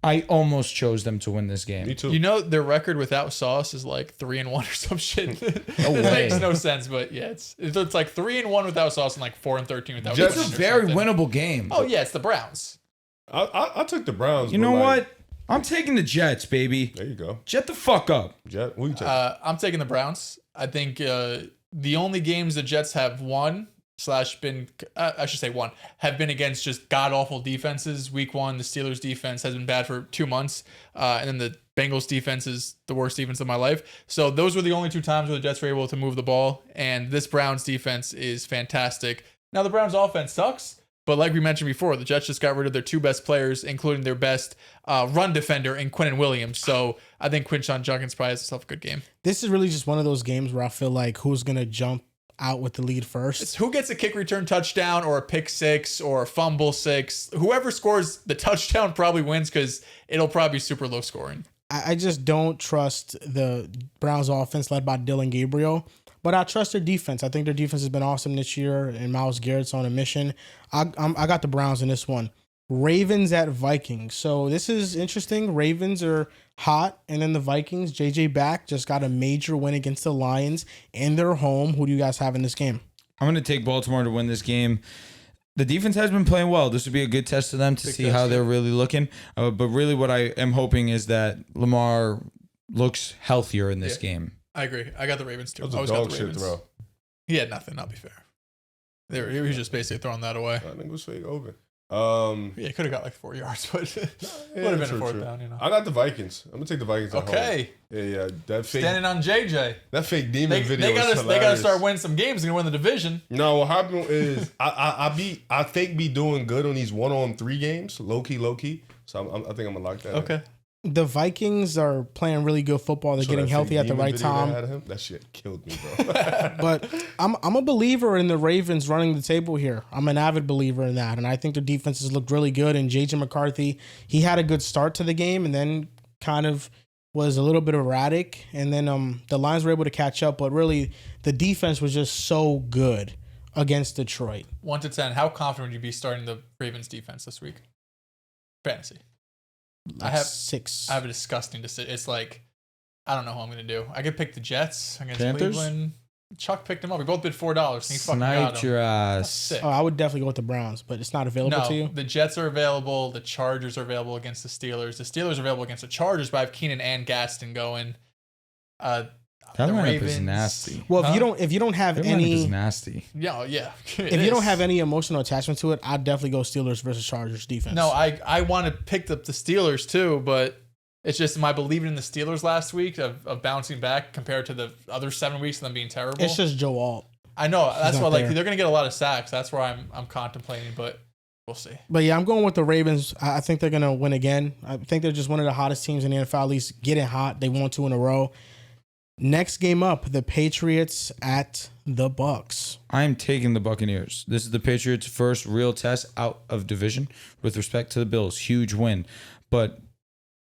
I almost chose them to win this game.
Me too.
You know their record without Sauce is like 3-1 or some shit.
No
It
way.
makes no sense, but yeah, it's like 3-1 without Sauce and like 4-13 without.
Jets-
It's
Sauce
a
or
very
something.
winnable game.
Oh yeah, it's the Browns.
I took the Browns.
You
but,
know
like,
what? I'm taking the Jets, baby.
There you go.
Jet the fuck up.
Jet. What you take?
I'm taking the Browns. I think the only games the Jets have won / been I should say won have been against just god awful defenses. Week 1, the Steelers defense has been bad for 2 months, and then the Bengals defense is the worst defense of my life. So those were the only 2 times where the Jets were able to move the ball, and this Browns defense is fantastic. Now the Browns offense sucks, but like we mentioned before, the Jets just got rid of their 2 best players, including their best run defender in Quinnen Williams. So I think Quinshon Judkins probably has himself a good game.
This is really just one of those games where I feel like who's going to jump out with the lead first.
It's who gets a kick return touchdown or a pick 6 or a fumble 6. Whoever scores the touchdown probably wins because it'll probably be super low scoring.
I just don't trust the Browns offense led by Dylan Gabriel, but I trust their defense. I think their defense has been awesome this year, and Myles Garrett's on a mission. I got the Browns in this one. Ravens at Vikings. So this is interesting. Ravens are hot, and then the Vikings, JJ back, just got a major win against the Lions in their home. Who do you guys have in this game?
I'm going to take Baltimore to win this game. The defense has been playing well. This would be a good test to them to see how they're really looking. But really what I am hoping is that Lamar looks healthier in this game.
I agree. I got the Ravens too.
That
I
was a
always got
dog
the
shit
Ravens.
throw.
He had nothing, I'll be fair. He was just basically throwing that away.
I think it was fake over.
Yeah, he could have got like 4 yards, but would have been a 4th down,
I got the Vikings. I'm gonna take the Vikings. At home.
Okay.
Yeah. That fake.
Standing on JJ.
That fake demon video.
They
was
gotta
hilarious.
start winning some games and win the division.
No, what happened is I think be doing good on these 1-on-3 games, low key. So I think I'm gonna lock that. in.
Okay.
The Vikings are playing really good football. They're
So
getting
that
healthy
fake
at the
demon
right
video
time.
That, had him, that shit killed me, bro.
But I'm a believer in the Ravens running the table here. I'm an avid believer in that, and I think their defenses looked really good. And JJ McCarthy, he had a good start to the game, and then kind of was a little bit erratic. And then the Lions were able to catch up, but really the defense was just so good against Detroit.
1 to 10. How confident would you be starting the Ravens defense this week? Fantasy. I have
6.
a disgusting decision. It's like, I don't know who I'm going to do. I could pick the Jets against
Panthers?
Cleveland. Chuck picked him up. We both bid $4. And he fucking got
Sniped
him.
your
That's
ass.
sick.
I would definitely go with the Browns, but it's not available
No,
to you.
the Jets are available. The Chargers are available against the Steelers. The Steelers are available against the Chargers, but I have Keenan and Gaston going.
That
The
lineup is
Ravens-
nasty.
Well,
Huh?
if you don't have
That lineup is
any
nasty.
Yeah.
if you don't have any emotional attachment to it, I'd definitely go Steelers versus Chargers defense.
No, I want to pick up the Steelers too, but it's just my believing in the Steelers last week of bouncing back compared to the other 7 weeks of them being terrible.
it's just Joe Alt.
I know that's
not
why
there.
they're going to get a lot of sacks. That's where I'm contemplating, but we'll see.
But yeah, I'm going with the Ravens. I think they're gonna win again. I think they're just one of the hottest teams in the NFL. At least getting hot. They won 2 in a row. Next game up, the Patriots at the Bucks.
I'm taking the Buccaneers. This is the Patriots' first real test out of division with respect to the Bills. Huge win. But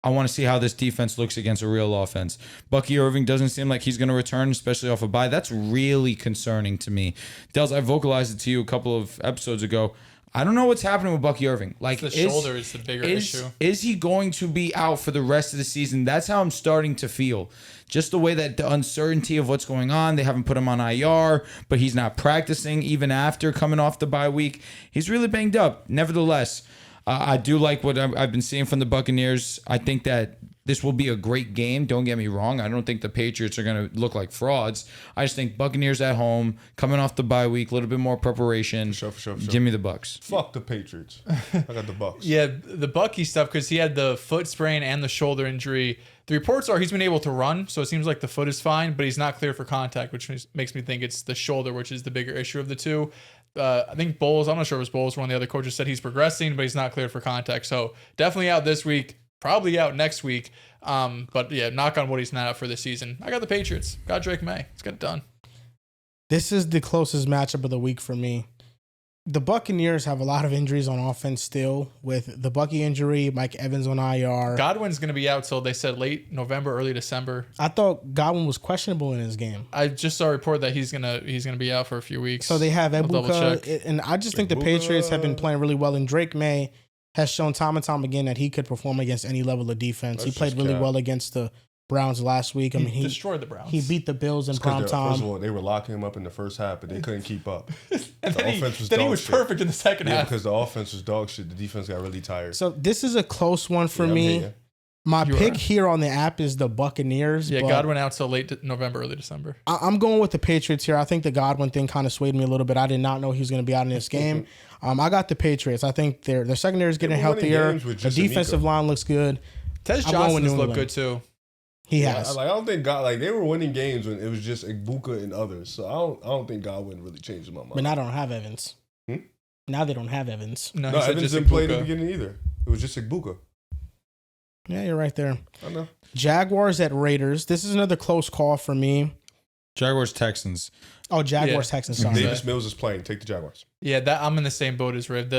I want to see how this defense looks against a real offense. Bucky Irving doesn't seem like he's going to return, especially off a bye. That's really concerning to me. Dehls, I vocalized it to you a couple of episodes ago. I don't know what's happening with Bucky Irving. Like
The shoulder is the bigger issue.
Is he going to be out for the rest of the season? That's how I'm starting to feel. Just the way that the uncertainty of what's going on. They haven't put him on IR, but he's not practicing even after coming off the bye week. He's really banged up. Nevertheless, I do like what I've been seeing from the Buccaneers. I think that this will be a great game. Don't get me wrong. I don't think the Patriots are going to look like frauds. I just think Buccaneers at home, coming off the bye week, a little bit more preparation.
For sure.
Give me the Bucks.
Fuck the Patriots. I got the Bucks.
Yeah, the Bucky stuff, because he had the foot sprain and the shoulder injury. The reports are he's been able to run, so it seems like the foot is fine, but he's not clear for contact, which makes me think it's the shoulder, which is the bigger issue of the two. I think Bowles, I'm not sure if it was Bowles, one of the other coaches said he's progressing, but he's not cleared for contact. So definitely out this week, probably out next week. But yeah, knock on wood, he's not out for this season. I got the Patriots. Got Drake May. Let's get it done.
This is the closest matchup of the week for me. The Buccaneers have a lot of injuries on offense still, with the Bucky injury, Mike Evans on IR.
Godwin's going to be out till they said late November, early December.
I thought Godwin was questionable in his game.
I just saw a report that he's gonna be out for a few weeks.
So they have
I'll double check.
Ebuka, and I just think the Patriots have been playing really well, and Drake May has shown time and time again that he could perform against any level of defense. He played really well against the Browns last week. I mean, he
destroyed the Browns.
He beat the Bills in prime time.
First of all, they were locking him up in the first half, but they couldn't keep up.
And then he was perfect in the second half.
Because the offense was dog shit. The defense got really tired.
So this is a close one for me. My pick here on the app is the Buccaneers.
Yeah, Godwin out till late November, early December.
I'm going with the Patriots here. I think the Godwin thing kind of swayed me a little bit. I did not know he was going to be out in this game. I got the Patriots. I think their secondary is getting healthier. The defensive line looks good.
Tez Johnson has looked good too.
He has.
I don't think they were winning games when it was just Ibuka and others. So I don't think Godwin really changed my mind.
But now they don't have Evans. Now they don't have Evans.
No, Evans didn't play in the beginning either. It was just Ibuka.
Yeah, you're right there.
I know.
Jaguars at Raiders. This is another close call for me.
Jaguars Texans.
Oh, Jaguars Texans. Sorry.
Davis Mills is playing. Take the Jaguars.
Yeah, I'm in the same boat as Riv.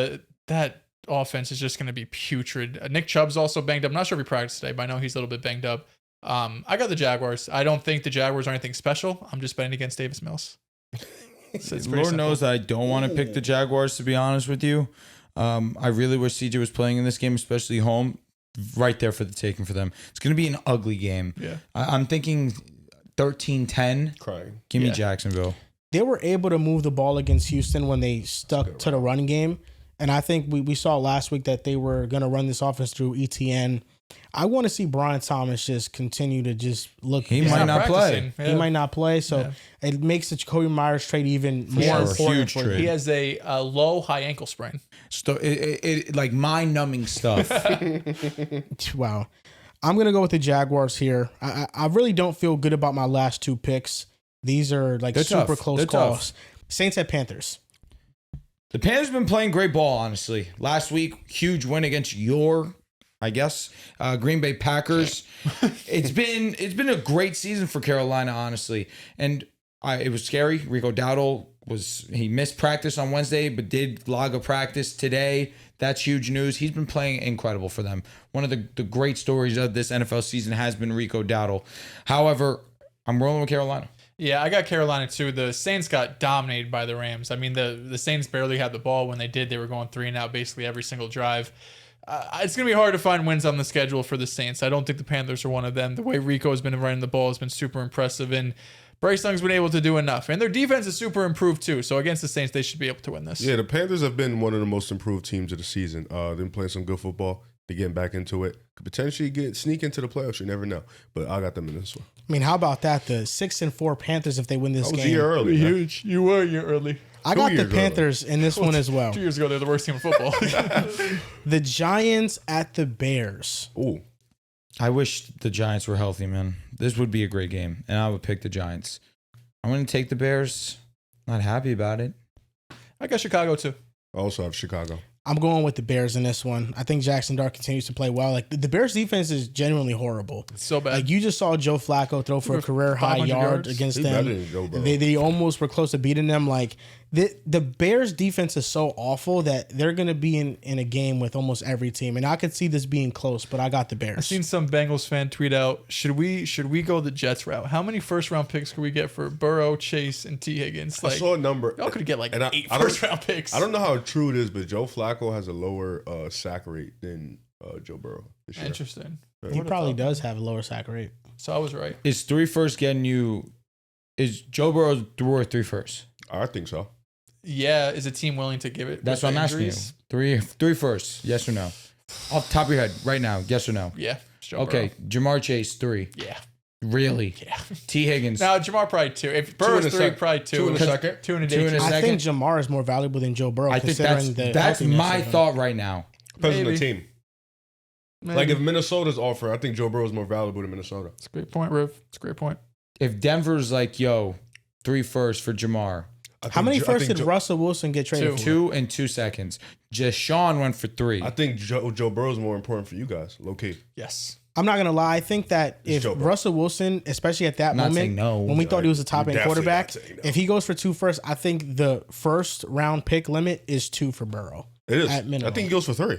That offense is just going to be putrid. Nick Chubb's also banged up. I'm not sure if he practiced today, but I know he's a little bit banged up. I got the Jaguars. I don't think the Jaguars are anything special. I'm just betting against Davis Mills. So
Lord knows that I don't want to pick the Jaguars, to be honest with you. I really wish CJ was playing in this game, especially home. Right there for the taking for them. It's going to be an ugly game.
Yeah,
I'm thinking 13-10.
Crying.
Give me Jacksonville.
They were able to move the ball against Houston when they stuck to the running game. And I think we saw last week that they were going to run this offense through ETN. I want to see Brian Thomas just continue to just look.
He might not play.
He might not play. So it makes the Jacoby Myers trade even more important.
Huge trade.
He has a low high ankle sprain.
So it like mind-numbing stuff.
Wow. I'm going to go with the Jaguars here. I really don't feel good about my last two picks. These are like super close calls. Saints at Panthers.
The Panthers have been playing great ball, honestly. Last week, huge win against Green Bay Packers. It's been a great season for Carolina, honestly. And it was scary. Rico Dowdle he missed practice on Wednesday, but did log a practice today. That's huge news. He's been playing incredible for them. One of the great stories of this NFL season has been Rico Dowdle. However, I'm rolling with Carolina.
Yeah, I got Carolina too. The Saints got dominated by the Rams. I mean, the Saints barely had the ball. When they did, they were going 3 and out basically every single drive. It's going to be hard to find wins on the schedule for the Saints. I don't think the Panthers are one of them. The way Rico has been running the ball has been super impressive, and Bryce Young's been able to do enough. And their defense is super improved too. So against the Saints, they should be able to win this.
Yeah, the Panthers have been one of the most improved teams of the season. They've been playing some good football. They're getting back into it. Could potentially sneak into the playoffs. You never know. But I got them in this one.
I mean, how about that? The 6-4 Panthers, if they win this game.
I was a year early.
Huge. You were a year early.
I got the Panthers in this one as well.
2 years ago, they're the worst team in football.
The Giants at the Bears.
Ooh.
I wish the Giants were healthy, man. This would be a great game, and I would pick the Giants. I'm going to take the Bears. Not happy about it.
I got Chicago too.
I also have Chicago.
I'm going with the Bears in this one. I think Jackson Dart continues to play well. Like the Bears defense is genuinely horrible.
It's so bad.
Like you just saw Joe Flacco throw for a career high yard against them. They almost were close to beating them. Like The Bears defense is so awful that they're going to be in a game with almost every team. And I could see this being close, but I got the Bears.
I've seen some Bengals fan tweet out, should we go the Jets route? How many first round picks could we get for Burrow, Chase, and T. Higgins?
I saw a number.
Y'all could get like
And
8 first round picks.
I don't know how true it is, but Joe Flacco has a lower sack rate than Joe Burrow this year.
Interesting.
He probably does have a lower sack rate.
So I was right.
Is 3 first getting you? Is Joe Burrow worth 3 first?
I think so.
Yeah, is a team willing to give it?
That's
with
what I'm
injuries?
asking you. 3 first, yes or no? Off the top of your head, right now, yes or no?
Yeah. It's Joe
Okay, Jamar Chase 3.
Burrow. Yeah.
Really?
Yeah.
T. Higgins.
Now Jamar probably 2. If
in a
Burrow's 3,
sec-
probably 2.
2 in a second.
2 in a
Two in
day.
a
I
second.
think Jamar is more valuable than Joe Burrow.
I think
considering
that's
healthiness
my
of him.
thought right now.
Depends on the
Maybe.
team. Like if Minnesota's offer, I think Joe Burrow is more valuable than Minnesota.
It's a great point, Riv. It's a great point.
If Denver's like, yo, 3 first for Jamar,
How many first did Russell Wilson get traded
2.
for?
2 and 2 seconds. Deshaun went for 3.
I think Joe Burrow is more important for you guys, low key.
Yes.
I'm not going to lie. I think that if
Joe Burrow.
Russell Wilson, especially at that
not
moment,
saying no.
when we thought he was a top
You're
end
definitely
quarterback,
not saying no.
if he goes for 2 first, I think the first round pick limit is 2 for Burrow.
It is.
At minimum.
I think he goes for 3.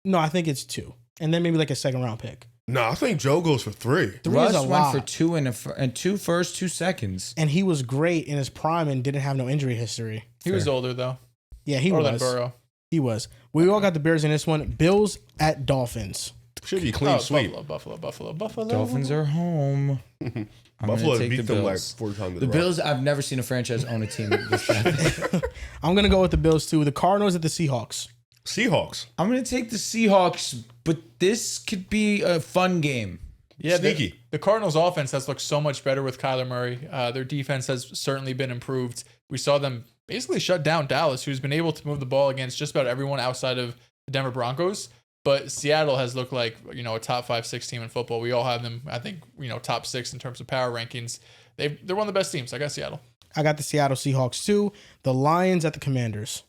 No, I think it's 2. And then maybe like a second round pick.
No, I think Joe goes for 3.
3
Russ
is a
went
lot.
for 2 and 2 first, 2 seconds.
And he was great in his prime and didn't have no injury history.
He was older, though.
Yeah, he
Older than
was.
Burrow.
He was. We all got the Bears in this one. Bills at Dolphins.
Should be clean sweep.
Buffalo.
Dolphins are home. I'm
Buffalo
gonna take
beat
the
them like
Bills.
4 times.
The Bills, I've never seen a franchise own a team this bad.
I'm going to go with the Bills too. The Cardinals at the Seahawks.
Seahawks.
I'm going to take the Seahawks, but this could be a fun game.
Yeah,
Sneaky.
The Cardinals' offense has looked so much better with Kyler Murray. Their defense has certainly been improved. We saw them basically shut down Dallas, who's been able to move the ball against just about everyone outside of the Denver Broncos. But Seattle has looked like, a top 5-6 team in football. We all have them, I think, top 6 in terms of power rankings. They're one of the best teams. I got Seattle.
I got the Seattle Seahawks too. The Lions at the Commanders.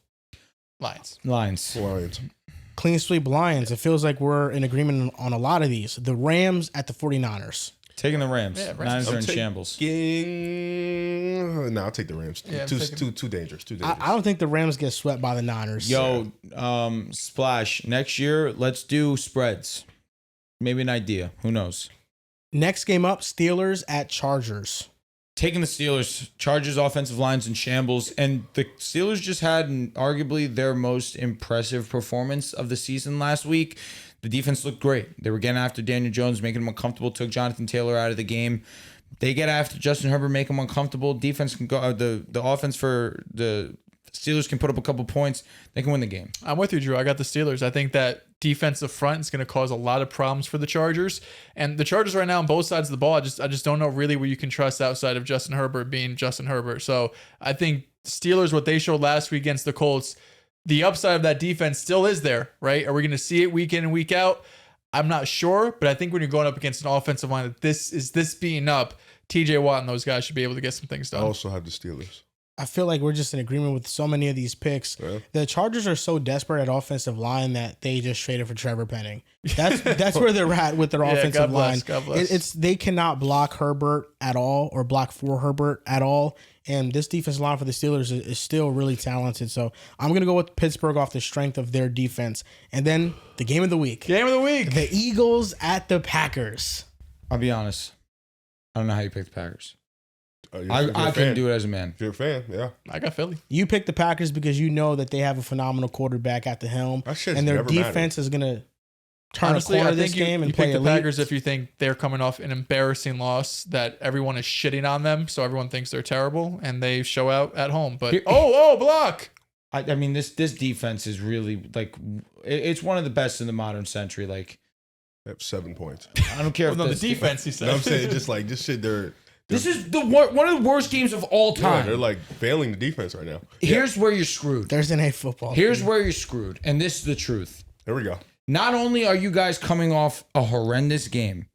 Lions.
Lions.
Clean sweep Lions. It feels like we're in agreement on a lot of these. The Rams at the 49ers.
Taking the Rams.
Yeah, Rams.
Niners are in
I'm
shambles.
No, I'll take the Rams.
Yeah, I'm
too
taking-
dangerous. Too
I
dangerous.
don't think the Rams get swept by the Niners.
Yo, Splash, next year, let's do spreads. Maybe an idea. Who knows?
Next game up, Steelers at Chargers.
Taking the Steelers, Chargers offensive lines in shambles, and the Steelers just had arguably their most impressive performance of the season last week. The defense looked great. They were getting after Daniel Jones, making him uncomfortable, took Jonathan Taylor out of the game. They get after Justin Herbert, make him uncomfortable. Defense can go, the offense for the Steelers can put up a couple points. They can win the game.
I'm with you, Drew. I got the Steelers. I think that defensive front is going to cause a lot of problems for the Chargers. And the Chargers right now on both sides of the ball, I just don't know really what you can trust outside of Justin Herbert being Justin Herbert. So I think Steelers, what they showed last week against the Colts, the upside of that defense still is there, right? Are we going to see it week in and week out? I'm not sure, but I think when you're going up against an offensive line that this beating up, TJ Watt and those guys should be able to get some things
I
done.
also have the Steelers.
I feel like we're just in agreement with so many of these picks.
Yeah.
The Chargers are so desperate at offensive line that they just traded for Trevor Penning. That's where they're at with their offensive
God bless,
line.
God bless.
It's they cannot block Herbert at all or block for Herbert at all. And this defensive line for the Steelers is still really talented. So I'm going to go with Pittsburgh off the strength of their defense. And then the game of the week.
Game of the week.
The Eagles at the Packers.
I'll be honest. I don't know how you pick the Packers.
You're
I
a
couldn't
fan.
do it as a man.
If you're a fan, yeah.
I got Philly.
You pick the Packers because you know that they have a phenomenal quarterback at the helm.
That shit's
And their
never
defense is going to turn
Honestly,
a corner
I
this
think you,
game and
you
play
pick the
elite.
Packers if you think they're coming off an embarrassing loss that everyone is shitting on them, so everyone thinks they're terrible, and they show out at home. But block!
I mean, this defense is really like it's one of the best in the modern century. Like
They have 7 points.
I don't care if
No, the
this-
defense, he said.
You know what I'm saying? Just like this shit, they're
This is one of the worst games of all
yeah,
time.
they're like failing the defense right now.
Here's where you're screwed.
Thursday Night Football.
Here's where you're screwed, and this is the truth.
There we go.
Not only are you guys coming off a horrendous game,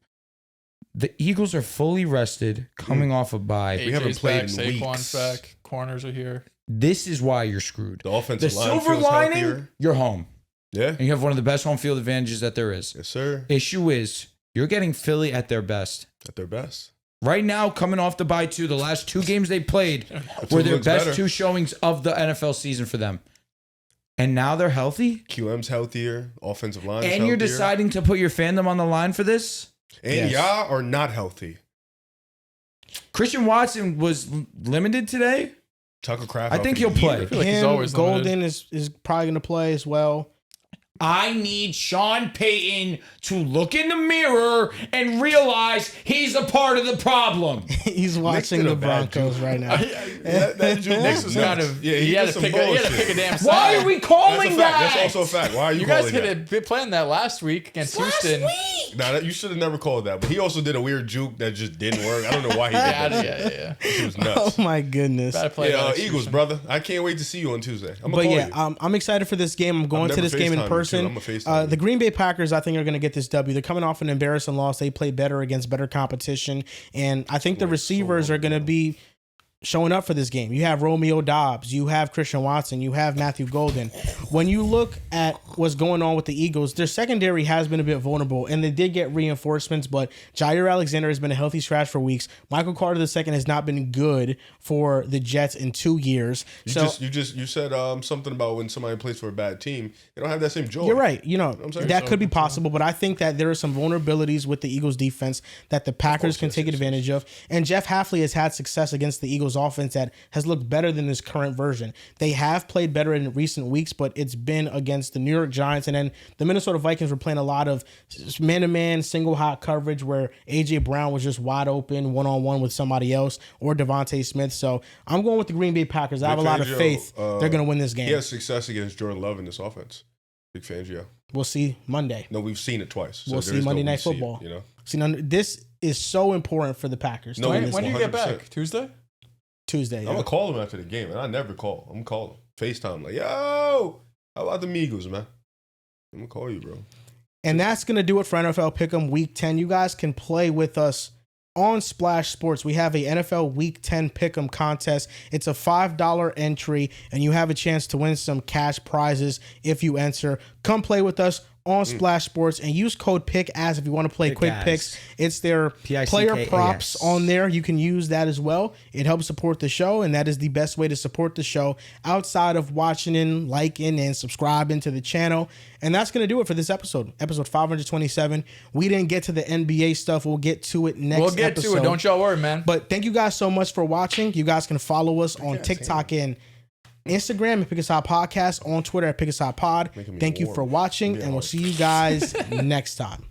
the Eagles are fully rested, coming off a bye.
We haven't
AJ's
played
back,
in
Saquon's
weeks.
back, corners are here.
This is why you're screwed.
The offensive
The
line
silver
feels
lining,
healthier.
you're home.
Yeah.
And you have one of the best home field advantages that there is.
Yes, sir.
Issue is, you're getting Philly at their best.
At their best.
Right now, coming off the bye too, the last 2 games they played were their best
better.
2 showings of the NFL season for them. And now they're healthy?
QM's healthier, offensive line is
And
healthier.
you're deciding to put your fandom on the line for this?
And y'all are not healthy.
Christian Watson was limited today.
Tucker Craft.
I think he'll play.
I feel like he's
Him,
always
Golden is probably going to play as well.
I need Sean Payton to look in the mirror and realize he's a part of the problem.
He's watching
did a
the
bad
Broncos right now.
Nick's was kind of he had to pick a damn side.
Why are we calling that?
That's also a fact. Why are you,
You guys
calling
could
that?
have been playing that last week against Houston.
Nah, you should have never called that. But he also did a weird juke that just didn't work. I don't know why he did that.
Yeah.
It was
Oh
nuts.
my goodness.
Gotta play that
Eagles,
Houston.
brother. I can't wait to see you on Tuesday. I'm
But
gonna
yeah,
call you.
I'm excited for this game. I'm going to
never
this game in
FaceTime you,
person.
too. I'm gonna FaceTime you.
The Green Bay Packers, I think, are going to get this W. They're coming off an embarrassing loss. They play better against better competition, and I think the receivers are going to be showing up for this game. You have Romeo Doubs, you have Christian Watson, you have Matthew Golden. When you look at what's going on with the Eagles, their secondary has been a bit vulnerable, and they did get reinforcements, but Jair Alexander has been a healthy scratch for weeks. Michael Carter II has not been good for the Jets in 2 years.
You said something about when somebody plays for a bad team, they don't have that same joy.
You're right. You know,
I'm sorry.
that could be possible, but I think that there are some vulnerabilities with the Eagles defense that the Packers can take advantage of. And Jeff Hafley has had success against the Eagles offense that has looked better than this current version. They have played better in recent weeks, but it's been against the New York Giants. And then the Minnesota Vikings were playing a lot of man-to-man, single hot coverage where A.J. Brown was just wide open, one-on-one with somebody else, or Devontae Smith. So I'm going with the Green Bay Packers. I have a lot of faith they're going to win this game.
He has success against Jordan Love in this offense. Big Fangio.
We'll see Monday.
No, we've seen it twice. So
We'll
there
see
is no
Monday Night
we see it,
Football.
you know?
See, now, this is so important for the Packers.
No,
to win
it's
this
When do
game.
you get
100%.
back? Tuesday?
Tuesday.
I'm
Yeah.
gonna call him after the game, and I never call. I'm calling FaceTime like, yo, how about the Migos, man? I'm gonna call you, bro.
And that's going to do it for NFL Pick'em Week 10. You guys can play with us on Splash Sports. We have a NFL Week 10 Pick'em contest. It's a $5 entry, and you have a chance to win some cash prizes if you enter. Come play with us on Splash Sports and use code PICKASS if you want to play quick
PICKASS.
picks. It's their
PICKAS.
player props on there. You can use that as well. It helps support the show, and that is the best way to support the show outside of watching and liking and subscribing to the channel. And that's going to do it for this episode 527. We didn't get to the NBA stuff. We'll get to it next
We'll get
episode.
to it. Don't y'all worry, man.
But thank you guys so much for watching. You guys can follow us on TikTok and Instagram at Pick Us Hot Podcast, on Twitter at Pick Us Hot Pod. Thank you for watching, and we'll see you guys next time.